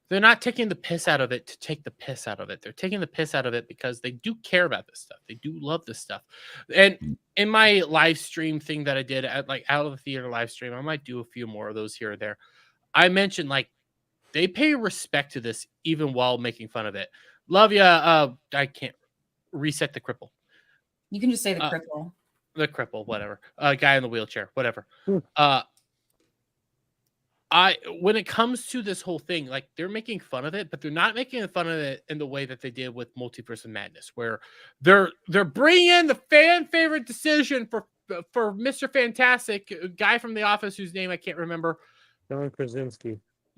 They're not taking the piss out of it to take the piss out of it. They're taking the piss out of it because they do care about this stuff. They do love this stuff. And in my live stream thing that I did at out of the theater live stream, I might do a few more of those here or there. I mentioned they pay respect to this even while making fun of it. Love ya. I can't reset the cripple. You can just say the cripple. The cripple, whatever. Guy in the wheelchair, whatever. When it comes to this whole thing, they're making fun of it, but they're not making fun of it in the way that they did with Multiverse of Madness, where they're bringing in the fan favorite decision for Mr. Fantastic, a guy from The Office whose name I can't remember.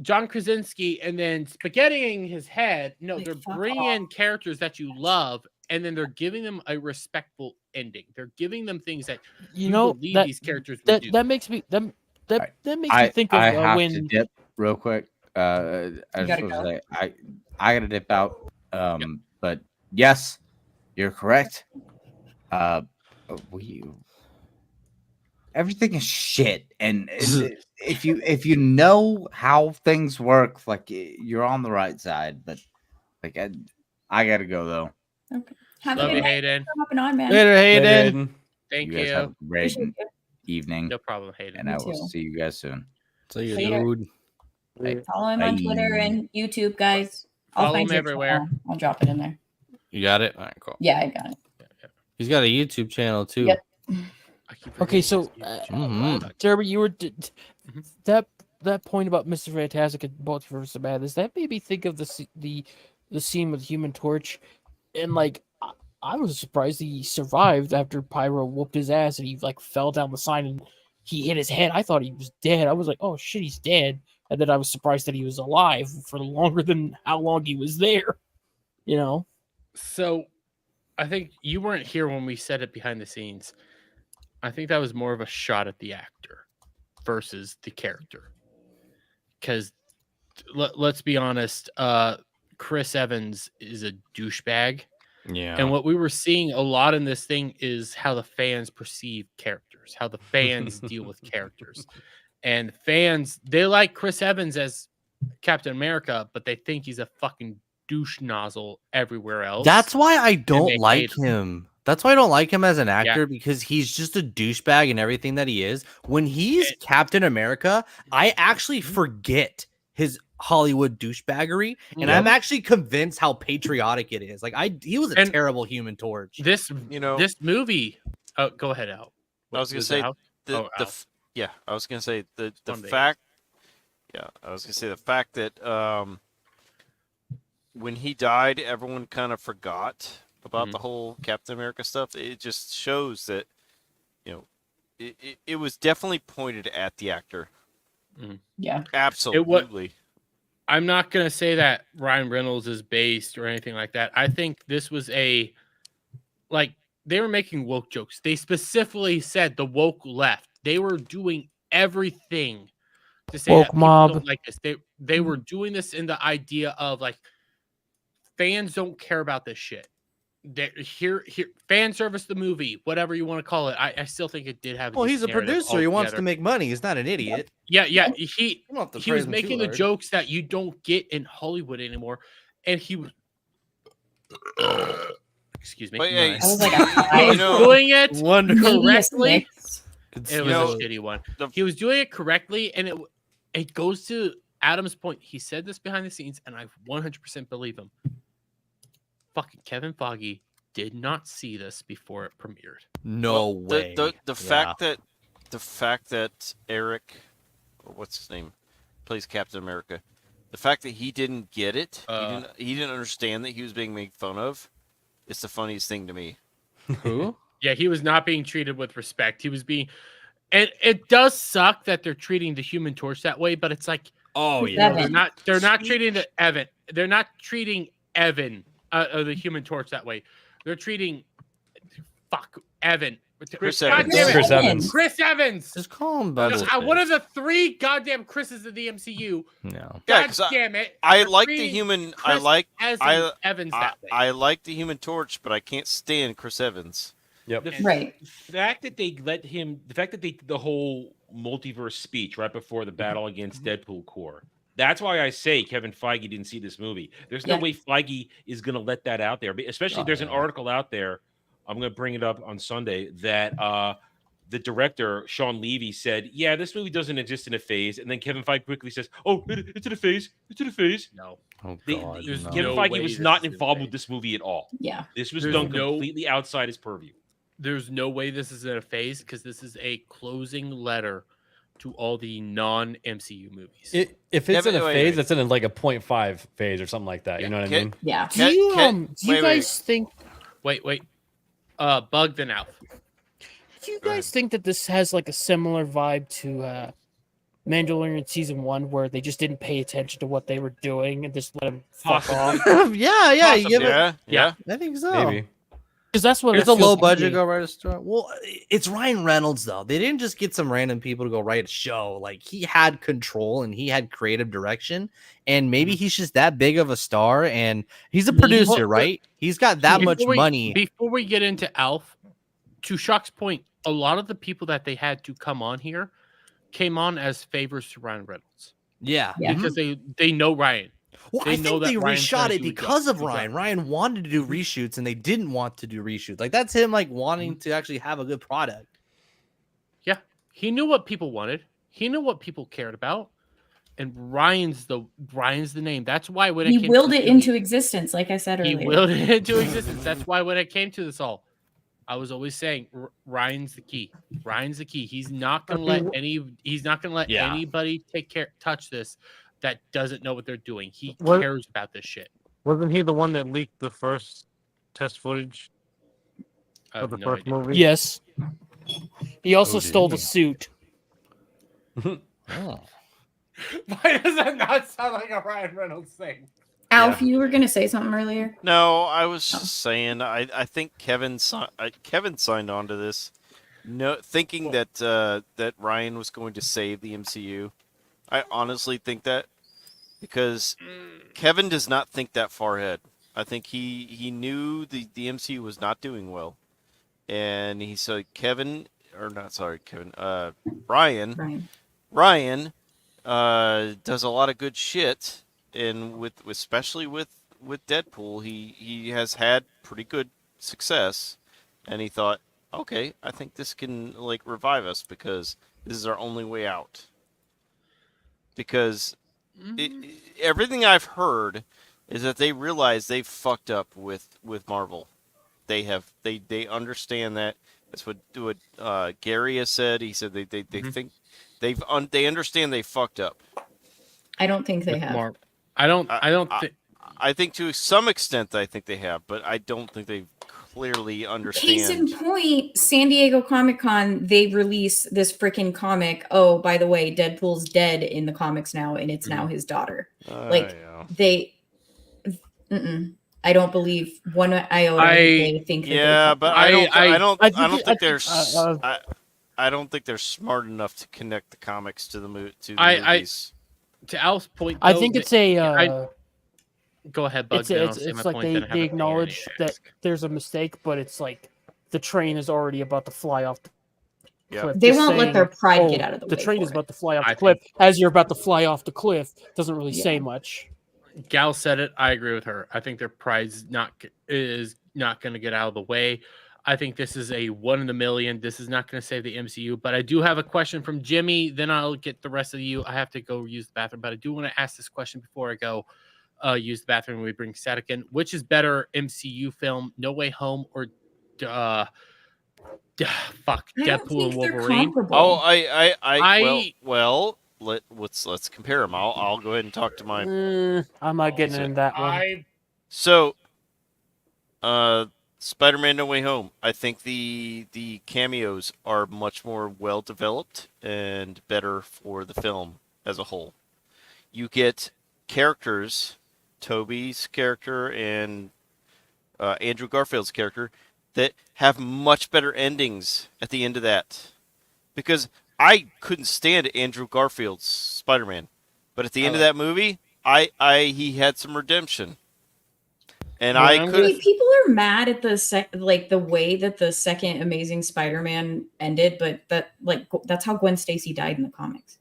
John Krasinski, and then spaghettiing his head. No, they're bringing in characters that you love, and then they're giving them a respectful ending. They're giving them things that believe these characters would do. That makes me that makes me think of I have when to dip real quick. I just want to say I gotta dip out. But yes, you're correct. Everything is shit, and if you know how things work, you're on the right side. But I gotta go though. Okay. Have Love a good you, night. Hayden. Thanks for hopping on, man. Later, Hayden. Thank you. Guys have a great evening. No problem, Hayden. And I will see you guys soon. See you, Later. dude. Bye. Follow him on Twitter and YouTube, guys. I'll Follow find him your everywhere. channel. I'll drop it in there. You got it? All right, cool. Yeah, I got it. He's got a YouTube channel too. Yep. Okay, so Jeremy, you were that point about Mr. Fantastic and Multiverse of Madness. That made me think of the scene with Human Torch, and I was surprised he survived after Pyro whooped his ass and he fell down the sign and he hit his head. I thought he was dead. I was like, oh shit, he's dead. And then I was surprised that he was alive for longer than how long he was there. So I think you weren't here when we said it behind the scenes. I think that was more of a shot at the actor versus the character. Because let's be honest, Chris Evans is a douchebag. Yeah. And what we were seeing a lot in this thing is how the fans perceive characters, how the fans deal with characters. And fans, they like Chris Evans as Captain America, but they think he's a fucking douche nozzle everywhere else. That's why I don't like him. That's why I don't like him as an actor, because he's just a douchebag in everything that he is. When he's Captain America, I actually forget his Hollywood douchebaggery, and I'm actually convinced how patriotic it is. He was a terrible Human Torch. This movie. Oh, go ahead, Al. I was gonna say I was gonna say the fact. Yeah, I was gonna say the fact that when he died, everyone kind of forgot about the whole Captain America stuff. It just shows that it was definitely pointed at the actor. Yeah, absolutely. I'm not going to say that Ryan Reynolds is based or anything like that. I think this was they were making woke jokes. They specifically said the woke left. They were doing everything to say woke that mob. people don't like this. They were doing this in the idea of fans don't care about this shit. Here, fan service the movie, whatever you want to call it. I still think it did have. Well, he's a producer. He wants to make money. He's not an idiot. Yeah. He was making the jokes that you don't get in Hollywood anymore, and he was. Excuse me. But, yeah, he was doing it correctly. It was a shitty one. He was doing it correctly, and it goes to Adam's point. He said this behind the scenes, and I 100% believe him. Fucking Kevin Feige did not see this before it premiered. No way. The fact that Eric, or what's his name, plays Captain America, the fact that he didn't get it, he didn't understand that he was being made fun of, it's the funniest thing to me. Who? Yeah, he was not being treated with respect. He was being, and it does suck that they're treating the Human Torch that way. But it's like, oh yeah, they're not treating the Evan. They're not treating Evan, the Human Torch that way. They're treating, Evan. Chris God Evans. damn it. Chris Evans. Chris Evans. Just call him That's Bubble. One of the 3 goddamn Chris's of the MCU. No. Yeah, God damn it. I They're like the treating human. Chris Evans that way. I like the Human Torch, but I can't stand Chris Evans. Yep. Right. The fact that they let him, the fact that they did the whole multiverse speech right before the battle against Deadpool core. That's why I say Kevin Feige didn't see this movie. There's no way Feige is going to let that out there, especially there's an article out there. I'm going to bring it up on Sunday that the director, Sean Levy, said, yeah, this movie doesn't exist in a phase. And then Kevin Feige quickly says, oh, it's in a phase. It's in a phase. No. Oh, God, no. Kevin Feige was not involved with this movie at all. Yeah. This was There's done no- completely outside his purview. There's no way this is in a phase because this is a closing letter to all the non-MCU movies. If it's in a phase, it's in like a 0.5 phase or something like that. You know what I mean? Yeah. Do you guys think? Wait. Bug then Alf. Do you guys think that this has like a similar vibe to Mandalorian season 1, where they just didn't pay attention to what they were doing and just let them fuck off? yeah. You give it, yeah. I think so. Maybe. Because that's what It's it a feels low like to budget me. go write a story. Well, it's Ryan Reynolds though. They didn't just get some random people to go write a show. Like he had control and he had creative direction. And maybe he's just that big of a star. And he's a producer, right? He's got that much money. Before we get into Alf, to Shock's point, a lot of the people that they had to come on here came on as favors to Ryan Reynolds. Yeah. Because they know Ryan. Well, They I know think that they Ryan's reshot gonna it do a because job. of Ryan. Ryan wanted to do reshoots and they didn't want to do reshoots. Like that's him like wanting to actually have a good product. Yeah. He knew what people wanted. He knew what people cared about. And Ryan's the name. That's why when He came willed to it the into existence, like I said He earlier. willed it into existence. That's why when it came to this all, I was always saying Ryan's the key. Ryan's the key. He's not gonna let anybody touch this that doesn't know what they're doing. He cares about this shit. Wasn't he the one that leaked the first test footage I of have the no first idea. movie? Yes. He also Oh, stole did the he? suit. Why does that not sound like a Ryan Reynolds thing? Alf, you were gonna say something earlier. No, I was just saying. I think Kevin signed on to this, thinking that that Ryan was going to save the MCU. I honestly think that because Kevin does not think that far ahead. I think he knew the MCU was not doing well, and he said Ryan does a lot of good shit. And especially with Deadpool, he has had pretty good success, and he thought, okay, I think this can like revive us because this is our only way out. Because everything I've heard is that they realize they've fucked up with Marvel. They understand that. That's what Gary has said. He said they think they understand they fucked up. I don't think they have. I think to some extent I think they have, but I don't think they clearly understand. Case in point, San Diego Comic-Con, they release this freaking comic. Oh, by the way, Deadpool's dead in the comics now, and it's now his daughter. I don't believe one iota they think that yeah, but I don't think they're smart enough to connect the comics to the movies. To Al's point, I though, think it's a. Go ahead, Bug. It's like they acknowledge that there's a mistake, but it's like the train is already about to fly off the cliff. They Just won't let saying, their pride get out of the way. The train for is it. about to fly off the cliff. As you're about to fly off the cliff, doesn't really say much. Gal said it. I agree with her. I think their pride is not going to get out of the way. I think this is a 1 in a million. This is not going to save the MCU. But I do have a question from Jimmy. Then I'll get the rest of you. I have to go use the bathroom. But I do want to ask this question before I go use the bathroom when we bring Static in. Which is better MCU film, No Way Home or Deadpool and Wolverine? Let's compare them. I'll go ahead and talk to my. I'm not getting in that one. Spider-Man: No Way Home. I think the cameos are much more well developed and better for the film as a whole. You get characters, Toby's character and Andrew Garfield's character, that have much better endings at the end of that. Because I couldn't stand Andrew Garfield's Spider-Man, but at the end of that movie, he had some redemption. And people are mad at the way that the second Amazing Spider-Man ended, but that's how Gwen Stacy died in the comics.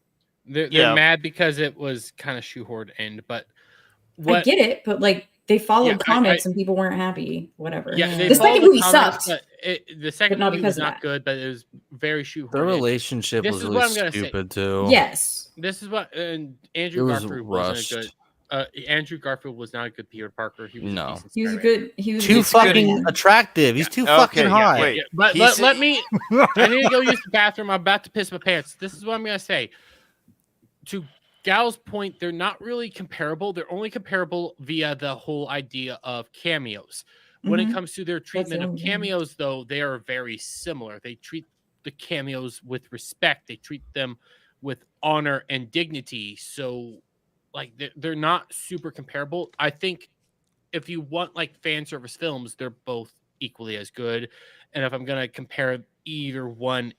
They're mad because it was kind of shoehorned end, but I get it, but they followed comics and people weren't happy. Whatever. Yeah, the second movie comics, sucked. The second not movie because was of not that. good, but it was very shoehorned. Their relationship was really stupid too. Yes. This is what Andrew Garfield wasn't a good. Andrew Garfield was not a good Peter Parker. He was a decent He was good. He was too fucking attractive. He's too fucking hot. Yeah. But let me. I need to go use the bathroom. I'm about to piss my pants. This is what I'm gonna say. To Gal's point, they're not really comparable. They're only comparable via the whole idea of cameos. When it comes to their treatment of cameos, though, they are very similar. They treat the cameos with respect. They treat them with honor and dignity. So, they're not super comparable. I think if you want fan service films, they're both equally as good. And if I'm gonna compare either one,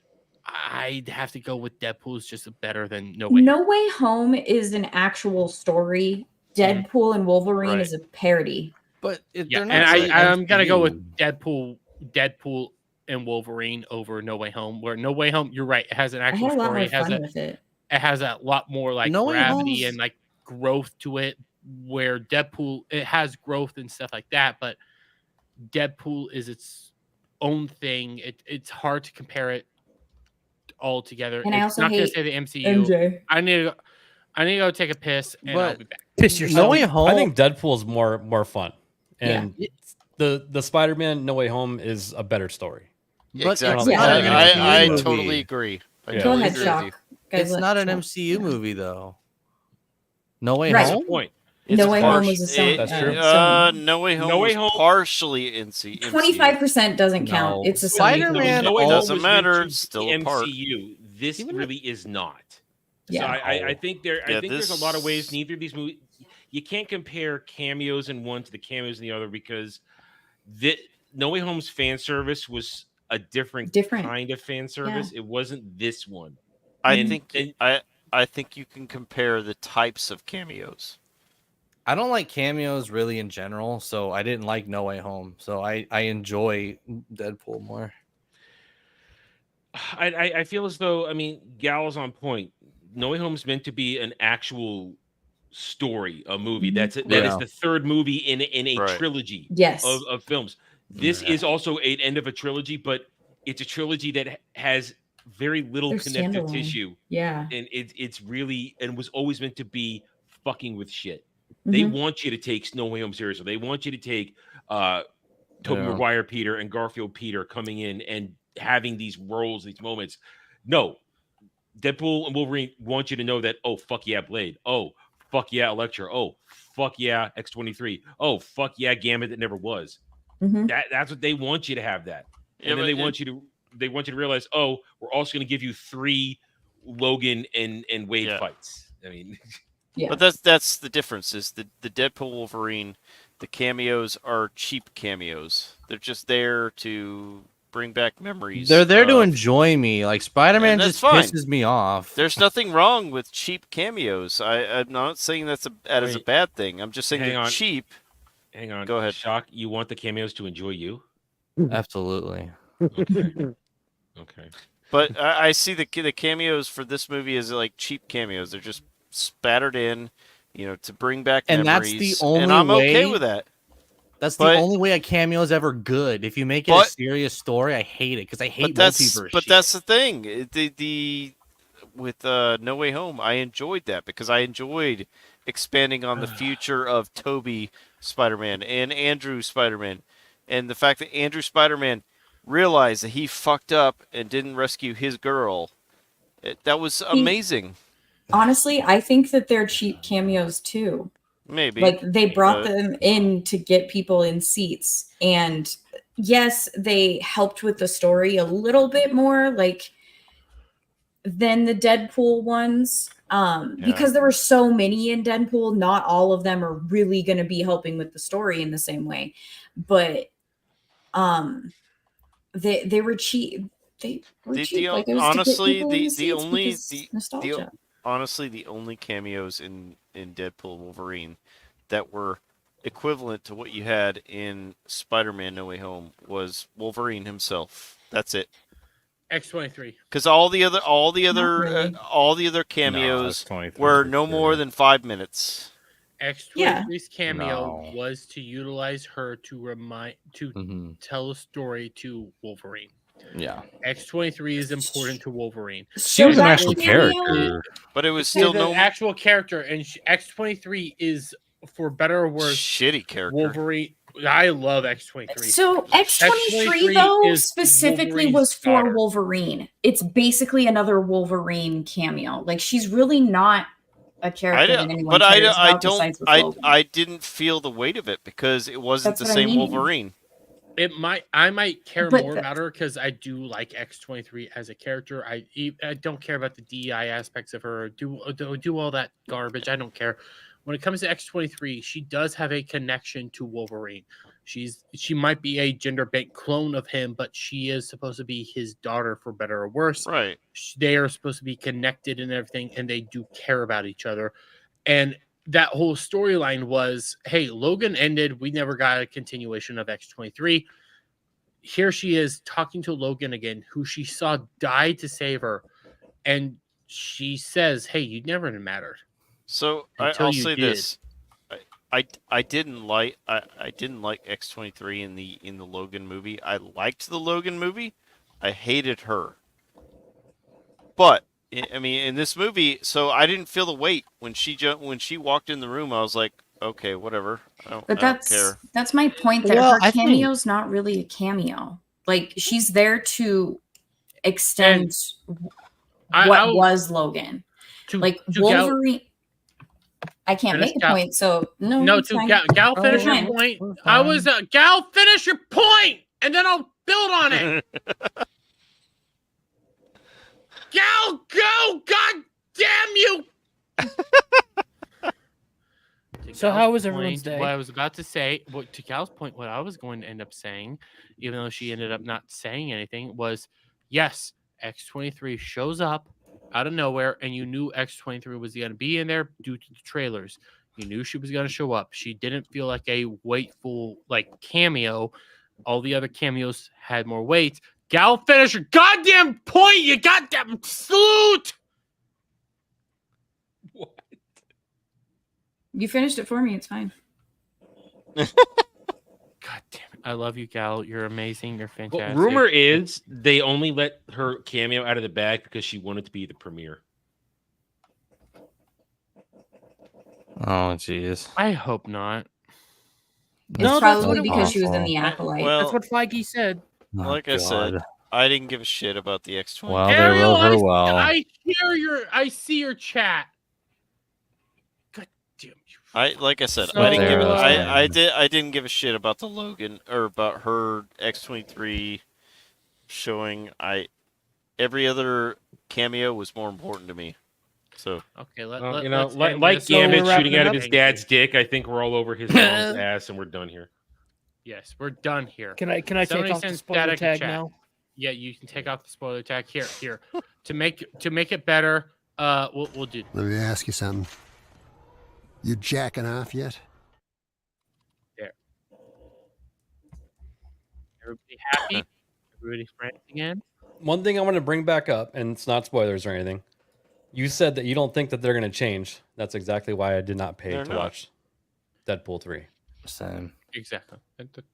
I'd have to go with Deadpool's just better than No Way. No Way Home is an actual story. Deadpool and Wolverine is a parody. But I'm gonna go with Deadpool and Wolverine over No Way Home. Where No Way Home, you're right, it has an actual story. It has a lot more gravity and growth to it. Where Deadpool, it has growth and stuff like that, but Deadpool is its own thing. It's hard to compare it all together. And it's I also not hate gonna say the MCU. MJ. I need to go take a piss and I'll be back. Piss yourself. No Way Home. I think Deadpool's more fun, and the Spider-Man No Way Home is a better story. Exactly. I totally agree. Go ahead, Shock. It's not an MCU movie though. No Way Right. Home. That's the point. No Way Home was a Sony. That's true. No Way Home was partially MCU. 25% doesn't count. It's a Spider-Man. No Way Home Doesn't was matter. meant to It's be still a part. MCU. This really is not. Yeah. So I think there's a lot of ways. Neither of these movies, you can't compare cameos in one to the cameos in the other because No Way Home's fan service was a different kind of fan service. It wasn't this one. I think you can compare the types of cameos. I don't like cameos really in general, so I didn't like No Way Home. So I enjoy Deadpool more. I feel as though, Gal's on point. No Way Home's meant to be an actual story, a movie. That is the third movie in a trilogy of films. This is also an end of a trilogy, but it's a trilogy that has very little connective tissue. Yeah. And it's really, and was always meant to be fucking with shit. They want you to take No Way Home seriously. They want you to take Tobey Maguire Peter and Garfield Peter coming in and having these roles, these moments. No. Deadpool and Wolverine want you to know that, oh, fuck yeah, Blade. Oh, fuck yeah, Elektra. Oh, fuck yeah, X-23. Oh, fuck yeah, Gambit that never was. That's what they want you to have that. And then they want you to realize, oh, we're also going to give you 3 Logan and Wade fights. But that's the difference is the Deadpool Wolverine, the cameos are cheap cameos. They're just there to bring back memories. They're there to enjoy me. Like Spider-Man just pisses me off. There's nothing wrong with cheap cameos. I'm not saying that is a bad thing. I'm just saying they're cheap. Hang on. Go ahead. Shock, you want the cameos to enjoy you? Absolutely. Okay. But I see the cameos for this movie as like cheap cameos. They're just spattered in, to bring back memories. That's the only and I'm way, okay with that. That's the only way a cameo is ever good. If you make it a serious story, I hate it because I hate multiverse. But that's the thing. With No Way Home, I enjoyed that because I enjoyed expanding on the future of Tobey Spider-Man and Andrew Spider-Man, and the fact that Andrew Spider-Man realized that he fucked up and didn't rescue his girl. That was amazing. Honestly, I think that they're cheap cameos too. Maybe. Like they brought them in to get people in seats, and yes, they helped with the story a little bit more, like than the Deadpool ones. Because there were so many in Deadpool, not all of them are really going to be helping with the story in the same way. But they were cheap. They were cheap. Like it was to get people in the seats because nostalgia. Honestly, the only cameos in Deadpool and Wolverine that were equivalent to what you had in Spider-Man No Way Home was Wolverine himself. That's it. X-23. Because all the other cameos were no more than 5 minutes. X-23's cameo was to utilize her to tell a story to Wolverine. Yeah. X-23 is important to Wolverine. She was an actual character. But it was still an actual character, and X-23 is, for better or worse, shitty character. Wolverine. I love X-23. So X-23 though specifically was for Wolverine. It's basically another Wolverine cameo. Like she's really not a character that anyone cares about besides with Logan. I didn't feel the weight of it because it wasn't the same Wolverine. I might care more about her because I do like X-23 as a character. I don't care about the DEI aspects of her. Do all that garbage. I don't care. When it comes to X-23, she does have a connection to Wolverine. She might be a gender bent clone of him, but she is supposed to be his daughter, for better or worse. Right. They are supposed to be connected and everything, and they do care about each other. And that whole storyline was, hey, Logan ended. We never got a continuation of X-23. Here she is talking to Logan again, who she saw die to save her. And she says, hey, you never mattered. So I'll say this. I didn't like X-23 in the Logan movie. I liked the Logan movie. I hated her. But I mean, in this movie, so I didn't feel the weight when she walked in the room. I was like, okay, whatever. I don't care. That's my point. That her cameo's not really a cameo. Like she's there to extend what was Logan. Like Wolverine. I can't make a point, so no. No, to Gal, finish your point. I was Gal, finish your point, and then I'll build on it. Gal, go! God damn you! So how was everyone's day? What I was about to say, to Gal's point, what I was going to end up saying, even though she ended up not saying anything, was yes, X-23 shows up out of nowhere, and you knew X-23 was going to be in there due to the trailers. You knew she was going to show up. She didn't feel like a weightful cameo. All the other cameos had more weight. Gal, finish your goddamn point, you goddamn salute! What? You finished it for me. It's fine. God damn it. I love you, Gal. You're amazing. You're fantastic. Well, rumor is they only let her cameo out of the bag because she wanted to be the premiere. Oh, jeez. I hope not. It's probably because she was in the Acolyte. That's what Feige said. Like I said, I didn't give a shit about the X-23. Well, they wrote her well. I see your chat. God damn you. Like I said, So, I didn't give a shit about the Logan or about her X-23 showing. Every other cameo was more important to me. So okay, like Gambit shooting out of his dad's dick. I think we're all over his mom's ass, and we're done here. Yes, we're done here. Can I take off the spoiler tag now? Yeah, you can take off the spoiler tag. Here. to make it better, we'll do. Let me ask you something. You jacking off yet? There. Everybody happy? Everybody friends again? One thing I want to bring back up, and it's not spoilers or anything. You said that you don't think that they're going to change. That's exactly why I did not pay to watch Deadpool 3. Same. Exactly.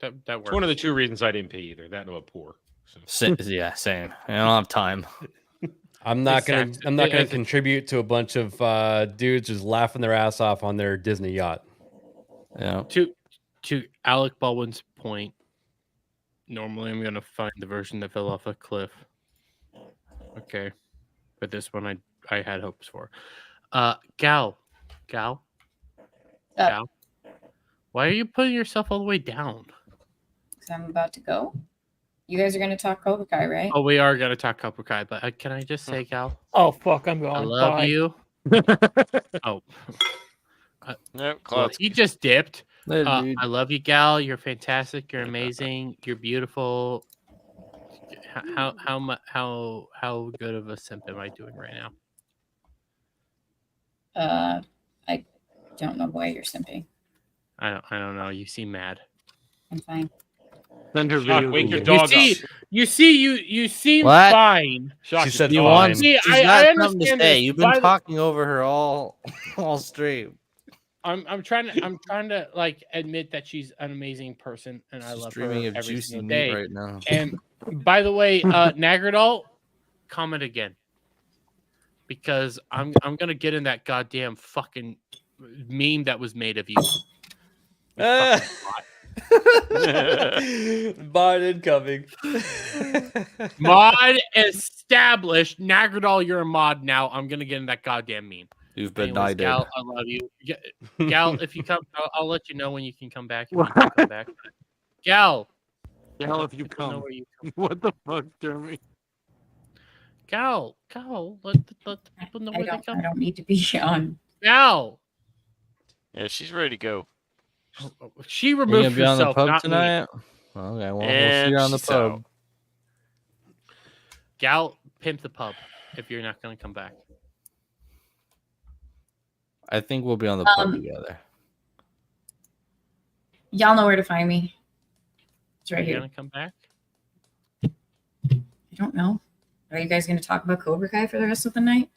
That works. It's one of the two reasons I didn't pay either. That and I'm poor. So. Yeah, same. I don't have time. I'm not gonna contribute to a bunch of dudes just laughing their ass off on their Disney yacht. Yeah. To Alec Baldwin's point, normally I'm gonna find the version that fell off a cliff. Okay, but this one I had hopes for. Gal, why are you putting yourself all the way down? because I'm about to go. You guys are going to talk Cobra Kai, right? Oh, we are gonna talk Cobra Kai, but can I just say, Cal? Oh fuck, I'm going. I love Bye. you. Oh, Nope, well, he just dipped. Later, dude. I love you, Gal. You're fantastic. You're amazing. You're beautiful. How good of a simp am I doing right now? I don't know why you're simping. I don't know. You seem mad. I'm fine. Send her Shock, video. wake your game. dog up. You seem What? fine. Shock, She said You fine. want? See, She's I got something to understand say. this. You've been By the- talking over her all stream. I'm trying to like admit that she's an amazing person and I She's love her dreaming of every juicy single meat day. right now. And by the way, Nagradol, comment again. Because I'm gonna get in that goddamn fucking meme that was made of you. Mod incoming. Mod established. Nagradol, you're a mod now. I'm gonna get in that goddamn meme. You've been Anyways, knighted. Gal, I love you. Gal, if you come, I'll let you know when you can come back. If you can come back. Gal. Gal, if you I don't know come. where you come. What the fuck, Jeremy? Gal, let the people know I where they come. don't, I don't need to be on. Gal. Yeah, she's ready to go. She You removed gonna be on the herself, pub not tonight? me. Okay, well, we'll see And you on the she's pub. out. Gal, pimp the pub if you're not going to come back. I think we'll be on the pub Um, together. Y'all know where to find me. It's right Are you here. going to come back? I don't know. Are you guys going to talk about Cobra Kai for the rest of the night?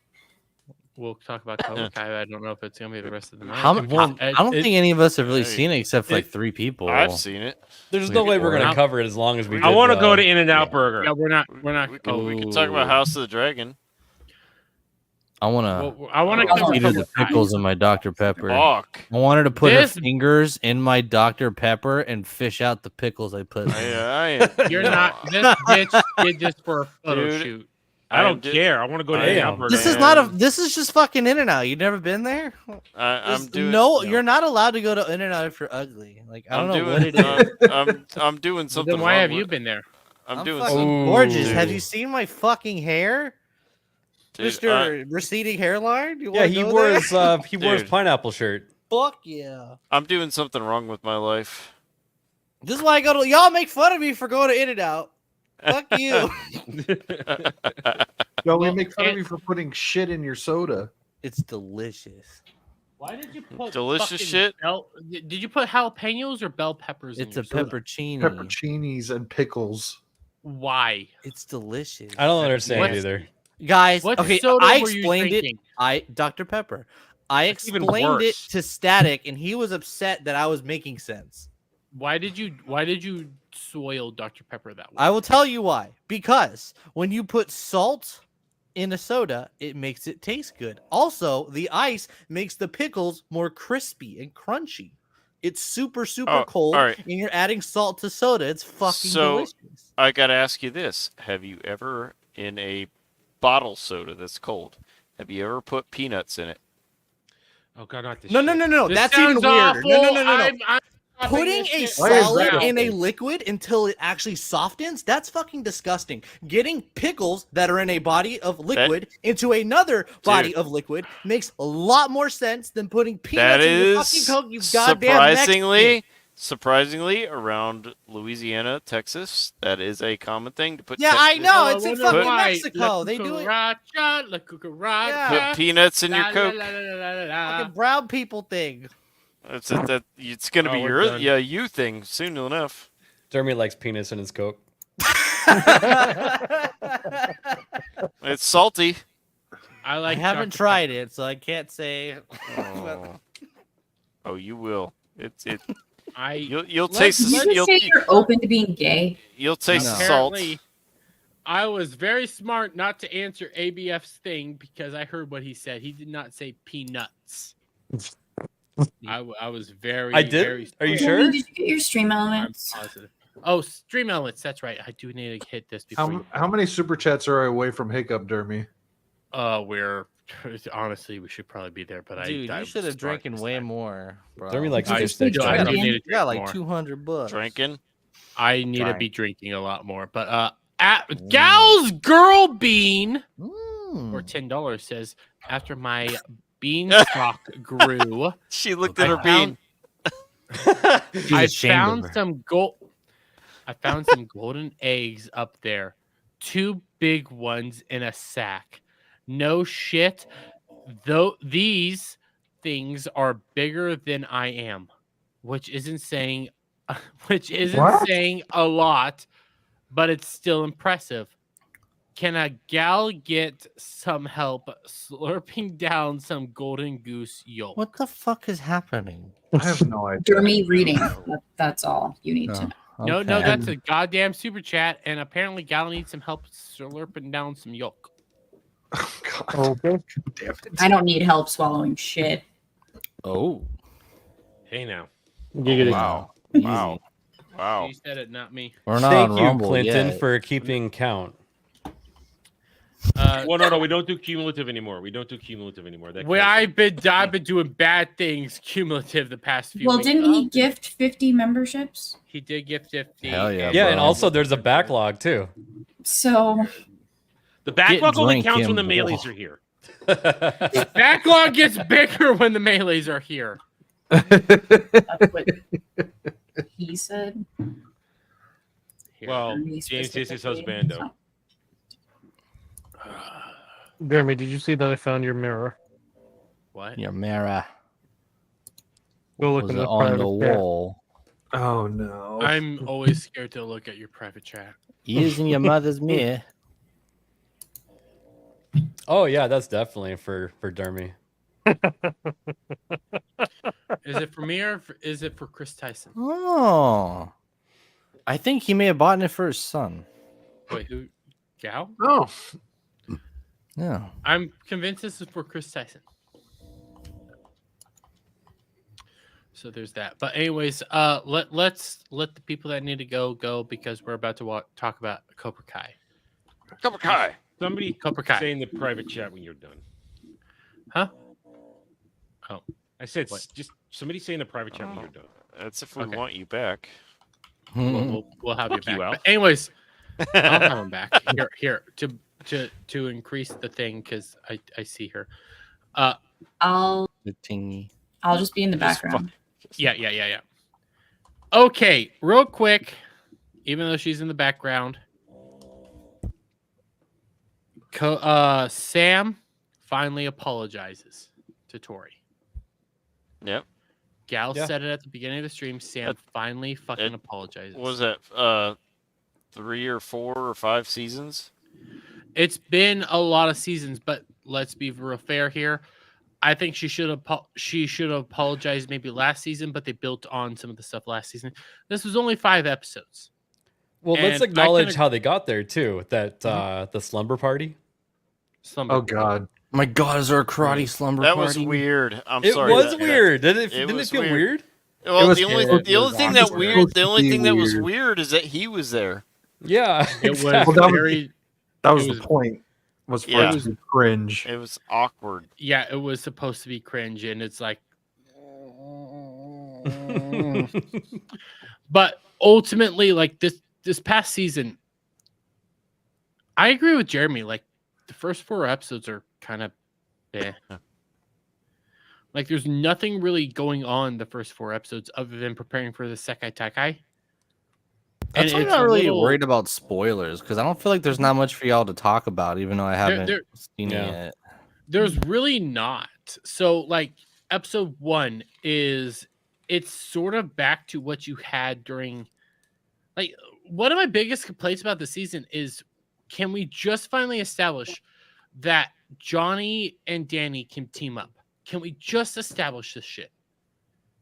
We'll talk about Cobra Kai. I don't know if it's going to be the rest of the night. I don't think any of us have really seen it except for like 3 people. I've seen it. There's no way we're gonna cover it as long as we. I want to go to In-N-Out Burger. Yeah, we're not. We can talk about House of the Dragon. I want to. I want to cover eat the Cobra Kai. pickles in my Dr Pepper. Fuck. I wanted to put This- her fingers in my Dr Pepper and fish out the pickles I put. You're not. This bitch did this for a photo Dude, shoot. I don't care. I want to go to In-N-Out Burger. This is not a. This is just fucking In-N-Out. You've never been there? I'm doing. No, you're not allowed to go to In-N-Out if you're ugly. Like I don't I'm know doing, what it is. I'm doing something. Then why wrong have you with- been there? I'm I'm doing fucking something. gorgeous. Have Dude. you seen my fucking hair, Dude, Mr. Receding hairline? You Yeah, wanna he go wore there? his he wore his Dude. pineapple shirt. Fuck yeah. I'm doing something wrong with my life. This is why I go to. Y'all make fun of me for going to In-N-Out. Fuck you. No, we make fun of you for putting shit in your soda. It's delicious. Why did you put Delicious fucking shit? Did you put jalapenos or bell peppers? It's in a your soda? peppercini. Pepperoncinis and pickles. Why? It's delicious. I don't understand What? either. Guys, What okay, soda I were you explained it. drinking? Dr. Pepper. I That's even explained it worse. to Static, and he was upset that I was making sense. Why did you soil Dr. Pepper that way? I will tell you why. Because when you put salt in a soda, it makes it taste good. Also, the ice makes the pickles more crispy and crunchy. It's super Oh, cold, all right. and you're adding salt to soda. It's fucking delicious. I gotta ask you this: have you ever, in a bottle soda that's cold, have you ever put peanuts in it? Oh god, not this. No. shit. This That's even sounds weirder. No. awful. I'm stopping Putting this a shit Why is solid that in a awful? liquid until it actually softens, that's fucking disgusting. Getting pickles that are in a body of liquid into another body of liquid makes a lot more sense than putting That peanuts in your is fucking Coke, you goddamn Mexican. surprisingly around Louisiana, Texas. That is a common thing to put. Yeah, I know. It's in wonder fucking why. Mexico. La They do it. cucaracha, la cucaracha. Yeah. Put peanuts in your La, Coke. la, la, la, la, la, la. Fucking brown people thing. It's gonna be we're done. your you thing soon enough. Jeremy likes penis in his Coke. It's salty. I I like. haven't Dr. tried it, so I can't say. Oh, you will. It. I You'll Let's- taste. Did you just You'll, say you're open to being gay? you'll taste the salt. Apparently, I was very smart not to answer ABF's thing because I heard what he said. He did not say peanuts. I was very. I did? Very Are you smart. sure? Did you get your stream I'm elements? positive. Oh, stream elements. That's right. I do need to hit this before. How many super chats are away from Hiccup, Dermy? We're honestly we should probably be there, but Dude, I you should have drinking way more, bro. Jeremy likes I fish still sticks. do. I Jeremy. do need to You got drink like more. $200. Drinking. I need to Trying. be drinking a lot more. But Gal's Girl Bean for $10 says, after my beanstalk grew, She looked at her bean. I found some gold. I found some golden eggs up there, 2 big ones in a sack. No shit, though these things are bigger than I am, which isn't saying saying a lot, but it's still impressive. Can a gal get some help slurping down some golden goose yolk? What the fuck is happening? I have no idea. Dermy reading. That's all you need to. No, that's a goddamn super chat, and apparently Gal needs some help slurping down some yolk. Okay. Damn it. I don't need help swallowing shit. Oh. Hey now. Giggity. Wow. Easy. Wow. Wow. She said it, not me. We're not Thank on you, Rumble Clinton, yet. for keeping count. Well, no, we don't do cumulative anymore. I've been doing bad things cumulative the past few Well, weeks. didn't he gift 50 memberships? He did gift 50. Hell yeah, Yeah, bro. and also there's a backlog too. So The backlog Get only drink counts when the him, melees bro. are here. Backlog gets bigger when the melees are here. that's what he said. Well, Me James is his specifically. husbando. Jeremy, did you see that I found your mirror? What? Your mirror Go look was in it the on the private chat. wall. Oh no. I'm always scared to look at your private chat. Using your mother's mirror. Oh yeah, that's definitely for Dermy. Is it for me or is it for Chris Tyson? Oh. I think he may have bought it for his son. Wait, who? Gal? Oh. Yeah. I'm convinced this is for Chris Tyson. So there's that. But anyways, let's let the people that need to go because we're about to talk about Cobra Kai. Cobra Kai. Somebody Cobra Kai. say in the private chat when you're done. Huh? Oh, I said what? just somebody say in the private chat when you're done. That's if we Okay. want you back. We'll have you Fuck you, back. Alf. But anyways, I'll have him back here to increase the thing because I see her. I'll The tingy. just be in the background. Yeah. Okay, real quick, even though she's in the background, Sam finally apologizes to Tori. Yep. Gal Yeah. said it at the beginning of the stream. Sam finally fucking apologizes. What was that? 3 or 4 or 5 seasons? It's been a lot of seasons, but let's be real fair here. I think she should have apologized maybe last season, but they built on some of the stuff last season. This was only 5 episodes. Well, let's And I acknowledge can- how they got there too. That the slumber party. Oh God. My God, is there a karate slumber That party? was weird. I'm It sorry. was that- weird. Didn't it was feel weird? Well, was the only weird. the only thing that It was weird supposed the to only be thing that was weird. weird is that he was there. Yeah, It was exactly. Well, very. That was It the was- point. Was for Yeah. it to be cringe. It was awkward. Yeah, it was supposed to be cringe, and it's like. But ultimately, like this past season, I agree with Jeremy. Like the first 4 episodes are kind of, like there's nothing really going on the first 4 episodes other than preparing for the Sekai Taikai. That's why I'm it's not a really little- worried about spoilers because I don't feel like there's not much for y'all to talk about, even though I haven't there- seen Yeah. it yet. There's really not. So like episode 1 is it's sort of back to what you had during like one of my biggest complaints about the season is can we just finally establish that Johnny and Danny can team up? Can we just establish this shit?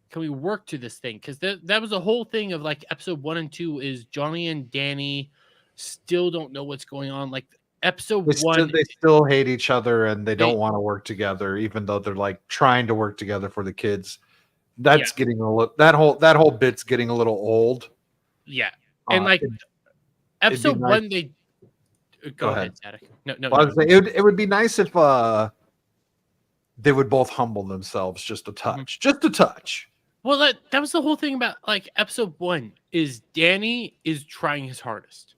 Can we work to this thing? Because that was the whole thing of like episode 1 and 2 is Johnny and Danny still don't know what's going on. Like episode They 1 still hate each other and they don't want to work together, even though they're like trying to work together for the kids. That's getting a little that whole bit's getting a little old. Yeah. And like it'd be episode nice- 1 they go ahead. ahead, Static. No. Well, I was saying, it would be nice if they would both humble themselves just a touch. Just a touch. Well, that was the whole thing about like episode 1 is Danny is trying his hardest.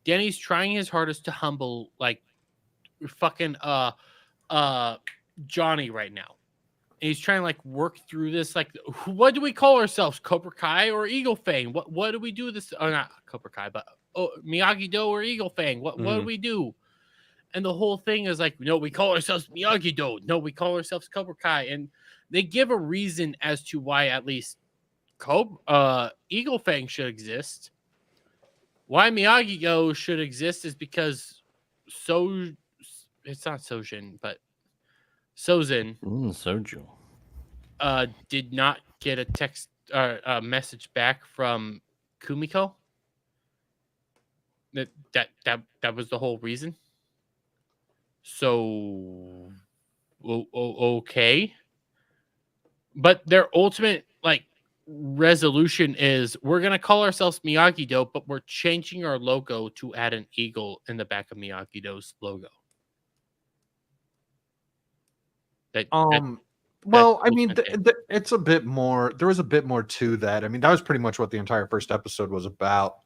Danny's trying his hardest to humble like fucking Johnny right now. And he's trying to like work through this. Like, what do we call ourselves? Cobra Kai or Eagle Fang? What do we do this? Oh, not Cobra Kai, but Miyagi-Do or Eagle Fang? What do we do? And the whole thing is like, no, we call ourselves Miyagi-Do. No, we call ourselves Cobra Kai. And they give a reason as to why at least Eagle Fang should exist. Why Miyagi-Do should exist is because it's not Sojin, but Sozin Soju did not get a text or a message back from Kumiko. That was the whole reason. So okay, but their ultimate like resolution is we're gonna call ourselves Miyagi-Do, but we're changing our logo to add an eagle in the back of Miyagi-Do's logo. Well, I mean, it's a bit more. There was a bit more to that. I mean, that was pretty much what the entire first episode was about.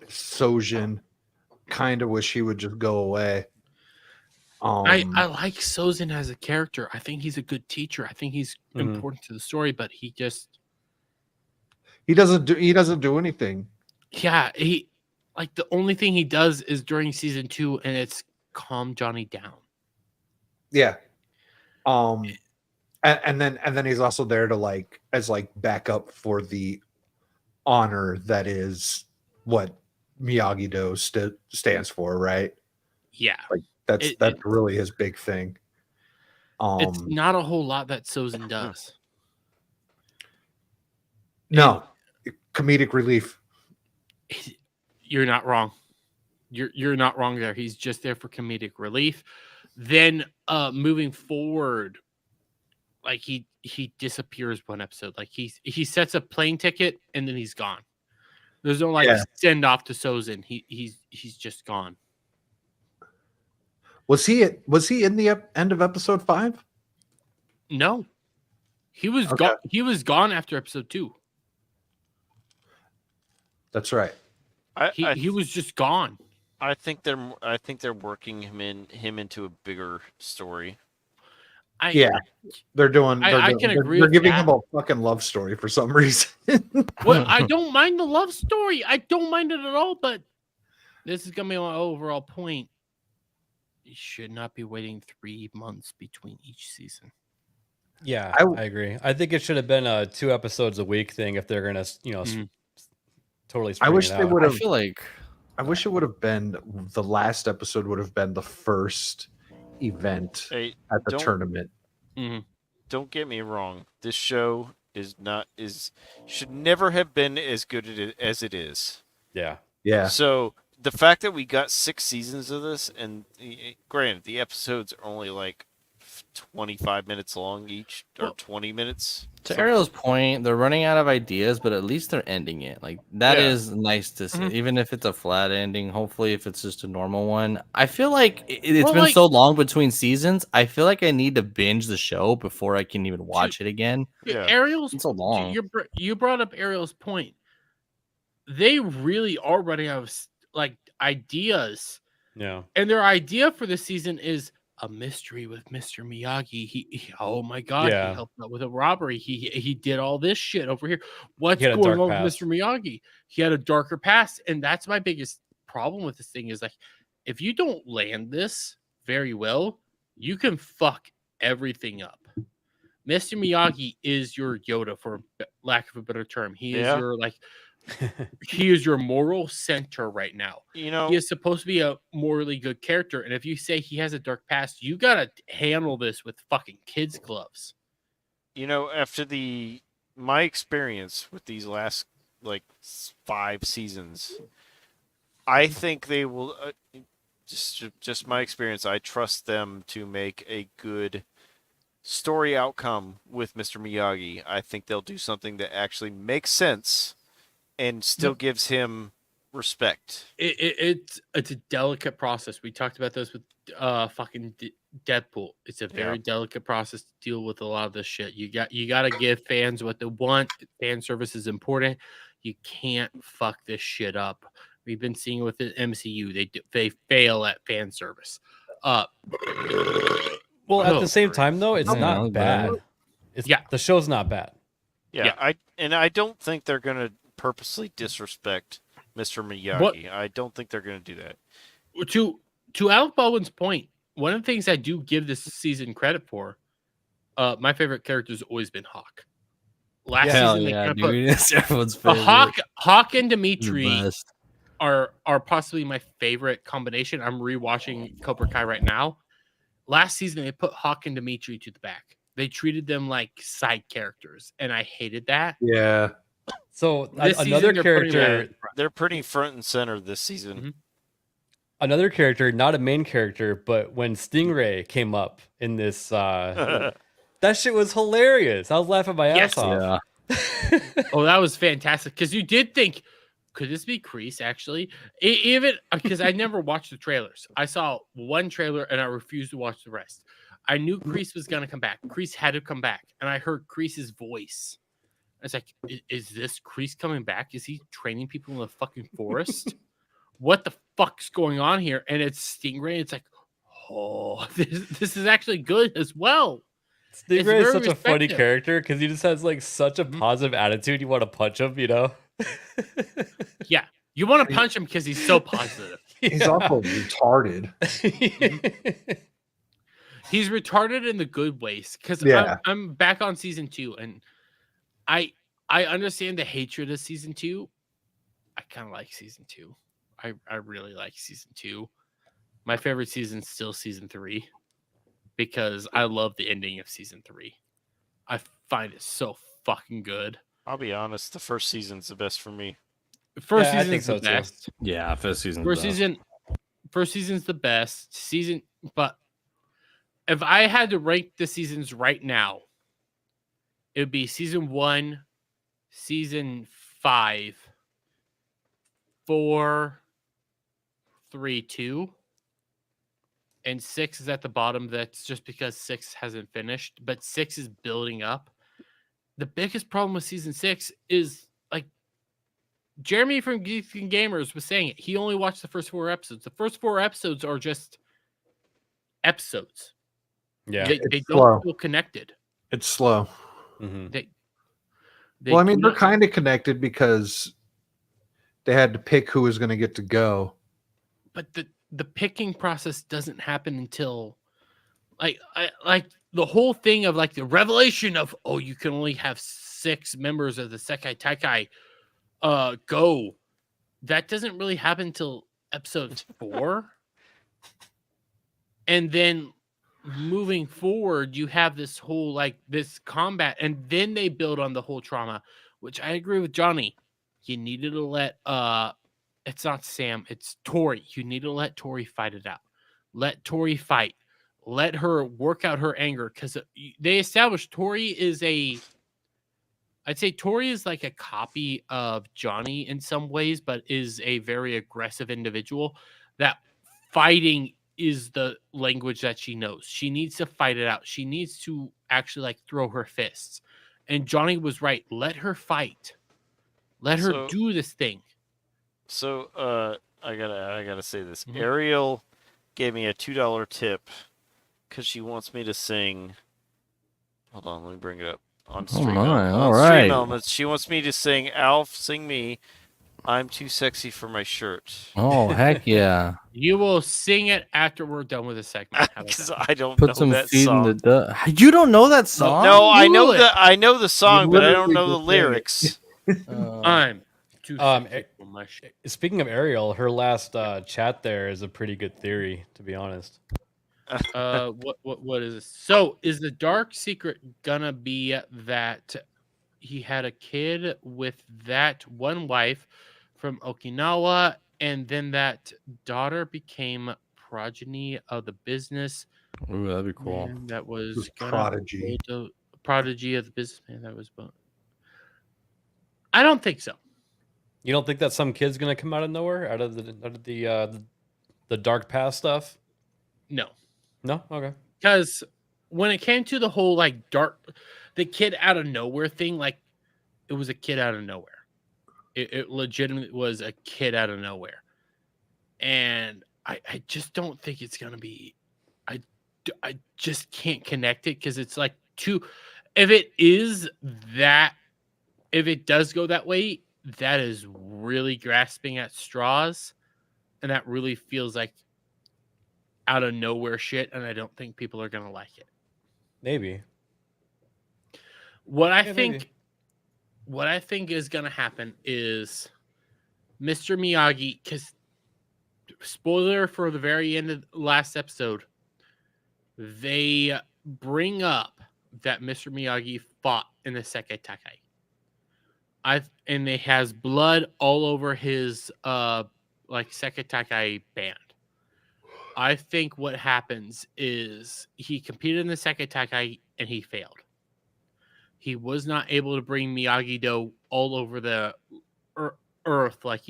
Sojin kind of wish he would just go away. I like Sozin as a character. I think he's a good teacher. I think he's important to the story, but he doesn't do anything. Yeah, he like the only thing he does is during season 2, and it's calm Johnny down. Yeah. And then he's also there to like as like backup for the honor that is what Miyagi-Do stands for, right? Yeah. Like that's really his big thing. It's not a whole lot that Sozin does. No. Comedic relief. You're not wrong. You're not wrong there. He's just there for comedic relief. Then moving forward, like he disappears one episode. Like he sets a plane ticket and then he's gone. There's no like send off to Sozin. He's just gone. Was he in the end of episode 5? No. He was gone. He was gone after episode 2. That's right. He was just gone. I think they're working him into a bigger story. They're doing. I can agree. They're with giving that. him a fucking love story for some reason. Well, I don't mind the love story. I don't mind it at all. But this is gonna be my overall point. You should not be waiting 3 months between each season. Yeah, I agree. I think it should have been a 2 episodes a week thing if they're gonna, totally. I wish they would have. I feel like I wish it would have been the last episode would have been the first event at the tournament. Don't get me wrong. This show should never have been as good as it is. Yeah. Yeah. So the fact that we got 6 seasons of this, and granted, the episodes are only like 25 minutes long each, or 20 minutes. To Ariel's point, they're running out of ideas, but at least they're ending it. Like that is nice to see, even if it's a flat ending. Hopefully, if it's just a normal one. I feel like it's been so long between seasons. I feel like I need to binge the show before I can even watch it again. Ariel's it's so long. You brought up Ariel's point. They really are running out of like ideas. Yeah, and their idea for this season is a mystery with Mr. Miyagi. He oh my god, he helped out with a robbery. He did all this shit over here. What's going on with Mr. Miyagi? He had a darker past, and that's my biggest problem with this thing is like, if you don't land this very well, you can fuck everything up. Mr. Miyagi is your Yoda, for lack of a better term. He is your like. He is your moral center right now. He is supposed to be a morally good character, and if you say he has a dark past, you gotta handle this with fucking kids' gloves. After my experience with these last like 5 seasons, I think they will. Just my experience, I trust them to make a good story outcome with Mr. Miyagi. I think they'll do something that actually makes sense. And still gives him respect. It's a delicate process. We talked about this with fucking Deadpool. It's a very delicate process to deal with a lot of this shit. You got to give fans what they want. Fan service is important. You can't fuck this shit up. We've been seeing it with the MCU. They fail at fan service. Well, at the same time though, it's not bad. The show's not bad. Yeah, I don't think they're gonna purposely disrespect Mr. Miyagi. I don't think they're gonna do that. To Alec Baldwin's point, one of the things I do give this season credit for, my favorite character has always been Hawk. Last season, they kinda put everyone's favorite. Hawk and Dimitri are possibly my favorite combination. I'm rewatching Cobra Kai right now. Last season, they put Hawk and Dimitri to the back. They treated them like side characters, and I hated that. Yeah. So This another season, character, They're pretty front and center this season. another character, not a main character, but when Stingray came up in this, that shit was hilarious. I was laughing my ass off. Oh, that was fantastic because you did think, could this be Kreese actually? Even because I never watched the trailers. I saw one trailer and I refused to watch the rest. I knew Kreese was going to come back. Kreese had to come back. And I heard Kreese's voice. I was like, is this Kreese coming back? Is he training people in the fucking forest? What the fuck's going on here? And it's Stingray. It's like, oh, this is actually good as well. Stingray is such a funny character because he just has like such a positive attitude. You want to punch him, you know? Yeah. You want to punch him because he's so positive. He's also retarded. He's retarded in the good ways because I'm back on season 2 and I understand the hatred of season 2. I kind of like season 2. I really like season 2. My favorite season's still season 3 because I love the ending of season 3. I find it so fucking good. I'll be honest, the first season's the best for me. First season's the best. Yeah, first season. First season's the best season, but if I had to rank the seasons right now, it would be season 1, season 5, 4, 3, 2, and 6 is at the bottom. That's just because 6 hasn't finished, but 6 is building up. The biggest problem with season 6 is like Jeremy from Geeks and Gamers was saying it. He only watched the first 4 episodes. The first 4 episodes are just episodes. Yeah, they don't feel connected. It's slow. They Well, I mean, they're kind of connected because they had to pick who was going to get to go. But the picking process doesn't happen until like the whole thing of like the revelation of, oh, you can only have 6 members of the Sekai Taikai go. That doesn't really happen until episode 4. And then moving forward, you have this whole like this combat, and then they build on the whole trauma, which I agree with Johnny. You needed to let it's not Sam, it's Tori. You need to let Tori fight it out. Let Tori fight. Let her work out her anger because they established Tori is I'd say Tori is like a copy of Johnny in some ways, but is a very aggressive individual. That fighting is the language that she knows. She needs to fight it out. She needs to actually like throw her fists. And Johnny was right. Let her fight. Let her do this thing. So I gotta say this. Ariel gave me a $2 tip because she wants me to sing. Hold on, let me bring it up on stream. All right. Stream Elements. She wants me to sing Alf, sing me. I'm too sexy for my shirt. Oh, heck yeah. You will sing it after we're done with the segment. Because I don't Put know some that feet song. in the You don't know that song? No, I know the song, but I don't know the lyrics. I'm too sexy for my shirt. Speaking of Ariel, her last chat there is a pretty good theory, to be honest. What is this? So is the dark secret gonna be that he had a kid with that one wife from Okinawa, and then that daughter became progeny of the business? Ooh, that'd be cool. Man, that was prodigy. Prodigy of the businessman. That was. I don't think so. You don't think that some kid's gonna come out of nowhere, out of the dark past stuff? No. No? Okay. Because when it came to the whole like the kid out of nowhere thing, like it was a kid out of nowhere. It legitimately was a kid out of nowhere. And I just don't think it's gonna be. I just can't connect it because it's like too. If it is that, if it does go that way, that is really grasping at straws, and that really feels like out of nowhere shit, and I don't think people are gonna like it. Maybe. What I think is gonna happen is Mr. Miyagi, because spoiler for the very end of the last episode, they bring up that Mr. Miyagi fought in the Seketake. And it has blood all over his like Seketake band. I think what happens is he competed in the Seketake and he failed. He was not able to bring Miyagi-Do all over the earth like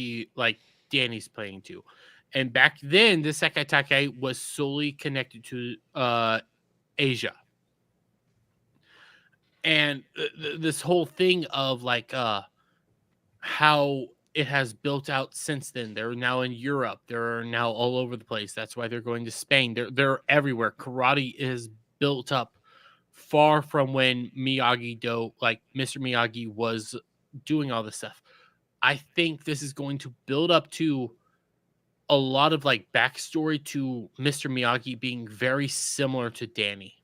Danny's playing to. And back then, the Seketake was solely connected to Asia. And this whole thing of like how it has built out since then. They're now in Europe. They're now all over the place. That's why they're going to Spain. They're everywhere. Karate is built up far from when Miyagi-Do, like Mr. Miyagi, was doing all this stuff. I think this is going to build up to a lot of like backstory to Mr. Miyagi being very similar to Danny.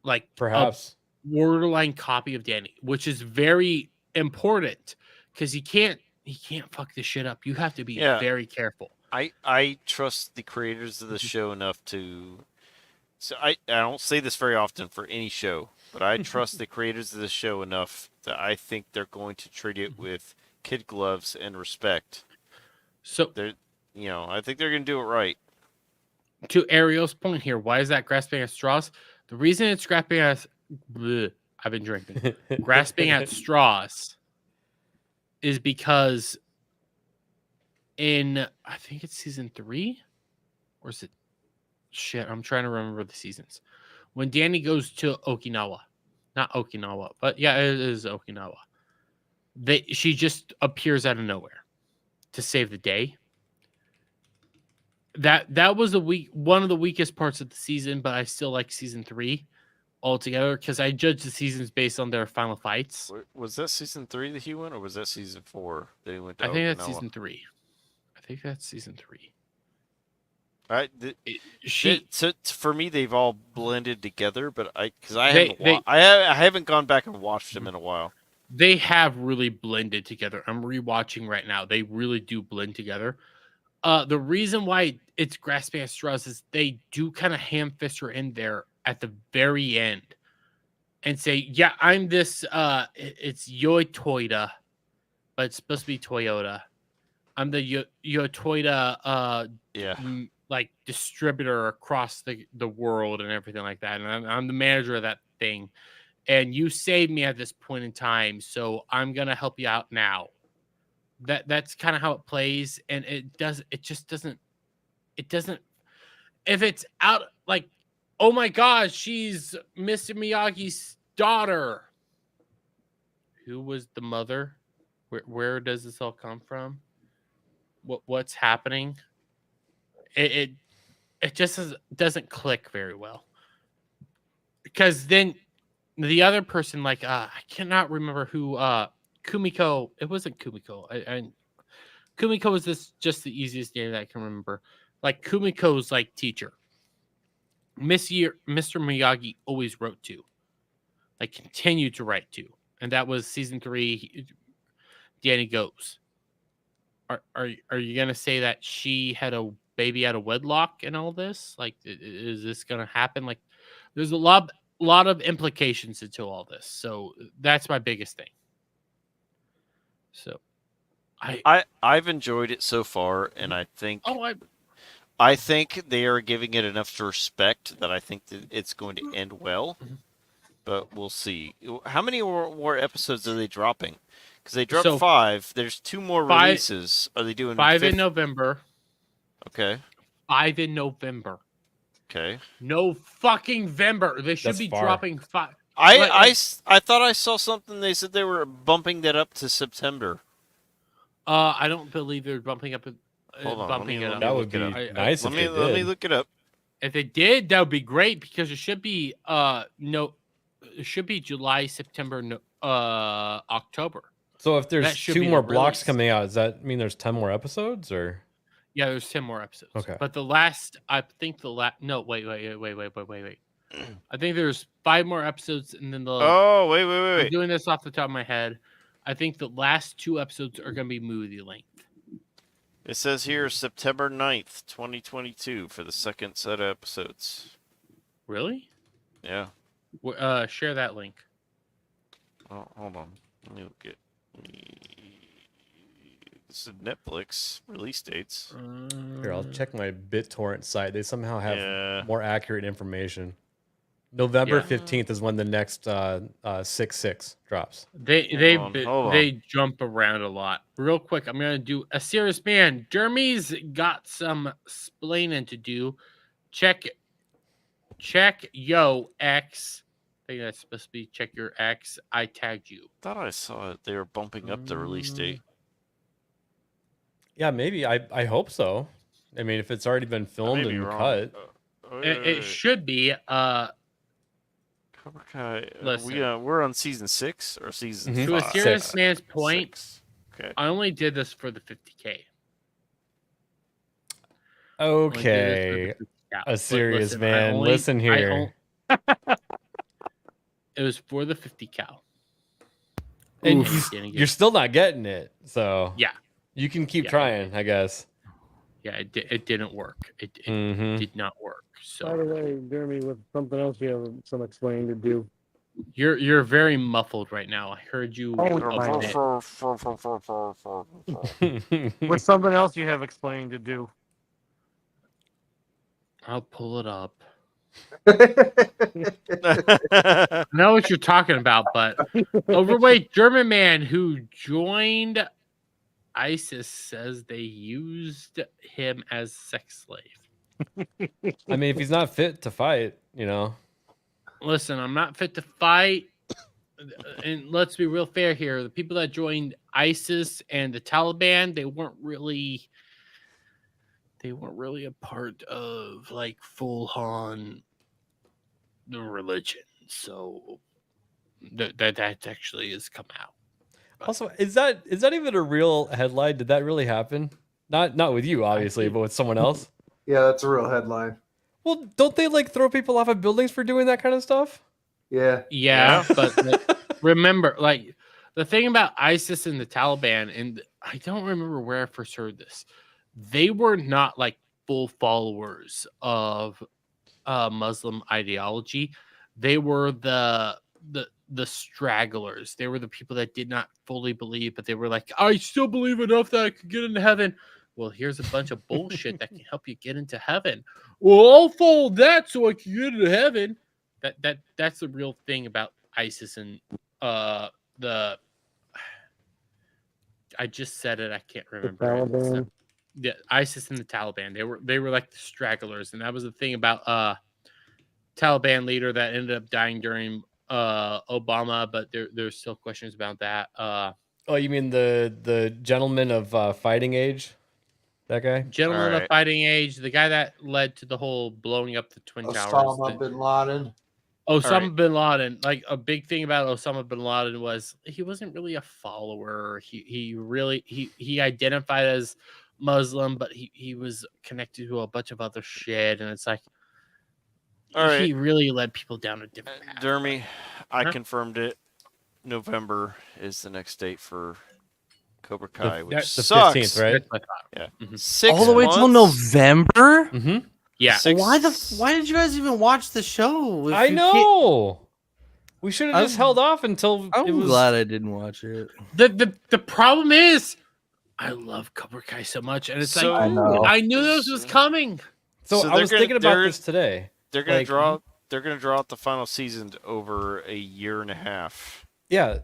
Like perhaps a borderline copy of Danny, which is very important because he can't fuck this shit up. You have to be very careful. I trust the creators of the show enough to. So I don't say this very often for any show, but I trust the creators of the show enough that I think they're going to treat it with kid gloves and respect. So they're, I think they're going to do it right. To Ariel's point here, why is that grasping at straws? The reason it's grasping at I've been drinking. Grasping at straws is because in I think it's season 3 or is it shit? I'm trying to remember the seasons. When Danny goes to Okinawa, not Okinawa, but yeah, it is Okinawa. She just appears out of nowhere to save the day. That was one of the weakest parts of the season, but I still like season 3 altogether because I judge the seasons based on their final fights. Was that season 3 that he went, or was that season 4 that he went to? I think that's season 3. So for me, they've all blended together, but I haven't gone back and watched them in a while. They have really blended together. I'm rewatching right now. They really do blend together. The reason why it's grasping at straws is they do kind of ham fist her in there at the very end and say, yeah, I'm this, it's Yotoida, but it's supposed to be Toyota. I'm the Yotoida, like distributor across the world and everything like that. And I'm the manager of that thing. And you saved me at this point in time, so I'm going to help you out now. That's kind of how it plays, and it just doesn't if it's out like, oh my gosh, she's Mr. Miyagi's daughter. Who was the mother? Where does this all come from? What's happening? It just doesn't click very well. Because then the other person, like I cannot remember who Kumiko. It wasn't Kumiko. Kumiko is just the easiest name that I can remember. Like Kumiko's like teacher. Mr. Miyagi always wrote to. Like continued to write to. And that was season 3. Danny goes. Are you gonna say that she had a baby out of wedlock and all this? Like, is this gonna happen? Like, there's a lot of implications into all this. So that's my biggest thing. So I've enjoyed it so far, and I think I think they are giving it enough respect that I think that it's going to end well. but we'll see. How many more episodes are they dropping? Because they dropped So, 5. There's 2 more releases. Are they doing 5 in fifth? November? Okay. 5 in November. Okay. No fucking November. They should That's be far. dropping 5. I thought I saw something. They said they were bumping that up to September. I don't believe they're bumping up. Hold on, bumping it up. That would be nice if they did. Let me look it up. If they did, that would be great because it should be it should be July, September, October. So if there's That should 2 be more the blocks release. coming out, does that mean there's 10 more episodes or? Yeah, there's 10 more episodes. Okay. But I think the last. No, wait. I think there's 5 more episodes, and then the. Oh, wait. I'm doing this off the top of my head. I think the last 2 episodes are going to be movie length. It says here September 9th, 2022 for the second set of episodes. Really? Yeah. Share that link. Oh, hold on. Let me look at. This is Netflix release dates. Here, I'll check my BitTorrent site. They somehow have more accurate information. November 15th is when the next 6/6 drops. They jump around a lot. Real quick, I'm gonna do a serious man. Jeremy's got some splaining to do. Check yo X. I think that's supposed to be check your X. I tagged you. Thought I saw it. They were bumping up the release date. Yeah, maybe. I hope so. I mean, if it's already been filmed and cut. It should be. Cobra Kai. Listen. We're on season 6 or season 5? To a serious man's point, 6. Okay. I only did this for the 50K. Okay. A serious man. Listen here. It was for the 50 cal. And you're still not getting it. So yeah, you can keep trying, I guess. Yeah, it didn't work. It did not work. So By the way, Jeremy, with something else you have some explaining to do. You're very muffled right now. I heard you. With something else you have explaining to do. I'll pull it up. I know what you're talking about, but overweight German man who joined ISIS says they used him as sex slave. I mean, if he's not fit to fight, Listen, I'm not fit to fight. And let's be real fair here. The people that joined ISIS and the Taliban, they weren't really a part of like full on the religion. So that actually has come out. Also, is that even a real headline? Did that really happen? Not with you, obviously, but with someone else. Yeah, that's a real headline. Well, don't they like throw people off of buildings for doing that kind of stuff? Yeah. But remember, like the thing about ISIS and the Taliban, and I don't remember where I first heard this. They were not like full followers of Muslim ideology. They were the stragglers. They were the people that did not fully believe, but they were like, I still believe enough that I could get into heaven. Well, here's a bunch of bullshit that can help you get into heaven. Well, I'll follow that so I can get into heaven. That's the real thing about ISIS and the. I just said it. I can't remember. Yeah, ISIS and the Taliban. They were like the stragglers, and that was the thing about Taliban leader that ended up dying during Obama. But there's still questions about that. Oh, you mean the gentleman of fighting age? That guy? Gentleman of fighting age, the guy that led to the whole blowing up the Twin Towers. Osama bin Laden. Osama bin Laden. Like a big thing about Osama bin Laden was he wasn't really a follower. He identified as Muslim, but he was connected to a bunch of other shit, and it's like he really led people down a different path. Jeremy, I confirmed it. November is the next date for Cobra Kai, which the sucks. 15th, right? Yeah. Mm-hmm. 6 all the way till months? November. Mm-hmm. Yeah. Why did you guys even watch the show? I know. We should have just held off until. I'm glad I didn't watch it. The problem is, I love Cobra Kai so much, and it's So- like I knew this was coming. So I was they're thinking about this today. They're gonna they're gonna draw out the final season over a year and a half. Yeah,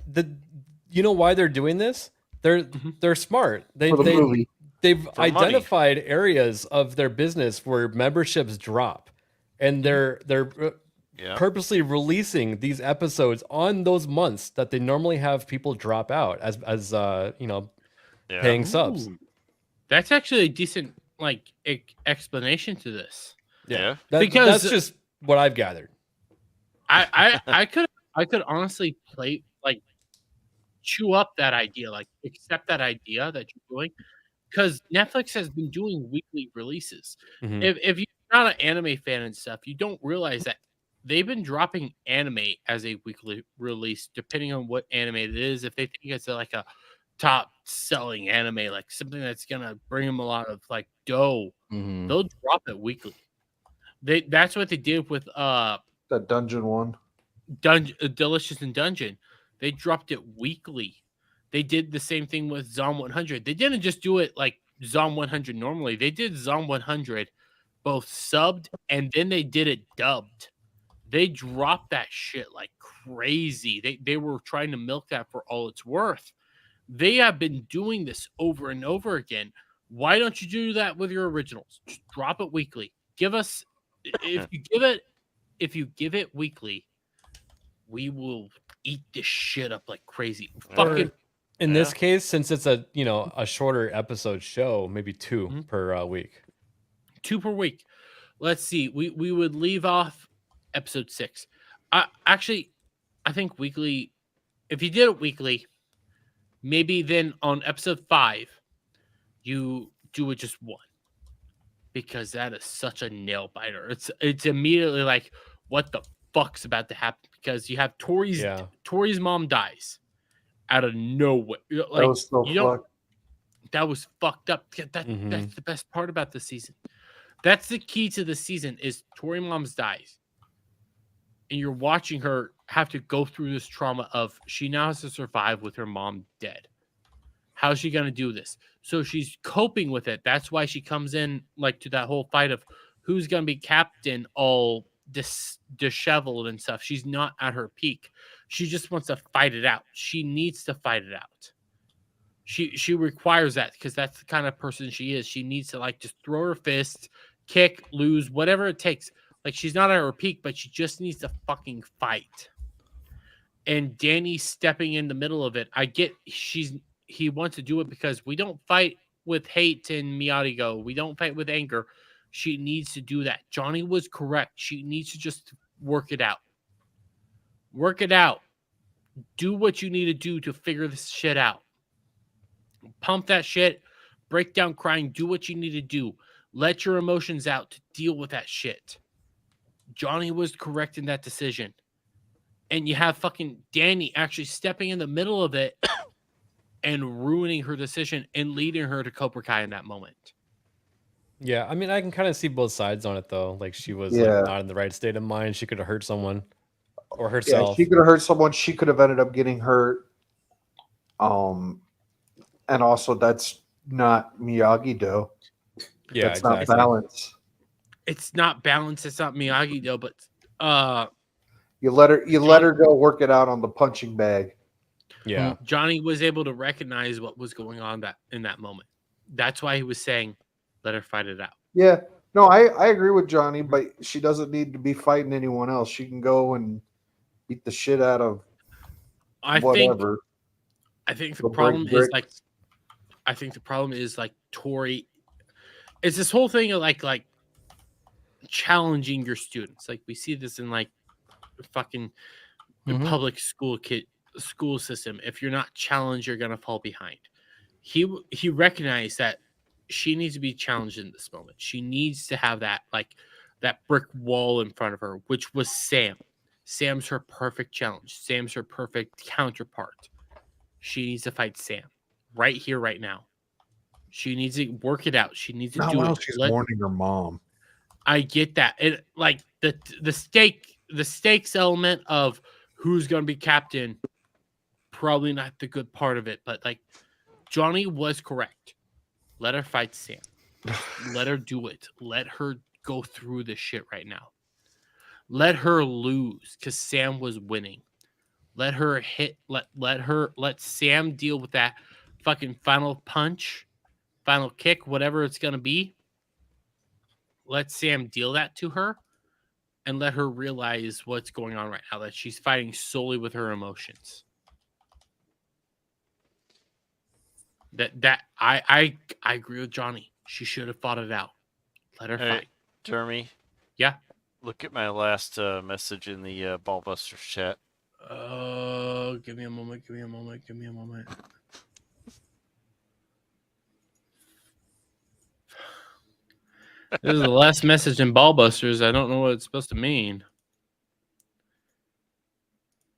you know why they're doing this? They're smart. For the movie. They've For money. identified areas of their business where memberships drop, and they're Yeah. purposely releasing these episodes on those months that they normally have people drop out as paying subs. Ooh. That's actually a decent explanation to this. Yeah. Because that's just what I've gathered. I could honestly chew up that idea, accept that idea that you're doing, because Netflix has been doing weekly releases. Mhm. If you're not an anime fan and stuff, you don't realize that they've been dropping anime as a weekly release, depending on what anime it is. If they think it's like a top selling anime, like something that's gonna bring them a lot of dough, Mhm. they'll drop it weekly. That's what they did with That dungeon one. Delicious in Dungeon. They dropped it weekly. They did the same thing with Zom 100. They didn't just do it like Zom 100 normally. They did Zom 100 both subbed and then they did it dubbed. They dropped that shit like crazy. They were trying to milk that for all it's worth. They have been doing this over and over again. Why don't you do that with your originals? Just drop it weekly. Give us if you give it weekly, we will eat this shit up like crazy. Fucking in this case, since it's a shorter episode show, maybe 2 per week. 2 per week. Let's see. We would leave off episode 6. I think weekly. If you did it weekly, maybe then on episode 5, you do it just 1, because that is such a nail biter. It's immediately like, what the fuck's about to happen? Because you have Tori's mom dies out of nowhere. That was so fucked. That was fucked up. That's the best part about the season. That's the key to the season is Tori mom's dies. And you're watching her have to go through this trauma of she now has to survive with her mom dead. How's she going to do this? So she's coping with it. That's why she comes in to that whole fight of who's going to be captain, all disheveled and stuff. She's not at her peak. She just wants to fight it out. She needs to fight it out. She requires that because that's the kind of person she is. She needs to just throw her fists, kick, lose, whatever it takes. She's not at her peak, but she just needs to fucking fight. And Danny's stepping in the middle of it. I get he wants to do it because we don't fight with hate and Miyagi-Go. We don't fight with anger. She needs to do that. Johnny was correct. She needs to just work it out. Work it out. Do what you need to do to figure this shit out. Pump that shit. Break down crying. Do what you need to do. Let your emotions out to deal with that shit. Johnny was correct in that decision. And you have fucking Danny actually stepping in the middle of it and ruining her decision and leading her to Cobra Kai in that moment. Yeah, I mean, I can kind of see both sides on it, though. She was not in the right state of mind. She could have hurt someone or herself. Yeah, she could have hurt someone. She could have ended up getting hurt. And also, that's not Miyagi-Do. Yeah, that's exactly. not balance. It's not balance. It's not Miyagi-Do, but you let her go work it out on the punching bag. Yeah, Johnny was able to recognize what was going on in that moment. That's why he was saying, "Let her fight it out." Yeah, no, I agree with Johnny, but she doesn't need to be fighting anyone else. She can go and beat the shit out of whatever. I think the problem is Tori. It's this whole thing of like challenging your students. We see this in fucking public school system. If you're not challenged, you're gonna fall behind. He recognized that she needs to be challenged in this moment. She needs to have that that brick wall in front of her, which was Sam. Sam's her perfect challenge. Sam's her perfect counterpart. She needs to fight Sam right here, right now. She needs to work it out. She needs to do it. She's mourning her mom. I get that. It the stakes element of who's going to be captain, probably not the good part of it, but Johnny was correct. Let her fight Sam. Let her do it. Let her go through this shit right now. Let her lose because Sam was winning. Let her hit. Let Sam deal with that fucking final punch, final kick, whatever it's gonna be. Let Sam deal that to her, and let her realize what's going on right now. That she's fighting solely with her emotions. That I agree with Johnny. She should have fought it out. Let her fight. Jeremy. Yeah. Look at my last message in the Ballbusters chat. Give me a moment. Give me a moment. This is the last message in Ballbusters. I don't know what it's supposed to mean.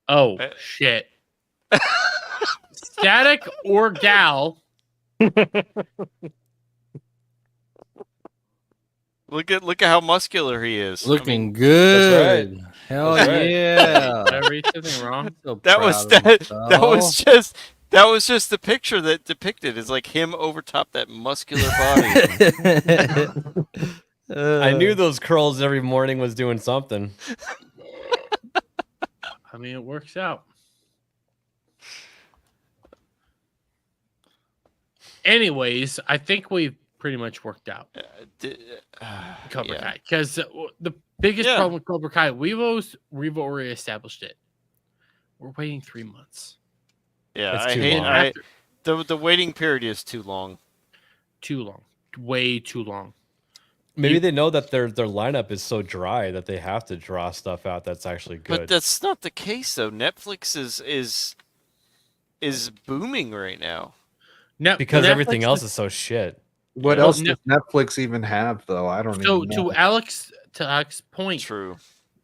Oh, shit. Static or GHAL. Look at how muscular he is. Looking good. That's right. Hell That's right. yeah. Did I read something wrong? That was just the picture that depicted is like him over top that muscular body. I knew those curls every morning was doing something. I mean, it works out. Anyways, I think we've pretty much worked out Cobra Kai, because the biggest problem with Cobra Kai, we've already established it. We're waiting 3 months. Yeah, I hate the waiting period is too long. Too long. Way too long. Maybe they know that their lineup is so dry that they have to draw stuff out that's actually good. But that's not the case though. Netflix is booming right now. Because Netflix everything else is so shit. What else does Netflix even have, though? I don't even know. To Alex's point, true.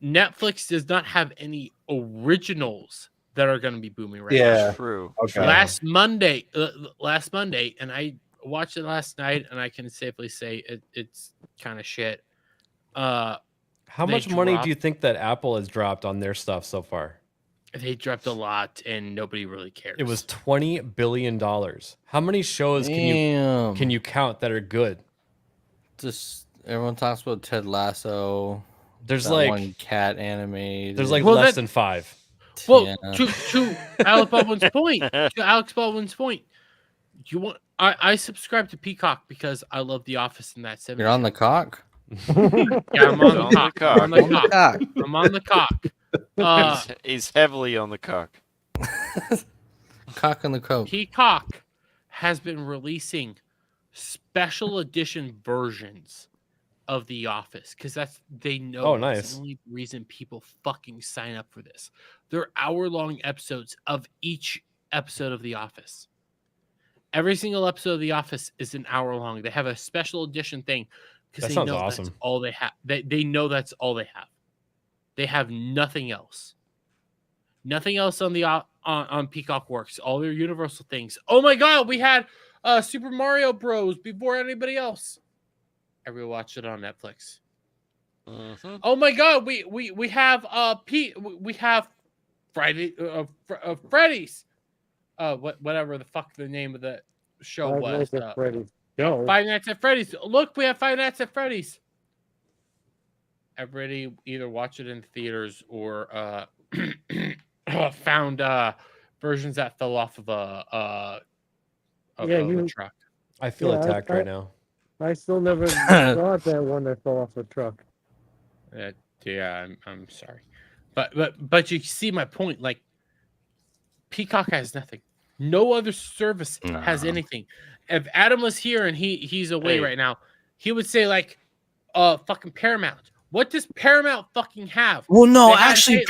Netflix does not have any originals that are going to be booming right now. Yeah, true. Okay. Last Monday, and I watched it last night, and I can safely say it's kind of shit. How much money do you think that Apple has dropped on their stuff so far? They dropped a lot, and nobody really cares. It was $20 billion. How many shows can you count that are good? Just everyone talks about Ted Lasso. There's that like one cat anime. There's like less than 5. Well, to Alec Baldwin's point, you want I subscribe to Peacock because I love The Office and that 70s. You're on the cock. Yeah, I'm on the cock. I'm on the cock. I'm on the cock. He's heavily on the cock. Cock on the coat. Peacock has been releasing special edition versions of The Office because they know that's the only reason people fucking sign up for this. They're hour-long episodes of each episode of The Office. Every single episode of The Office is an hour long. They have a special edition thing because they know that's all they have. They know that's all they have. They have nothing else. Nothing else on the on Peacock works. All their Universal things. Oh my God, we had Super Mario Bros. Before anybody else. Everyone watched it on Netflix. Mm-hmm. Oh my God, we have we have Friday Freddy's. Whatever the fuck the name of the show was. Five Nights at Freddy's. Look, we have Five Nights at Freddy's. Everybody either watched it in theaters or found versions that fell off of a truck. I feel attacked right now. I still never saw that one that fell off a truck. Yeah, I'm sorry, but you see my point. Like, Peacock has nothing. No other service has anything. If Adam was here and he's away right now, he would say like, fucking Paramount. What does Paramount fucking have? Well, no, actually,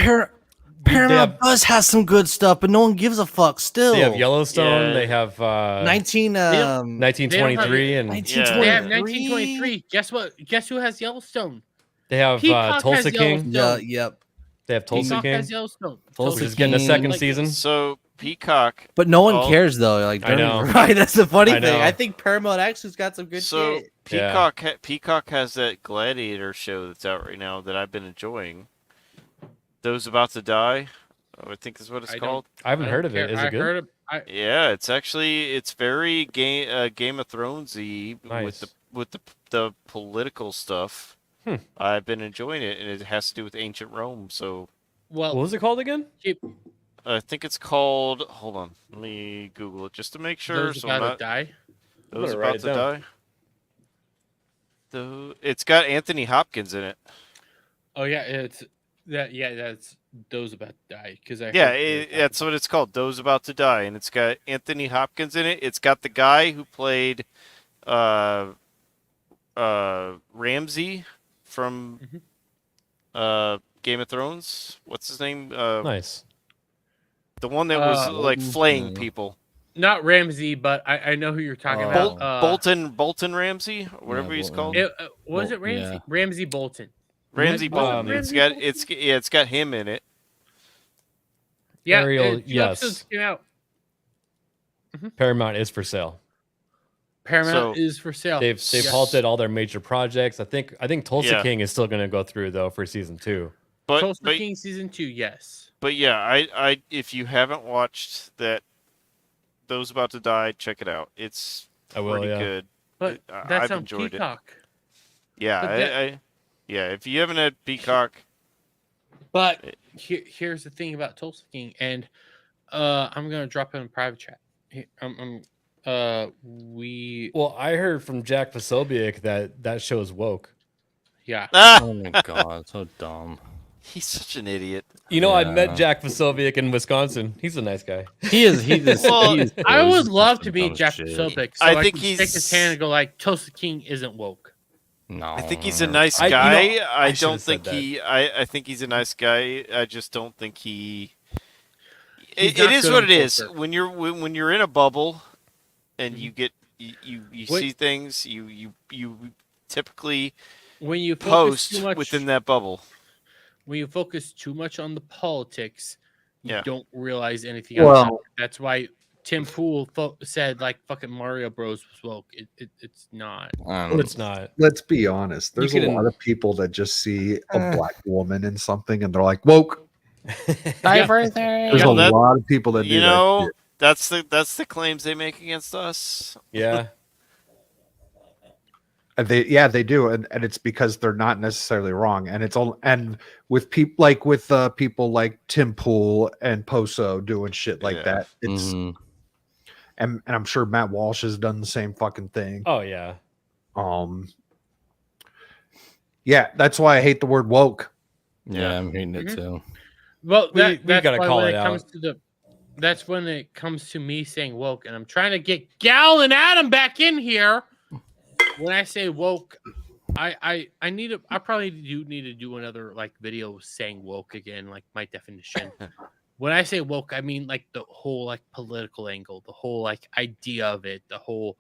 Paramount does have some good stuff, but no one gives a fuck still. They have Yellowstone. Yeah. They have 1923 and 1923. They have 1923. Guess what? Guess who has Yellowstone? They have Tulsa King. Yeah, yep. They have Tulsa King. Has Yellowstone. Which is getting a second season. So Peacock. But no one cares though. Like, I know. Right? That's the funny thing. I think Paramount actually's got some good shit. Peacock has that Gladiator show that's out right now that I've been enjoying. Those About to Die, I think is what it's called. I haven't heard of it. Is it good? Yeah, it's very Game of Thronesy with the political stuff. I've been enjoying it, and it has to do with ancient Rome. So, well, what was it called again? I think it's called. Hold on, let me Google it just to make sure. Those so I'm About not to Die. Those I'm gonna write About it to down. Die. It's got Anthony Hopkins in it. Oh yeah, it's that. Yeah, that's Those About to Die. Because That's what it's called. Those About to Die, and it's got Anthony Hopkins in it. It's got the guy who played Ramsay from Game of Thrones. What's his name? Nice. The one that was like flaying people. Not Ramsey, but I know who you're talking about. Bolton Ramsay, whatever he's called. Was it Ramsey? Yeah. Ramsey Bolton. Ramsay Bolton. It's got him in it. Yeah, Ariel, two yes. episodes came out. Paramount is for sale. Paramount is for sale. They've halted all their major projects. I think Tulsa Yeah. King is still going to go through though for season 2. Tulsa King season 2, yes. But yeah, I if you haven't watched Those About to Die, check it out. It's pretty good. But that's on Peacock. Yeah, if you haven't had Peacock. But here's the thing about Tulsa King, and I'm gonna drop it in private chat. Well, I heard from Jack Posobiec that show's woke. Yeah. Oh my god, so dumb. He's such an idiot. You know, I met Jack Posobiec in Wisconsin. He's a nice guy. He is. I would love to meet Jack Posobiec, so I think can he's shake his hand and go like, Tulsa King isn't woke. No, I think he's a nice guy. I don't think I think he's a nice guy. I just don't think he. It is what it is. When you're in a bubble, and you get you see things, you typically when you post within that bubble. When you focus too much on the politics, you don't realize anything Well- else. That's why Tim Pool said like fucking Mario Bros was woke. It's not. It's not. Let's be honest. There's a lot of people that just see a black woman in something and they're like, woke. There's a lot of people that do that shit. That's the claims they make against us. Yeah. They do, and it's because they're not necessarily wrong, and it's all and with people like Tim Pool and Poso doing shit like that. It's and I'm sure Matt Walsh has done the same fucking thing. Oh yeah. Yeah, that's why I hate the word woke. Yeah, I'm hating it too. Well, we that's gotta why call when it it out. comes to that's when it comes to me saying woke, and I'm trying to get Gal and Adam back in here. When I say woke, I probably do need to do another like video saying woke again, like my definition. When I say woke, I mean like the whole like political angle, the whole like idea of it, the whole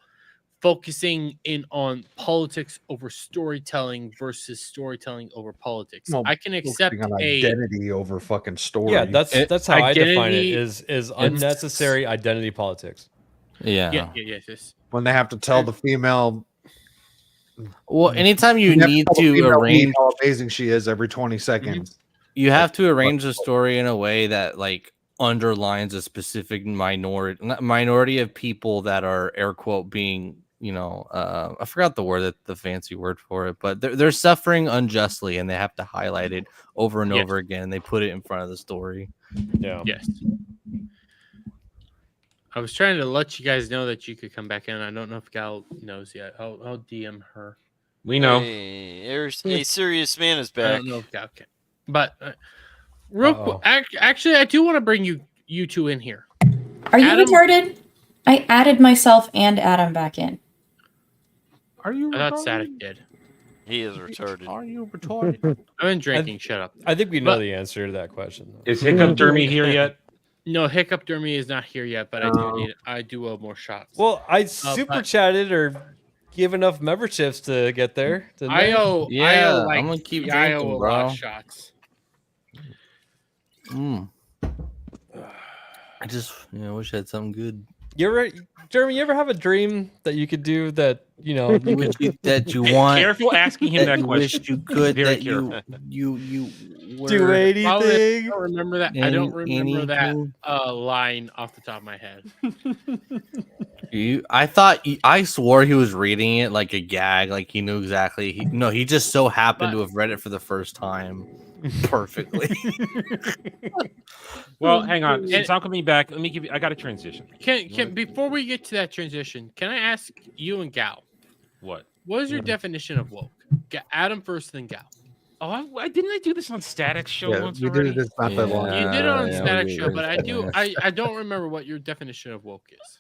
focusing in on politics over storytelling versus storytelling over politics. Well, I can accept focusing on identity over fucking story. Yeah, that's how I define it. Identity- Is unnecessary identity politics. Yes. When they have to tell the female. Well, anytime you have need tell the to female arrange, how amazing she is every 20 seconds. you have to arrange the story in a way that like underlines a specific minority of people that are air quote being, I forgot the word, the fancy word for it, but they're suffering unjustly and they have to highlight it over and over again. They put it in front of the story. Yeah. Yes. I was trying to let you guys know that you could come back in. I don't know if Gal knows yet. I'll DM her. We know. Hey, a serious man is I back. don't know if Gal can. But real quick, actually, I do want to bring you two in here. Are you Adam- retarded? I added myself and Adam back in. Are you? I thought Static did. He is retarded. Are you retarded? I've been drinking. Shut up. I think we know the answer to that question. Is Hiccup Dermy here yet? No, Hiccup Dermy is not here yet, but I do owe more shots. Well, I super chatted or give enough memberships to get there. I owe like, I'm gonna keep I drinking, owe a bro. lot of shots. I just wish I had something good. Jeremy, you ever have a dream that you could do that You wish that you want. Careful asking him that you question. wish you could. Very That careful. you were, do anything? I don't remember that. I don't remember Anything? that line off the top of my head. I swore he was reading it like a gag, like he knew exactly. No, he just so happened to have read it for the first time perfectly. Well, hang on. Since I'm coming back, let me give you. I got a transition. Can before we get to that transition, can I ask you and Gal, What? what is your definition of woke? Adam first, then Gal. Oh, I didn't I do this on Static Show once we already? did this not that long. You did it on Static we Show, did. but I don't remember what your definition of woke is.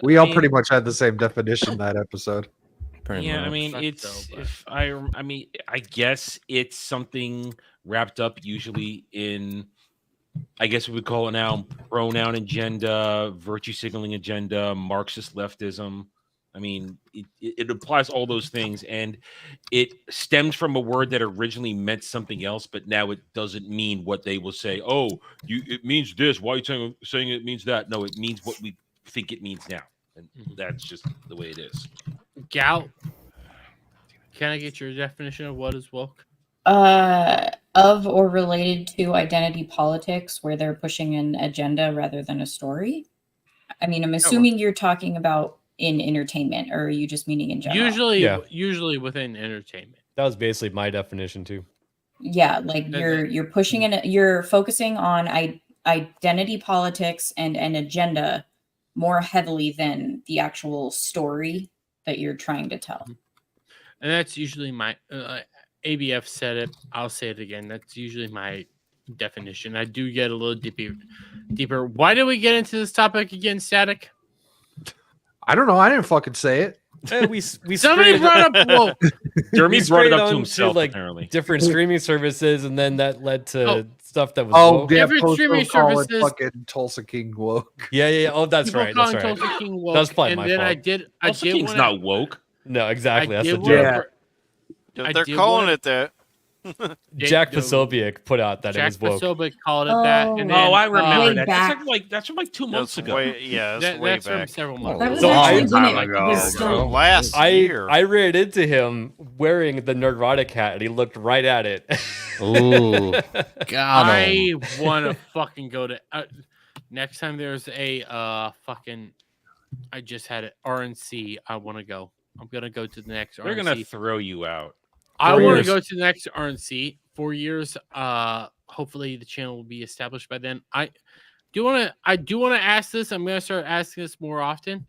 We all pretty much had the same definition that episode. Yeah, I mean, it's I guess it's something wrapped up usually in, I guess we would call it now pronoun agenda, virtue signaling agenda, Marxist leftism. I mean, it applies all those things, and it stems from a word that originally meant something else, but now it doesn't mean what they will say. Oh, it means this. Why are you saying it means that? No, it means what we think it means now, and that's just the way it is. Gal, can I get your definition of what is woke? Of or related to identity politics, where they're pushing an agenda rather than a story. I mean, I'm assuming you're talking about in entertainment, or are you just meaning in general? Usually within entertainment. That was basically my definition too. Yeah, like you're pushing you're focusing on identity politics and an agenda more heavily than the actual story that you're trying to tell. And that's usually my ABF said it. I'll say it again. That's usually my definition. I do get a little deeper. Why did we get into this topic again, Static? I don't know. I didn't fucking say it. We somebody brought up woke. Jeremy brought it up to on himself, like apparently. different streaming services, and then that led to stuff that was woke. yeah, different streaming services. Fucking Tulsa King woke. Yeah. Oh, that's People right. calling That's right. Tulsa King woke, That's probably and my then fault. Tulsa King's not woke. No, exactly. That's the did joke. They're calling it that. Jack Posobiec put out that Jack it was woke. Posobiec called it that. And then, I remember that. back. That's from like 2 months ago. That's way that's from back. several months. That was So actually I- when it was still Last year. I ran into him wearing the Nerdrotic hat, and he looked right at it. Ooh, I want to fucking go to next time there's a fucking. I just had it RNC. I want to go. I'm gonna go to the next. They're RNC. gonna throw you out. I want to go to the next RNC. 4 years. Hopefully the channel will be established by then. I do want to ask this. I'm gonna start asking this more often.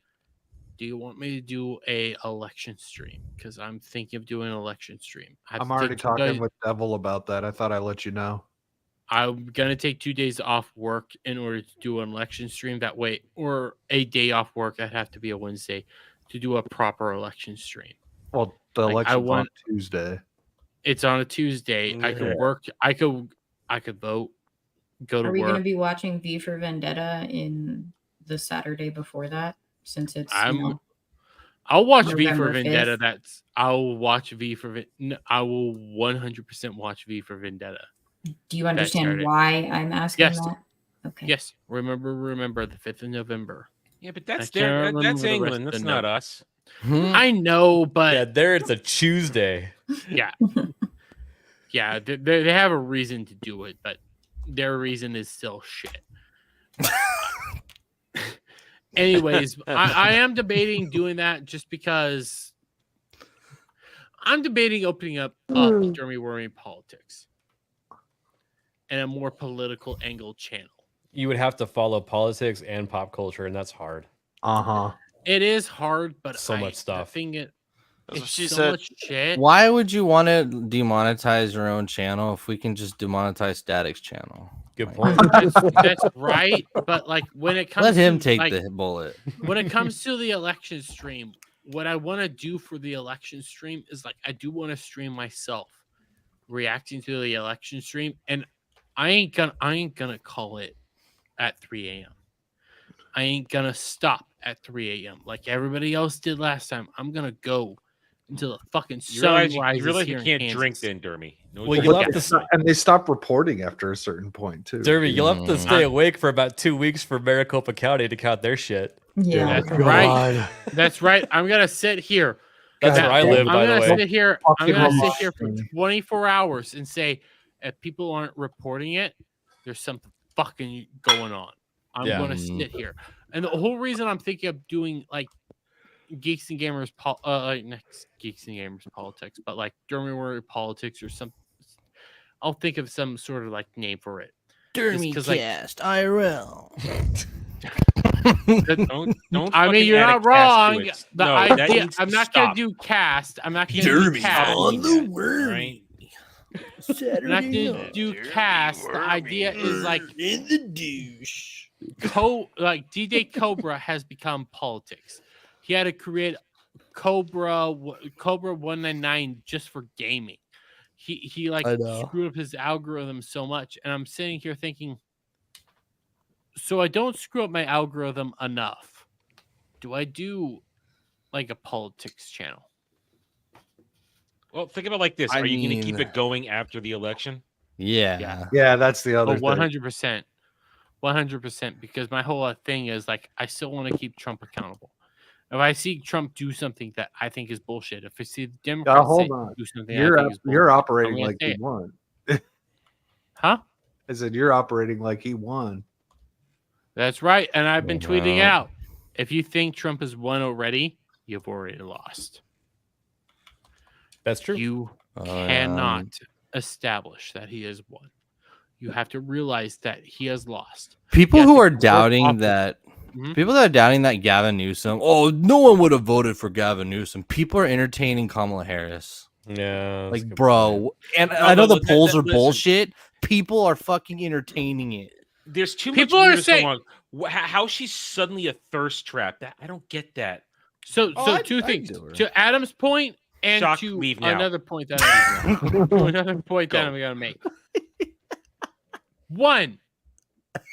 Do you want me to do a election stream? Because I'm thinking of doing an election stream. I'm already talking with Devil about that. I thought I let you know. I'm gonna take 2 days off work in order to do an election stream that way, or a day off work. I'd have to be a Wednesday to do a proper election stream. Well, the Like, election's on Tuesday. It's on a Tuesday. I could work. I could vote. Go to Are we work. going to be watching V for Vendetta in the Saturday before that? Since it's I'll watch V for November Vendetta. 5th? I'll watch V for. I will 100% watch V for Vendetta. Do you understand why I'm asking Yes. that? Okay. Yes. Remember the 5th of November. Yeah, but that's I can't remember that's the rest England. of That's the not note. us. I know, but Yeah, there it's a Tuesday. yeah, yeah. They have a reason to do it, but their reason is still shit. Anyways, I am debating doing that just because I'm debating opening up Jeremy Wormy Politics and a more political angle channel. You would have to follow politics and pop culture, and that's hard. It is hard, but So much stuff. It's what she so said. much shit. Why would you want to demonetize your own channel if we can just demonetize Static's channel? Good point. That's right. But like when it comes Let him to, take like, the bullet. when it comes to the election stream, what I want to do for the election stream is like I do want to stream myself reacting to the election stream, and I ain't gonna call it at 3 a.m. I ain't gonna stop at 3 a.m. like everybody else did last time. I'm gonna go until the fucking sun rises. You realize here you in can't Kansas. drink then, Dermy. No Well, drinking. you'll have to And they stop reporting after a certain point too. Derby, you'll have to stay awake for about 2 weeks for Maricopa County to count their shit. Yeah. That's right. That's right. I'm gonna sit here. That's where I live, by the way. I'm gonna sit here for Fucking 24 hours and say, if people aren't reporting it, there's something fucking going on. I'm Yeah. gonna sit here. And the whole reason I'm thinking of doing like Geeks and Gamers, next Geeks and Gamers politics, but like Dermy Warrior politics or some. I'll think of some sort of like name for it. Dermy Cast IRL. Don't I mean, fucking you're add a not cast to wrong. it. The No, that idea. needs to I'm not gonna stop. do cast. I'm not gonna do cast. on the worm. Right? I'm not gonna do cast. The idea is like in the douche. Like DJ Cobra has become politics. He had to create Cobra 199 just for gaming. He like screwed up his algorithm so much, and I'm sitting here thinking, so I don't screw up my algorithm enough. Do I do like a politics channel? Well, think about it like this: I Are you going to mean- keep it going after the election? Yeah. Yeah, that's the other Oh, thing. 100%. 100%. Because my whole thing is like, I still want to keep Trump accountable. If I see Trump do something that I think is bullshit, if I see the Democrats Hold on. do something You're I think is bullshit, you're I'm operating gonna like say he it. won. Huh? I said you're operating like he won. That's right. And I've been tweeting Wow. out. If you think Trump has won already, you've already lost. That's true. You cannot establish that he has won. You have to realize that he has lost. People You have who to are work doubting off of- that, Mhm. people that are doubting that Gavin Newsom, oh, no one would have voted for Gavin Newsom. People are entertaining Kamala Harris. Yeah, like, bro, and No, I know no, the polls are listen. bullshit. People are fucking entertaining it. There's too People much are weirdness saying- going on. How she's suddenly a thirst trap? That I don't get that. So, Oh, I'd- two I'd things. do her. To Adam's point and Shock, to leave now. another point that I'm gonna make. One,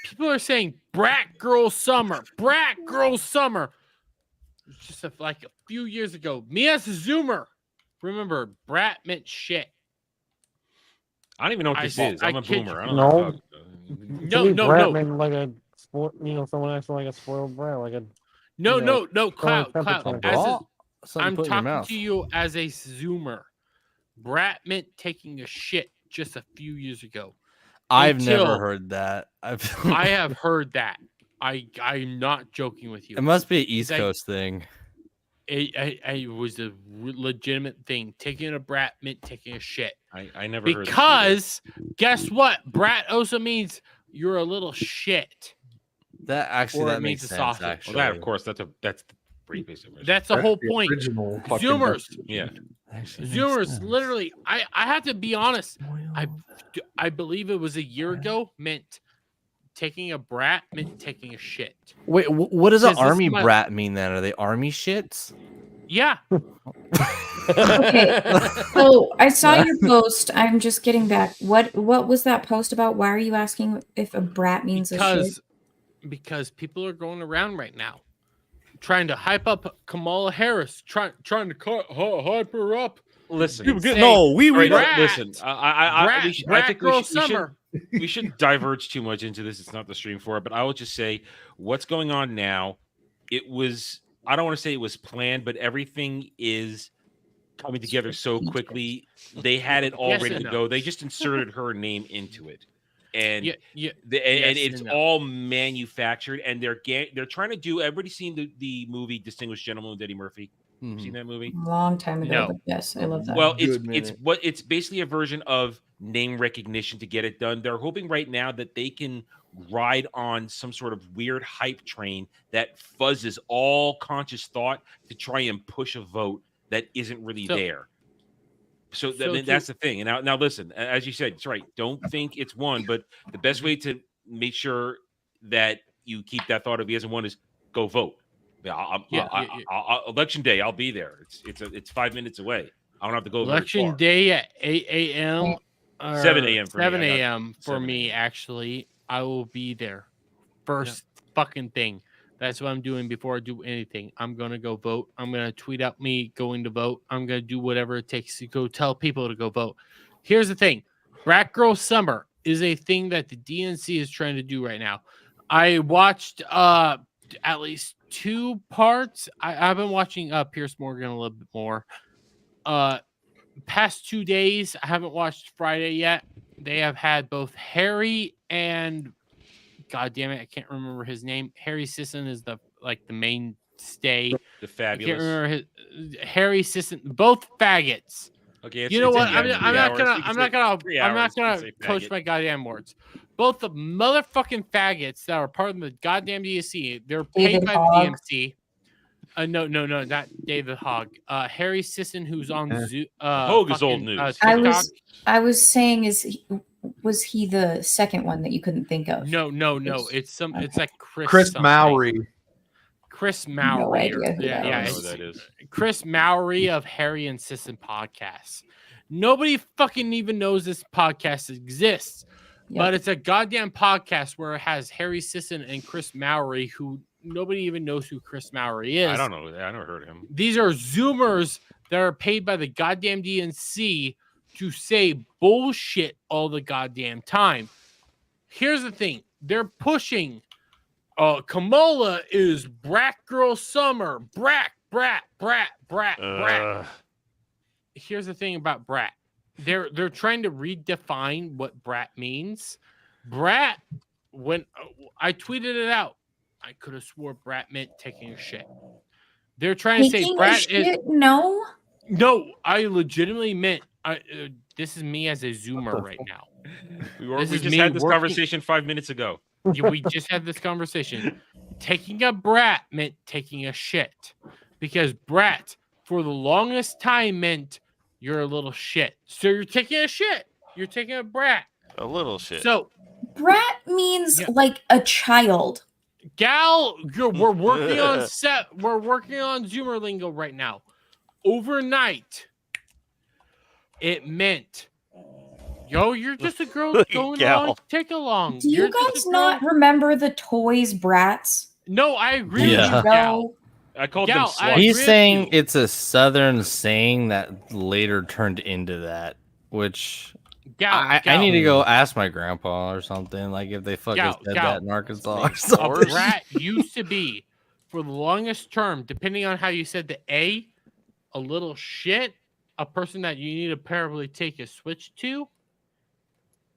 people are saying brat girl summer, brat girl summer. Just like a few years ago, me as a Zoomer, remember brat meant shit. I don't even know what this is. I'm a kid boomer. you. I don't know. No. No, Brat no. meant like a sport, someone acting like a spoiled brat, like a No, you know, no, Cloud. showing Cloud. temperature. As a, Something I'm put in your talking mouth. to you as a Zoomer. Brat meant taking a shit just a few years ago. I've never Until heard that. I have heard that. I'm not joking with you. It must be an East It's like- Coast thing. It was a legitimate thing. Taking a brat meant taking a shit. I never heard this Because guess what? Brat also means you're a little shit. That actually Or that it makes means a sense. sausage. Actually, Well, that of course that's the previous version. That's the whole the point. original fucking Zoomers. Yeah. Zoomers, literally, I have to be honest. I believe it was a year ago meant taking a brat meant taking a shit. Wait, what does an Says this army my- brat mean then? Are they army shits? Yeah. Okay. So I saw your post. I'm just getting back. What was that post about? Why are you asking if a brat means a shit? Because people are going around right now trying to hype up Kamala Harris, trying to hype her up. Listen, People get- no, we All right, brat, listen. I brat think girl we summer. shouldn't diverge too much into this. It's not the stream for it, but I will just say what's going on now. It was. I don't want to say it was planned, but everything is coming together so quickly. They had it all Yes ready and to no. go. They just inserted her name into it, and Yeah, and yes it's and no. all manufactured. And they're trying to do. Everybody's seen the movie Distinguished Gentleman with Eddie Murphy? Seen that movie? Long time ago, No. but yes, I love that. Well, it's basically a version of name recognition to get it done. They're hoping right now that they can ride on some sort of weird hype train that fuzzes all conscious thought to try and push a vote that isn't really So- there. So, So that's the thing. And now listen, as you said, it's right. Don't think it's one, but the best way to make sure that you keep that thought of he hasn't won is go vote. Election day, I'll be there. It's 5 minutes away. I don't have to go very Election far. day at 8 a.m. or 7 a.m. for me. 7 I got a.m. for 7 me, actually. I will be there. First fucking thing. That's what I'm doing before I do anything. I'm going to go vote. I'm going to tweet out me going to vote. I'm going to do whatever it takes to go tell people to go vote. Here's the thing. Brat Girl Summer is a thing that the DNC is trying to do right now. I watched at least 2 parts. I've been watching Pierce Morgan a little bit more. Past 2 days, I haven't watched Friday yet. They have had both Harry and God damn it, I can't remember his name. Harry Sisson is the mainstay. The fabulous. I can't remember his Harry Sisson. Both faggots. Okay, you know what? I'm I'm not gonna coach my goddamn words. Both the motherfucking faggots that are part of the goddamn DSC, they're paid David by Hogg. the DMC. No, not David Hogg. Harry Sisson, who's on Hogue is old news. TikTok. I was saying, was he the second one that you couldn't think of? No. It's like Chris something. Mowry. Chris Mowry. No idea who that Yeah, is. I don't know who that is. Chris Mowry of Harry and Sisson podcast. Nobody fucking even knows this podcast exists, but it's a goddamn podcast where it has Harry Sisson and Chris Mowry, who nobody even knows who Chris Mowry is. I don't know. I never heard of him. These are Zoomers that are paid by the goddamn DNC to say bullshit all the goddamn time. Here's the thing. They're pushing Kamala is brat girl summer. Brat. Here's the thing about brat. They're trying to redefine what brat means. Brat, when I tweeted it out, I could have swore brat meant taking a shit. They're trying to say brat is no. I legitimately meant this is me as a Zoomer right now. We just had this conversation 5 minutes ago. We just had this conversation. Taking a brat meant taking a shit, because brat for the longest time meant you're a little shit. So you're taking a shit. You're taking a brat. A little shit. So brat means like a child. Gal, we're working on We're working on Zoomer lingo right now. Overnight, it meant, yo, you're just a girl going along, take along. Do you guys not remember the toys Brats? No, I agree Yeah. with you, Gal. I called Gal, them sluts. He's saying it's a Southern saying that later turned into that, which I need to go ask my grandpa or something. Like if they fucking said that in Arkansas. Or A something. brat used to be, for the longest term, depending on how you said the A, a little shit, a person that you need to probably take a switch to,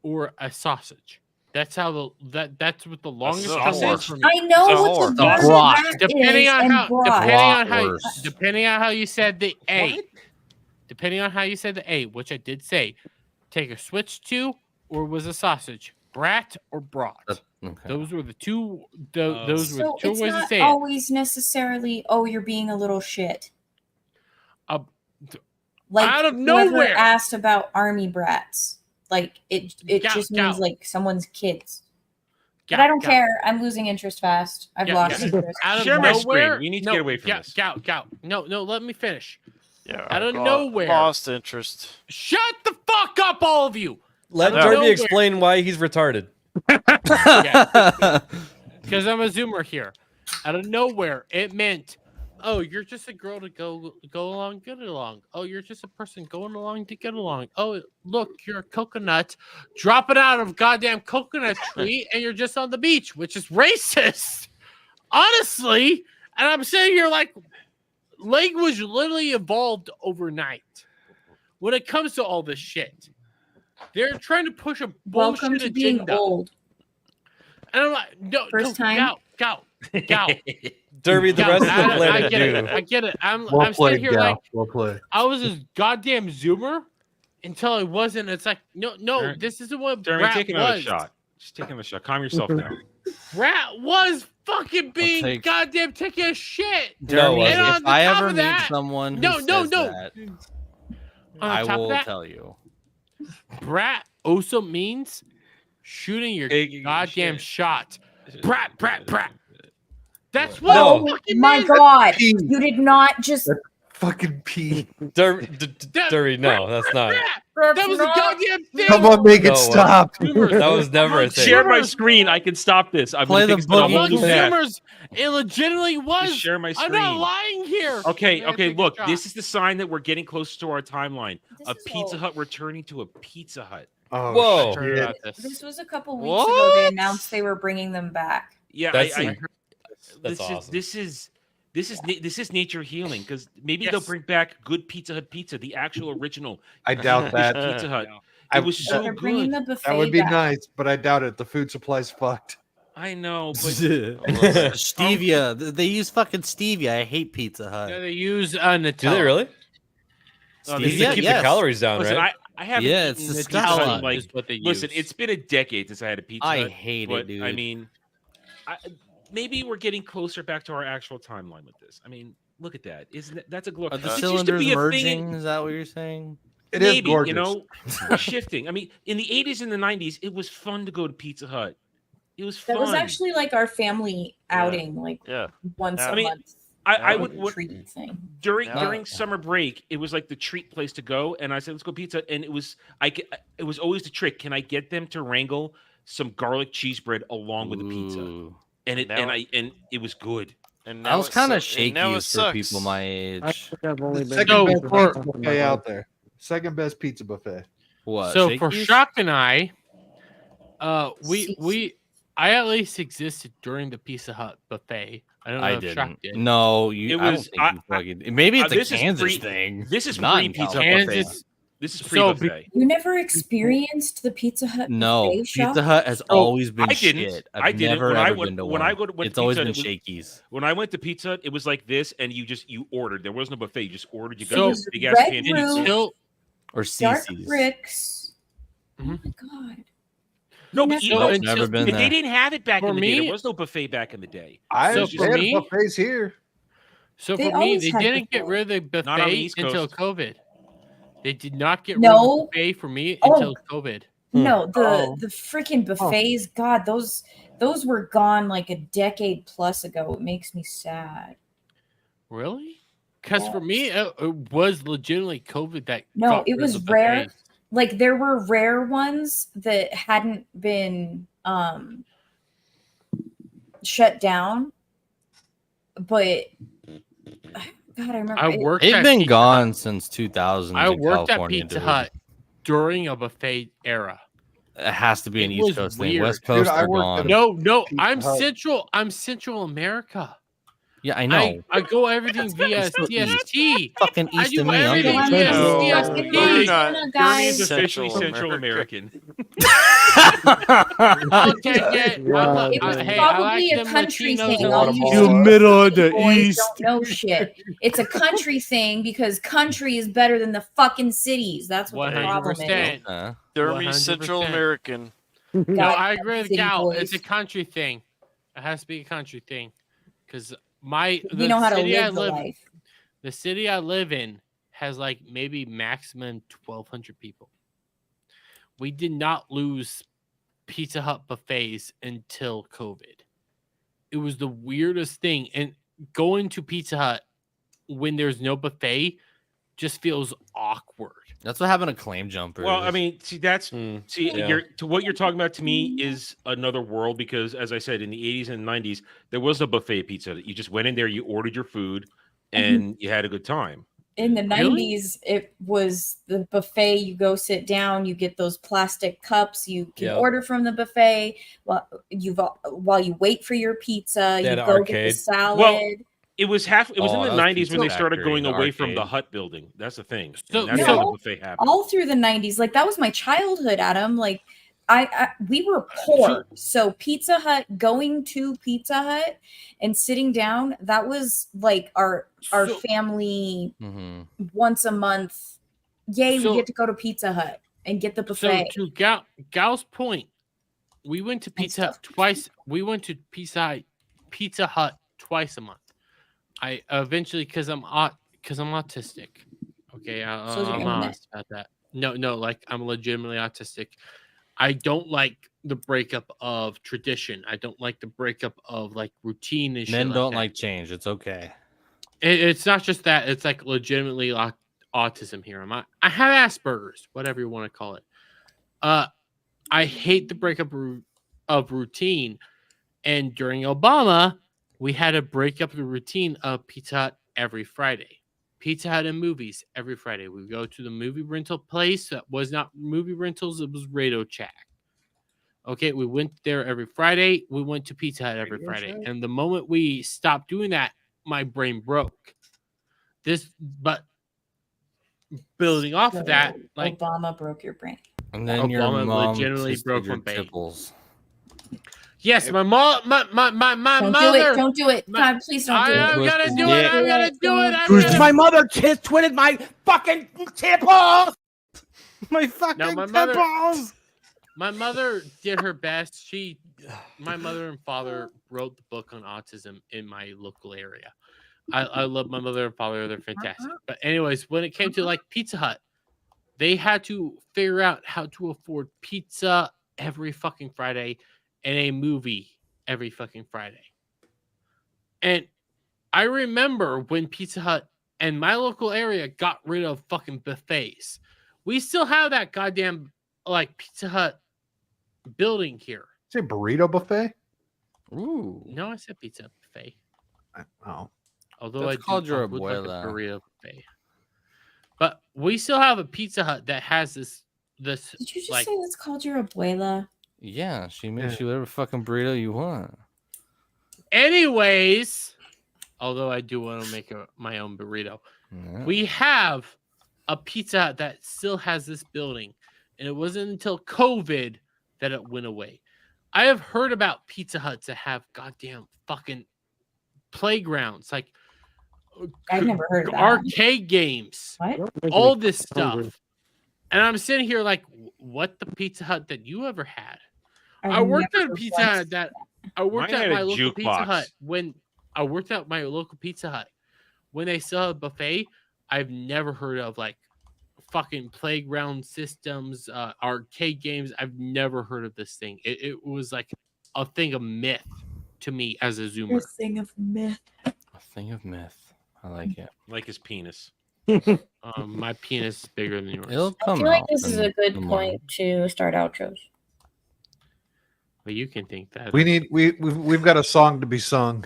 or a sausage. That's how that's what the longest term was for me. I know what the word brat Depending is on and how brat. depending on how you said the A. Depending on how you said the A, which I did say, take a switch to, or was a sausage. Brat or brat. Those were the two those were the So two it's ways to not say it. always necessarily, oh, you're being a little shit. Like out of whoever nowhere. asked about army brats. Like it Gal- just Gal. means like someone's kids. Gal- but I don't Gal. care. I'm losing interest fast. I've lost interest. Out of Share my nowhere, screen. We need to get away from this. Gal. No, let me finish. Yeah, Out of I've nowhere. lost interest. Shut the fuck up, all of you. Let Out of Derby nowhere. explain why he's retarded. Because I'm a Zoomer here. Out of nowhere, it meant, oh, you're just a girl to go along, get along. Oh, you're just a person going along to get along. Oh, look, you're a coconut dropping out of goddamn coconut tree, and you're just on the beach, which is racist. Honestly, and I'm sitting here like, language literally evolved overnight. When it comes to all this shit, they're trying to push a bullshit Welcome to agenda. being old. And I'm like, no, First time? Gal. Derby, the Gal, rest of the I planet get do. it. I get it. I'm Well played, sitting here Gal. like Well played. I was a goddamn Zoomer until I wasn't. It's like no, this isn't what Jeremy, Brat take another was. shot. Just take another shot. Calm yourself down. Brat was fucking being take- goddamn taking a shit. Jeremy, And on if the I top ever of meet that- someone who no. says that, On I top of will that, tell you. Brat also means shooting your goddamn shot. Brat. That's what Oh it fucking my means. god! You did not just. Fucking pee. Derby, no, that's not. That was a goddamn thing. Come on, make No, it stop. That was never a thing. Share my screen. I can stop this. I'm Play gonna the take this to a whole Among new path. Zoomers, it legitimately was. Just share my I'm screen. not lying here. Okay, I'm gonna take a look. shot. This is the sign that we're getting close to our timeline. A is Pizza old. Hut returning to a Pizza Hut. Oh, Whoa. Heard shit. about this. This was a couple weeks ago. They announced they were bringing them back. Yeah, That's I that's this awesome. this is nature healing, because maybe Yes. they'll bring back good Pizza Hut pizza, the actual original. I doubt that. Pizza Hut. I- It was so They're bringing good. the buffet That would be back. nice, but I doubt it. The food supply's fucked. I know, but stevia. They use fucking stevia. I hate Pizza Hut. No, they use Nutella. Do they really? Stevia? It's to keep the calories down, Listen, right? I haven't Yeah, eaten it's a Pizza Hut in, disgusting. like, is what they listen, use. it's been a decade since I had a Pizza Hut. I hate it, but, I dude. mean, maybe we're getting closer back to our actual timeline with this. I mean, look at that. That's a glory. Are the This used to cylinders be a merging? thing. Is that what you're saying? It is Maybe, gorgeous. you know, we're shifting. I mean, in the 80s and the 90s, it was fun to go to Pizza Hut. It was fun. That was actually like our family outing, like once a month. I would treat thing. during summer break. It was like the treat place to go, and I said, "Let's go pizza." And it was always the trick. Can I get them to wrangle some garlic cheese bread along with the pizza? And it was good. And I was kind of shaky shaky for for people my age. Second best pizza buffet out there. Second best pizza buffet. What? So for Shakey's? Shock and I at least existed during the Pizza Hut buffet. I don't know I if Shock didn't. did. No, It I don't was- think you fucking. Maybe it's a this is Kansas thing. This is not pre in Pizza California. buffet. This is pre buffet. You never experienced the Pizza Hut No, buffet shop? Pizza Hut has Oh, always been I didn't. shit. I I've didn't. never When I ever went- been to when one. I go to- went It's to always Pizza been Hut, Shakey's. When I went to Pizza Hut, it was like this, and you ordered. There was no buffet. You just ordered. You So got it a was big ass red pan roux, pizza. Or dark CC's. bricks. Mm-hmm. Oh my god. No, but Never- Never been they there. didn't have it back For in the day. me- There was no buffet back in the day. I So they for had me- buffets here. So They for me, always they had didn't get buffet. rid of the Not on the buffet East until Coast. COVID. They did not get rid No. of the buffet for me until COVID. No, Oh. the freaking buffets, God, those were gone like a decade plus ago. It makes me sad. Really? Because for me, it was legitimately COVID that No, got it rid was of the rare. buffets. Like there were rare ones that hadn't been shut down. But God, I remember I worked They've at been Pizza gone Hut. since 2000. I in worked California, at Pizza dude. Hut during a buffet era. It has to be an It East was Coast thing. weird. West Coast, I they're worked gone. at No, Pizza I'm Hut. Central. I'm Central America. Yeah, I know. I go everything via still CST. Fucking I east do of me. I'm everything getting via Central. CST. You're not- Germany is guys. officially Central Central American. I'll take it. It was Hey, I probably like a them country Latinos thing. and All Waterballs. you middle of the boys don't know shit. It's a country thing because country is better than the fucking cities. That's what the problem is. 100%. Dermy Central 100%. American. No, God, I agree with city Gal. boys. It's a country thing. It has to be a country thing. Because We know how to live the life. the city I live in has like maybe maximum 1,200 people. We did not lose Pizza Hut buffets until COVID. It was the weirdest thing. And going to Pizza Hut when there's no buffet just feels awkward. That's what having a claim jumper. Well, is. I mean, see, yeah. what you're talking about to me is another world because, as I said, in the 80s and 90s, there was no buffet pizza. You just went in there, you ordered your food, and you had a good time. In the Really? 90s, it was the buffet. You go sit down, you get those plastic cups. You can Yeah. order from the buffet while you wait for your pizza. They You had go an get the arcade. salad. Well, It was in Oh, the that was 90s Pizza when they started Factory, going the away from the arcade. Hut building. That's the thing. So- And that's so- how the buffet happened. All through the 90s, like that was my childhood, Adam. Like we were poor, so Pizza Hut, going to Pizza Hut and sitting down, that was like our So- family Mhm. once a month. Yay, So- we get to go to Pizza Hut and get the So buffet. to Gal's point, we went to Pizza Hut twice. We went to Pizza Hut twice a month. I eventually, because I'm autistic. Okay, So is your I'm internet. honest about that. No, like I'm legitimately autistic. I don't like the breakup of tradition. I don't like the breakup of like routine and shit. Men don't that. like change. It's okay. It's not just that. It's like legitimately autism here. I have Asperger's, whatever you want to call it. I hate the breakup of routine. And during Obama, we had to break up the routine of Pizza Hut every Friday. Pizza Hut and movies every Friday. We go to the movie rental place that was not movie rentals, it was Radio Shack. Okay, we went there every Friday. We went to Pizza Hut every Friday. And the moment we stopped doing that, my brain broke. But building off of that, like Obama broke your brain. And then your Obama mom legitimately kissed broke your my brain. tipples. Yes, my mom, my Don't mother. do it. Don't do it. God, please don't do it. I'm gonna do it. I'm gonna do it. I'm Who's gonna. my mother twitted my fucking temples? My fucking No, temples. My mother did her best. My mother and father wrote the book on autism in my local area. I love my mother and father. They're fantastic. But anyways, when it came to like Pizza Hut, they had to figure out how to afford pizza every fucking Friday and a movie every fucking Friday. And I remember when Pizza Hut and my local area got rid of fucking buffets. We still have that goddamn like Pizza Hut building here. Say burrito buffet? Ooh. No, I said pizza buffet. Oh. Although That's called your abuela. Burrito buffet. But we still have a Pizza Hut that has this. Did you just like, say that's called your abuela? Yeah, she makes you whatever fucking burrito you want. Anyways, although I do want to make my own burrito, we have a Pizza Hut that still has this building, and it wasn't until COVID that it went away. I have heard about Pizza Huts that have goddamn fucking playgrounds, like I've never heard of that. arcade games, What? all this stuff. And I'm sitting here like, what the Pizza Hut that you ever had? I worked at a Pizza Hut that I worked Mine at had my a local Pizza jukebox. Hut when I worked at my local Pizza Hut when they still have a buffet. I've never heard of like fucking playground systems, arcade games. I've never heard of this thing. It was like a thing of myth to me as a Zoomer. A thing of myth. A thing of myth. I like it. Like his penis. My penis is bigger than yours. It'll I come feel like out this is in a good the morning. point to start outros. Well, you can think that. We've got a song to be sung.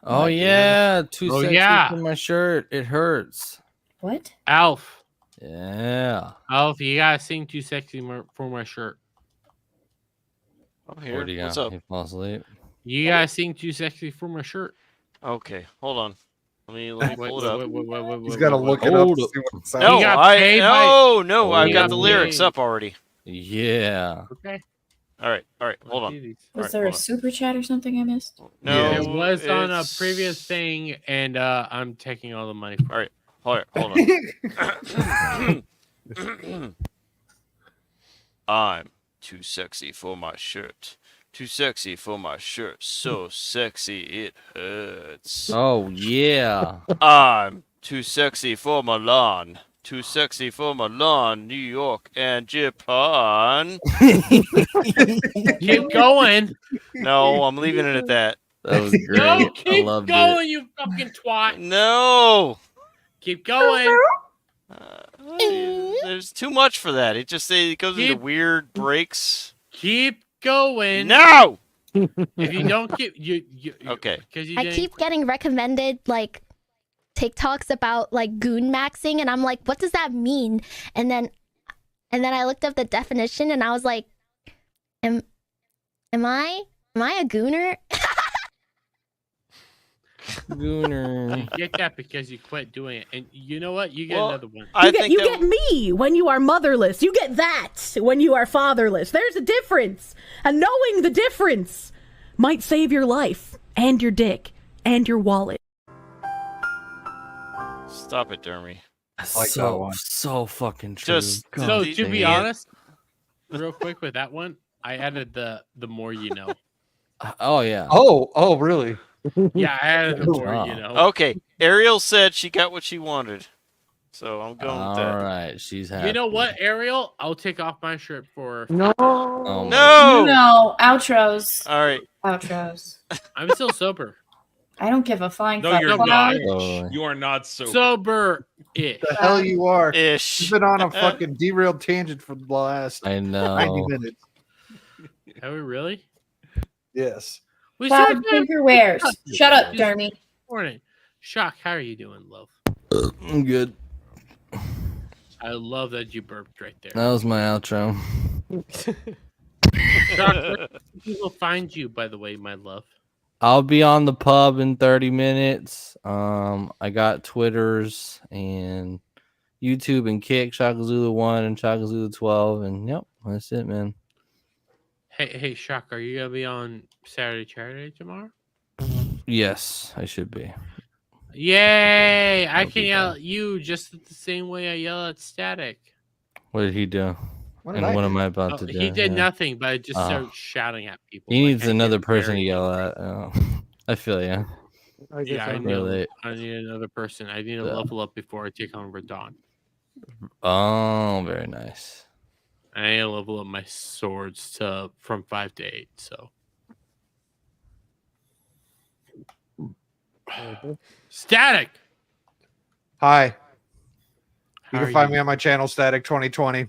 Oh yeah, too Oh, sexy yeah. for my shirt. It hurts. What? Alf. Yeah. Alf, you gotta sing Too Sexy for my shirt. I'm here. Where'd he What's go? up? He falls asleep. You gotta sing Too Sexy for my shirt. Okay, hold on. Let me Wait, pull it up. He's got to look it up Hold to up. see what it sounds No, You got I paid no, I've You got got the lyrics paid. up already. Yeah. Okay. All right, hold on. these. All Was right, there a hold on. super chat or something I missed? No, It was on a it's- previous thing, and I'm taking all the money. For All right, hold on. I'm too sexy for my shirt. Too sexy for my shirt. So sexy it hurts. Oh yeah. I'm too sexy for Milan. Too sexy for Milan, New York, and Japan. Keep going. No, I'm leaving it at that. That was great. No, I keep loved going, it. you fucking twat. No. Keep going. There's too much for that. It just it goes into weird breaks. Keep going. No. If you don't keep you okay. Because you I didn't. keep getting recommended like TikToks about like goon maxing, and I'm like, what does that mean? And then I looked up the definition, and I was like, am I a gooner? Gooner. You get that because you quit doing it, and you know what? You get Well, another one. You get me when you are motherless. You get that when you are fatherless. There's a difference. And knowing the difference might save your life and your dick and your wallet. Stop it, Dermy. like that one. So fucking true. Just God So dang to be it. honest, real quick with that one, I added the more you know. Oh yeah. Oh, really? Yeah, I added the more Wow. you know. Okay, Ariel said she got what she wanted, so I'm going with that. All right, she's happy. You know what, Ariel? I'll take off my shirt for. No. Oh, No. No, outros. All right. Outros. I'm still sober. I don't give a flying No, fuck. you're Come not. on. You are not sober. Sober-ish. The hell you are. Ish. You've been on a fucking derailed tangent for the last I 90 know. minutes. Have we really? Yes. We Bob started Finger wears. Shut up, Dermy. morning. Shock, how are you doing, love? I'm good. I love that you burped right there. That was my outro. Shock, where can people find you, by the way, my love? I'll be on the pub in 30 minutes. I got Twitters and YouTube and Kick, Shaka Zulu 1 and Shaka Zulu 12, and yep, that's it, man. Hey, Shock, are you gonna be on Saturday tomorrow? Yes, I should be. Yay! I I'll can be yell back. at you just the same way I yell at Static. What did he do? What And what am I about to do? He did Yeah. nothing, but I just Oh. started shouting at people. He My needs head another gets person to very yell angry. at. Oh. I feel you. Yeah, I Relate. need another person. I need to Yeah. level up before I take on Radon. Oh, very nice. I need to level up my swords from 5 to 8. So Static. Hi. How You are can find you? me on my channel, Static 2020.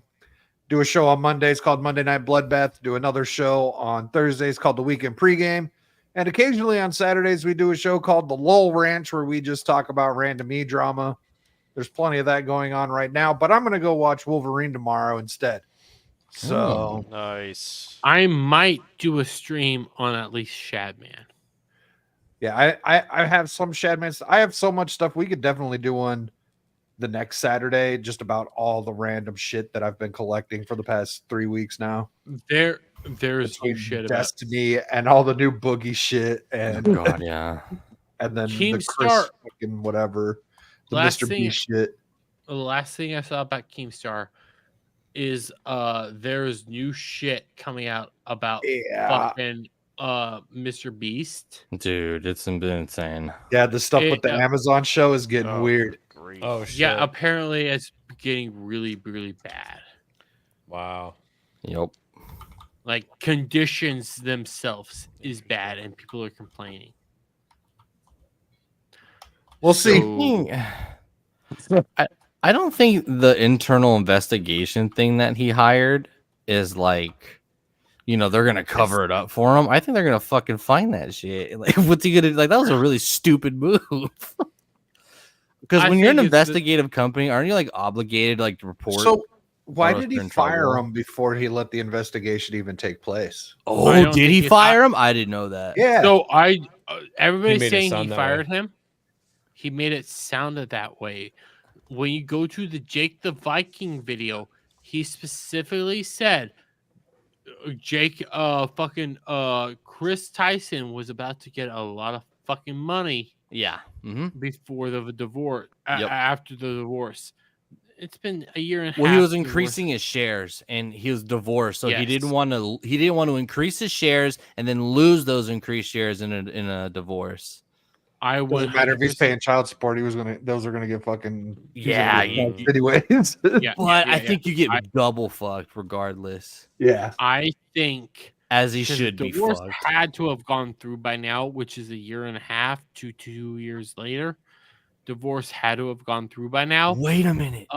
Do a show on Mondays called Monday Night Bloodbath. Do another show on Thursdays called The Weekend Pregame. And occasionally on Saturdays, we do a show called The Lull Ranch where we just talk about random drama. There's plenty of that going on right now, but I'm going to go watch Wolverine tomorrow instead. So nice. I might do a stream on at least Shadman. Yeah, I have some Shadman. I have so much stuff. We could definitely do one the next Saturday, just about all the random shit that I've been collecting for the past 3 weeks now. There's Between new shit about Destiny and all the new Boogie shit and God, yeah. and then Keemstar. the Chris fucking whatever, the Last Mr. thing- B shit. The last thing I saw about Keemstar is there's new shit coming out about fucking Mr. Beast. Dude, it's been insane. Yeah, the stuff with the It- Amazon show is getting weird. Oh shit. Yeah, apparently it's getting really, really bad. Wow. Yep. Like conditions themselves is bad and people are complaining. We'll see. I don't think the internal investigation thing that he hired is like, you know, they're gonna cover it up for him. I think they're gonna fucking find that shit. Like, what's he gonna like? That was a really stupid move. Because I when you're an think it's the- investigative company, aren't you like obligated like to report? So why or else did he you're in fire trouble? him before he let the investigation even take place? I Oh, don't did think he it- fire him? I didn't know that. Yeah. So He everybody's made it saying he sound that fired way. him. He made it sounded that way. When you go to the Jake the Viking video, he specifically said Jake Chris Tyson was about to get a lot of fucking money Yeah. Mm-hmm. before the divorce Yep. after the divorce. It's been a year and a half. Well, he was divorce. increasing his shares, and he was divorced, so he Yes. didn't want to. He didn't want to increase his shares and then lose those increased shares in a divorce. I Doesn't matter if he's paying child support. Those are gonna get fucking Yeah, anyways. Yeah, But I yeah. think you get double fucked regardless. Yeah. I think As he 'cause should the be divorce fucked. had to have gone through by now, which is a year and a half to 2 years later. Divorce had to have gone through by now. Wait a minute.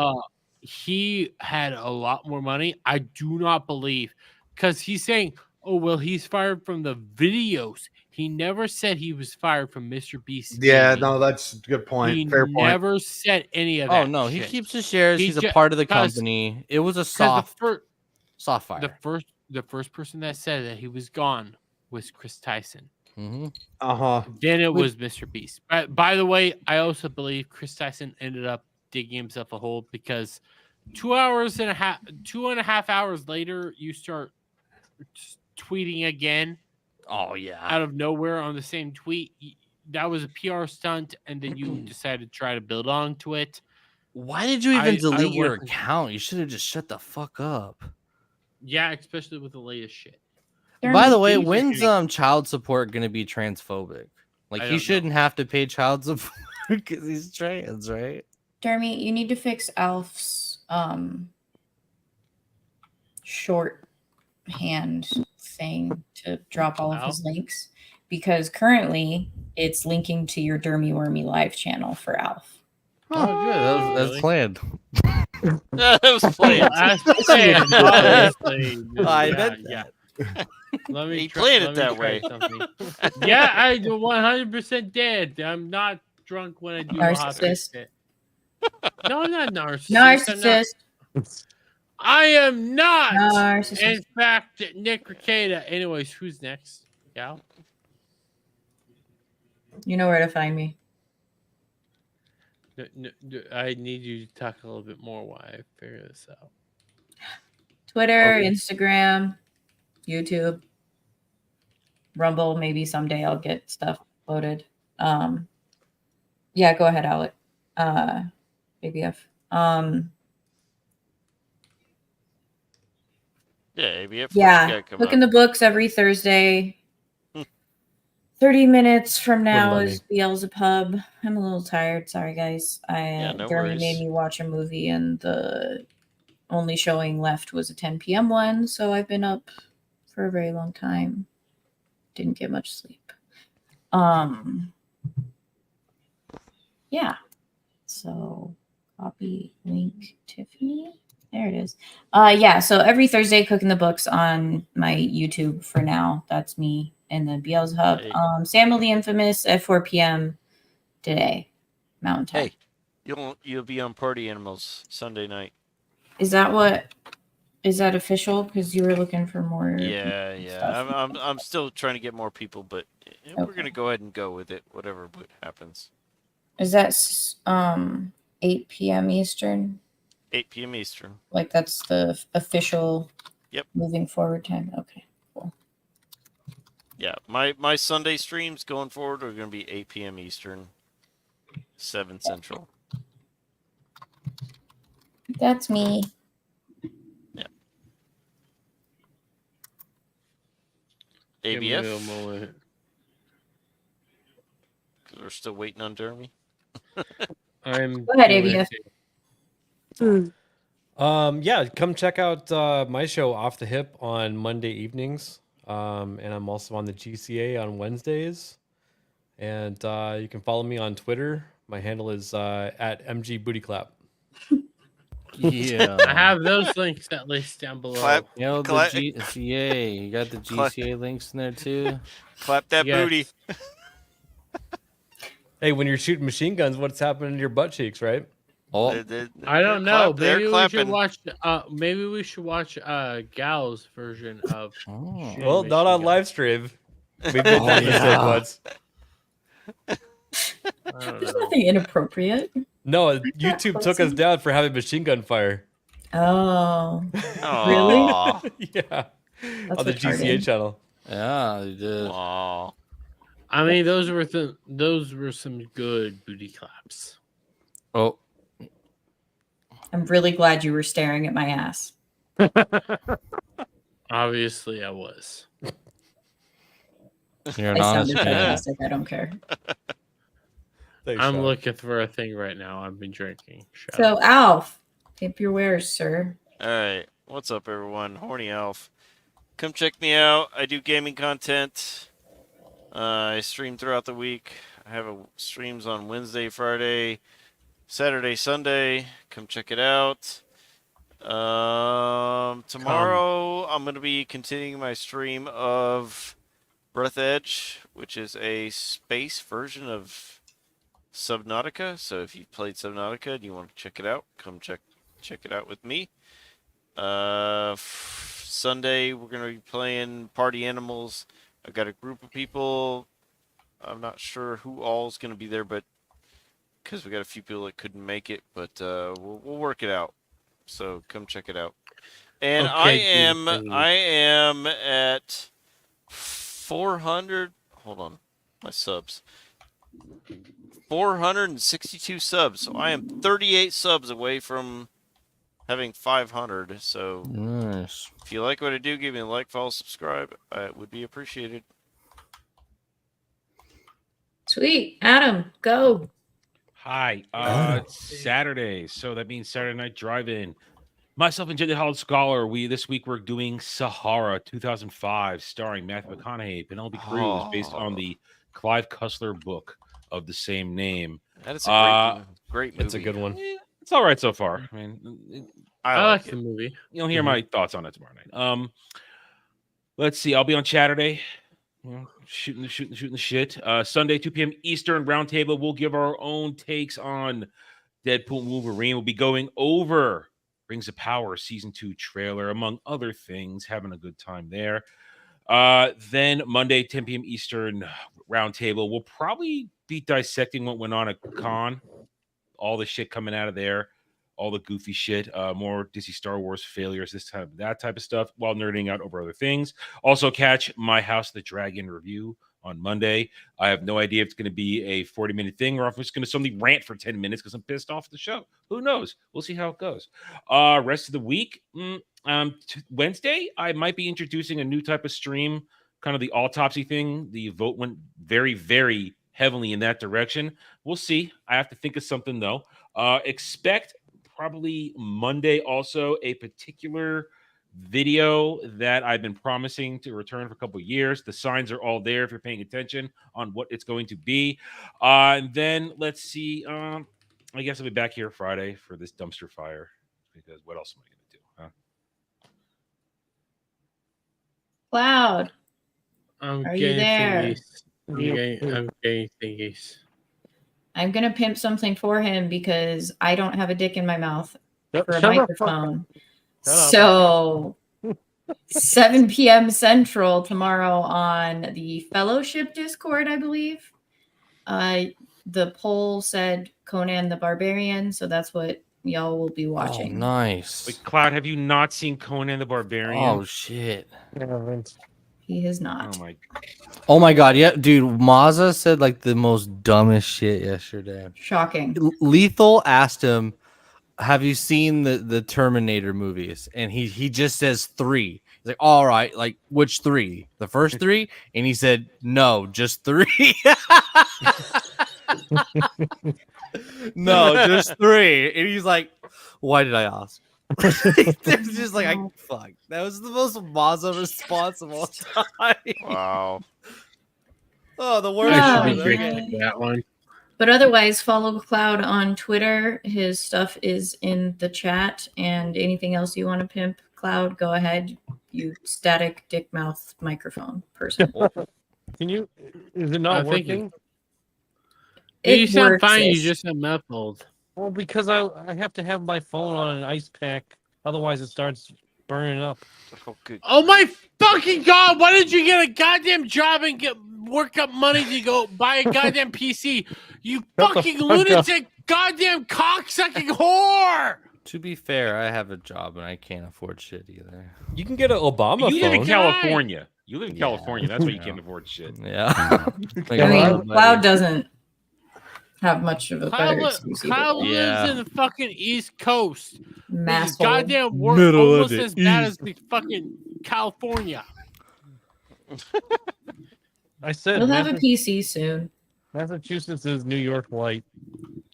He had a lot more money. I do not believe, because he's saying, "Oh well, he's fired from the videos." He never said he was fired from Mr. Beast. Yeah, Gaming. no, that's a good point. He Fair point. never said any of that. Oh no, he shit. keeps his shares. He's a ju- part of the 'cause- company. It was a 'cause soft fire. The first person that said that he was gone was Chris Tyson. Mm-hmm. Uh-huh. Then it was Mr. Beast. By the way, I also believe Chris Tyson ended up digging himself a hole because 2.5 hours later, you start tweeting again. Oh yeah. Out of nowhere on the same tweet. That was a PR stunt, and then you decided to try to build onto it. Why did you even delete your wouldn't- account? You should have just shut the fuck up. Yeah, especially with the latest shit. By the way, when's child support gonna be transphobic? Like I he don't know. shouldn't have to pay child support because he's trans, right? Jeremy, you need to fix Alf's shorthand thing to drop all of his links, because currently it's linking to your Dermy Wormy live channel for Alf. Oh, good. That's planned. That was planned. That's planned, obviously. I Yeah, meant yeah. that. Let me He try- planned let it me that try way. something. Yeah, I 100% did. I'm not drunk when I do a hot Narcissist. shit. No, I'm not narcissist. Narcissist. I am not. Narcissist. In fact, Nick Ricada. Anyways, who's next? Gal? You know where to find me. I need you to talk a little bit more while I figure this out. Twitter, Instagram, YouTube, Rumble. Maybe someday I'll get stuff loaded. Yeah, go ahead, Alec. Baby F. Yeah, ABF. Yeah, cooking the books every Thursday. 30 minutes from now let is Beelzebub. I'm a little tired. Sorry, guys. no Jeremy worries. made me watch a movie, and the only showing left was a 10 p.m. one, so I've been up for a very long time. Didn't get much sleep. Yeah. So copy link Tiffany. There it is. Yeah, so every Thursday cooking the books on my YouTube for now. That's me and the Beelzebub. Samuel the Infamous at 4 p.m. today, Mountain Time. Hey, you'll be on Party Animals Sunday night. Is that official? Because you were looking for more. Yeah. I'm still trying to get more people, but we're gonna go ahead and go with it, whatever happens. Is that 8 p.m. Eastern? 8 p.m. Eastern. Like that's the official. Yep. Moving forward time. Okay. Cool. Yeah, my Sunday streams going forward are gonna be 8 p.m. Eastern, 7 Central. That's me. Yeah. Give me a ABF. moment. Because we're still waiting on Jeremy. Go ahead, ABF. Yeah, come check out my show Off the Hip on Monday evenings. And I'm also on the GCA on Wednesdays. And you can follow me on Twitter. My handle is at MGBootyClap. Yeah, I have those links at least down below. You know, the GCA. You got the GCA links in there too. Clap that booty. Hey, when you're shooting machine guns, what's happening to your butt cheeks, right? Oh, I don't know. Maybe we should watch. Maybe we should watch GHAL's version of. Well, not on live stream. We did that mistake once. There's nothing inappropriate. No, YouTube took us down for having machine gun fire. Oh. Really? Yeah. That's on the retarded. GCA channel. Yeah, they did. Aww. I mean, those were some good booty claps. Oh. I'm really glad you were staring at my ass. Obviously, I was. You're I an honest sounded man. fantastic. I don't care. Thanks, I'm Sean. looking for a thing right now. I've been drinking. Shut So, up. Alf, tip your wares, sir. All right, what's up, everyone? Horny Alf. Come check me out. I do gaming content. I stream throughout the week. I have streams on Wednesday, Friday, Saturday, Sunday. Come check it out. Tomorrow, I'm going to be continuing my stream of Breath Edge, which is a space version of Subnautica. So if you've played Subnautica and you want to check it out, come check it out with me. Sunday, we're going to be playing Party Animals. I've got a group of people. I'm not sure who all is going to be there, but because we got a few people that couldn't make it, but we'll work it out. So come check it out. And Okay, I am at 400. Hold on, my subs. 462 subs. So I am 38 subs away from having 500. So nice. If you like what I do, give me a like, follow, subscribe. It would be appreciated. Sweet. Adam, go. Hi. Saturday. So that means Saturday Night Drive-In. Myself and Jedi Hall Scholar, this week we're doing Sahara 2005, starring Matthew McConaughey, Penelope Cruz, based on the Clive Cussler book of the same name. That is a great movie. It's a good one. It's all right so far. I mean, I like the movie. You'll hear my thoughts on it tomorrow night. Let's see. I'll be on Saturday. Shooting the shit. Sunday, 2 p.m. Eastern, roundtable. We'll give our own takes on Deadpool and Wolverine. We'll be going over Rings of Power Season 2 trailer, among other things. Having a good time there. Then Monday, 10 p.m. Eastern, roundtable. We'll probably be dissecting what went on at Con. All the shit coming out of there. all the goofy shit, more Disney Star Wars failures, that type of stuff, while nerding out over other things. Also, catch my House of the Dragon review on Monday. I have no idea if it's going to be a 40-minute thing or if it's going to suddenly rant for 10 minutes because I'm pissed off at the show. Who knows? We'll see how it goes. Rest of the week, Wednesday, I might be introducing a new type of stream, kind of the autopsy thing. The vote went very, very heavily in that direction. We'll see. I have to think of something, though. Expect probably Monday also a particular video that I've been promising to return for a couple of years. The signs are all there if you're paying attention on what it's going to be. And then let's see. I guess I'll be back here Friday for this dumpster fire, because what else am I going to do? Cloud, I'm are you there? I'm getting thingies. I'm gonna pimp something for him because I don't have a dick in my mouth for a shut the fuck microphone. Shut up. So 7 p.m. Central tomorrow on the Fellowship Discord, I believe. The poll said Conan the Barbarian, so that's what y'all will be watching. Oh, nice. Wait, Cloud, have you not seen Conan the Barbarian? Oh shit. He has not. Oh my. Oh my god, yeah, dude. Mazza said like the most dumbest shit yesterday. Shocking. Lethal asked him, "Have you seen the Terminator movies?" And he just says 3. He's like, "All right, like which 3? The first 3?" And he said, "No, just 3." No, just 3. And he's like, "Why did I ask?" It's just like, fuck. That was the most Mazza response of all time. Wow. Oh, the worst. That one. But otherwise, follow Cloud on Twitter. His stuff is in the chat. And anything else you want to pimp, Cloud, go ahead. You static dick mouth microphone person. Can you? Is it not working? You sound works, fine. You ish. just sound muffled. Well, because I have to have my phone on an ice pack, otherwise it starts burning up. Oh, good. Oh my fucking god! Why did you get a goddamn job and work up money to go buy a goddamn PC? You fucking lunatic, goddamn cocksucking whore! To be fair, I have a job and I can't afford shit either. You can get an Obama You phone. live in California. You live in California. That's why you can't afford shit. Yeah. I mean, Cloud doesn't have much of a better Kyle, excuse. Kyle either. lives in the fucking East Coast. His Masshole. goddamn work Middle of almost the as bad as East. the fucking California. I said We'll have a Massachusetts, PC soon. Massachusetts is New York light.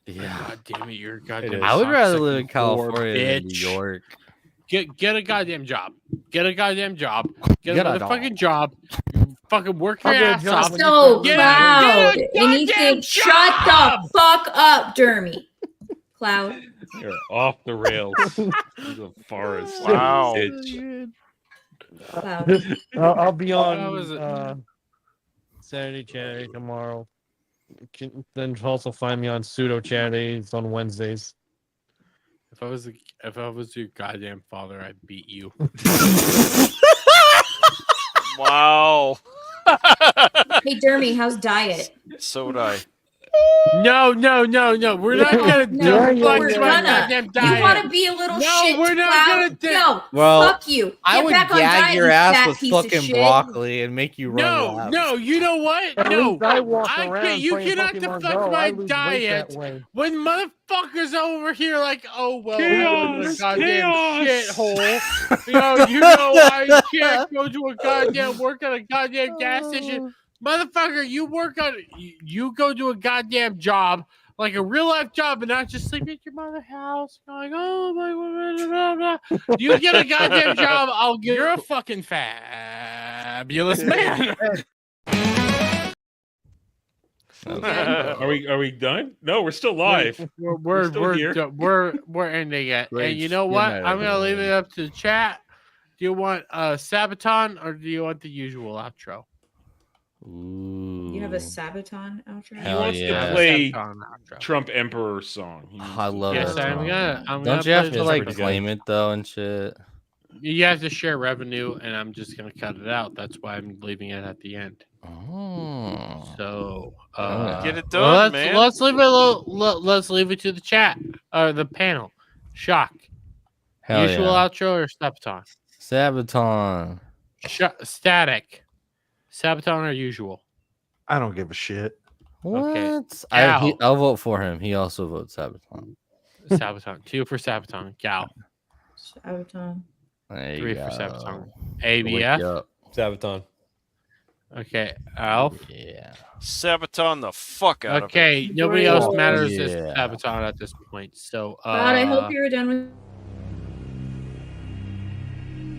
Yeah. God damn it, you're a goddamn. I would rather cocksucking live in whore, California than New bitch. York. Get a goddamn job. Get a goddamn job. Get Get a a motherfucking job. Fucking work your I'll get a ass job off. when So Get Cloud, a anything. goddamn Shut job! the fuck up, Dermy. Cloud. You're off the rails. You're the forest. Wow. Bitch. Cloud. I'll be How was it? on Saturday chatty tomorrow. Then also find me on pseudo chatties on Wednesdays. If I was your goddamn father, I'd beat you. Wow. Hey, Dermy, how's diet? So would I. No. We're not gonna No, do we're my gonna. goddamn diet. You want to be a little No, shit, we're not Cloud? gonna do- No, Well, fuck you. Get I would back on gag diet, your you ass fat with piece of fucking shit. broccoli and make you run laps. No, you know what? At No, least I walk I around can't. You playing cannot Pokemon deflect Go. I my lose weight diet that way. when motherfuckers over here like, oh well, Chaos, a goddamn chaos. shithole. You know I can't go to a goddamn work at a goddamn gas station, motherfucker. You go to a goddamn job. Like a real life job, and not just sleep at your mother's house. Going, oh my, blah, blah, blah. You get a goddamn job. You're a fucking fabulous man. Are we done? No, we're still live. We're still here. we're ending it. Great. And you know Good what? night, I'm gonna leave everybody. it up to the chat. Do you want Sabaton or do you want the usual outro? Ooh. You have a Sabaton outro? He Hell wants yeah. to play Sabaton outro. Trump Emperor song. He needs I to- love Yes, that. I'm song. gonna Don't you have play to this like pretty claim it though and shit? You have to share revenue, and I'm just gonna cut it out. That's why I'm leaving it at the end. Oh. So Get it done, let's, man. Let's leave it. Let's leave it to the chat or the panel. Shock. Hell Usual yeah. outro or Sabaton? Sabaton. Static. Sabaton or usual? I don't give a shit. What? Gal. I'll vote for him. He also votes Sabaton. Sabaton. 2 for Sabaton. Gal. Sabaton. There you 3 go. for Sabaton. Wake you ABF. up. Sabaton. Okay. Alf. Yeah. Sabaton the fuck out of it. Okay. Nobody else Oh, matters yeah. as Sabaton at this point. So, God, I hope you're done with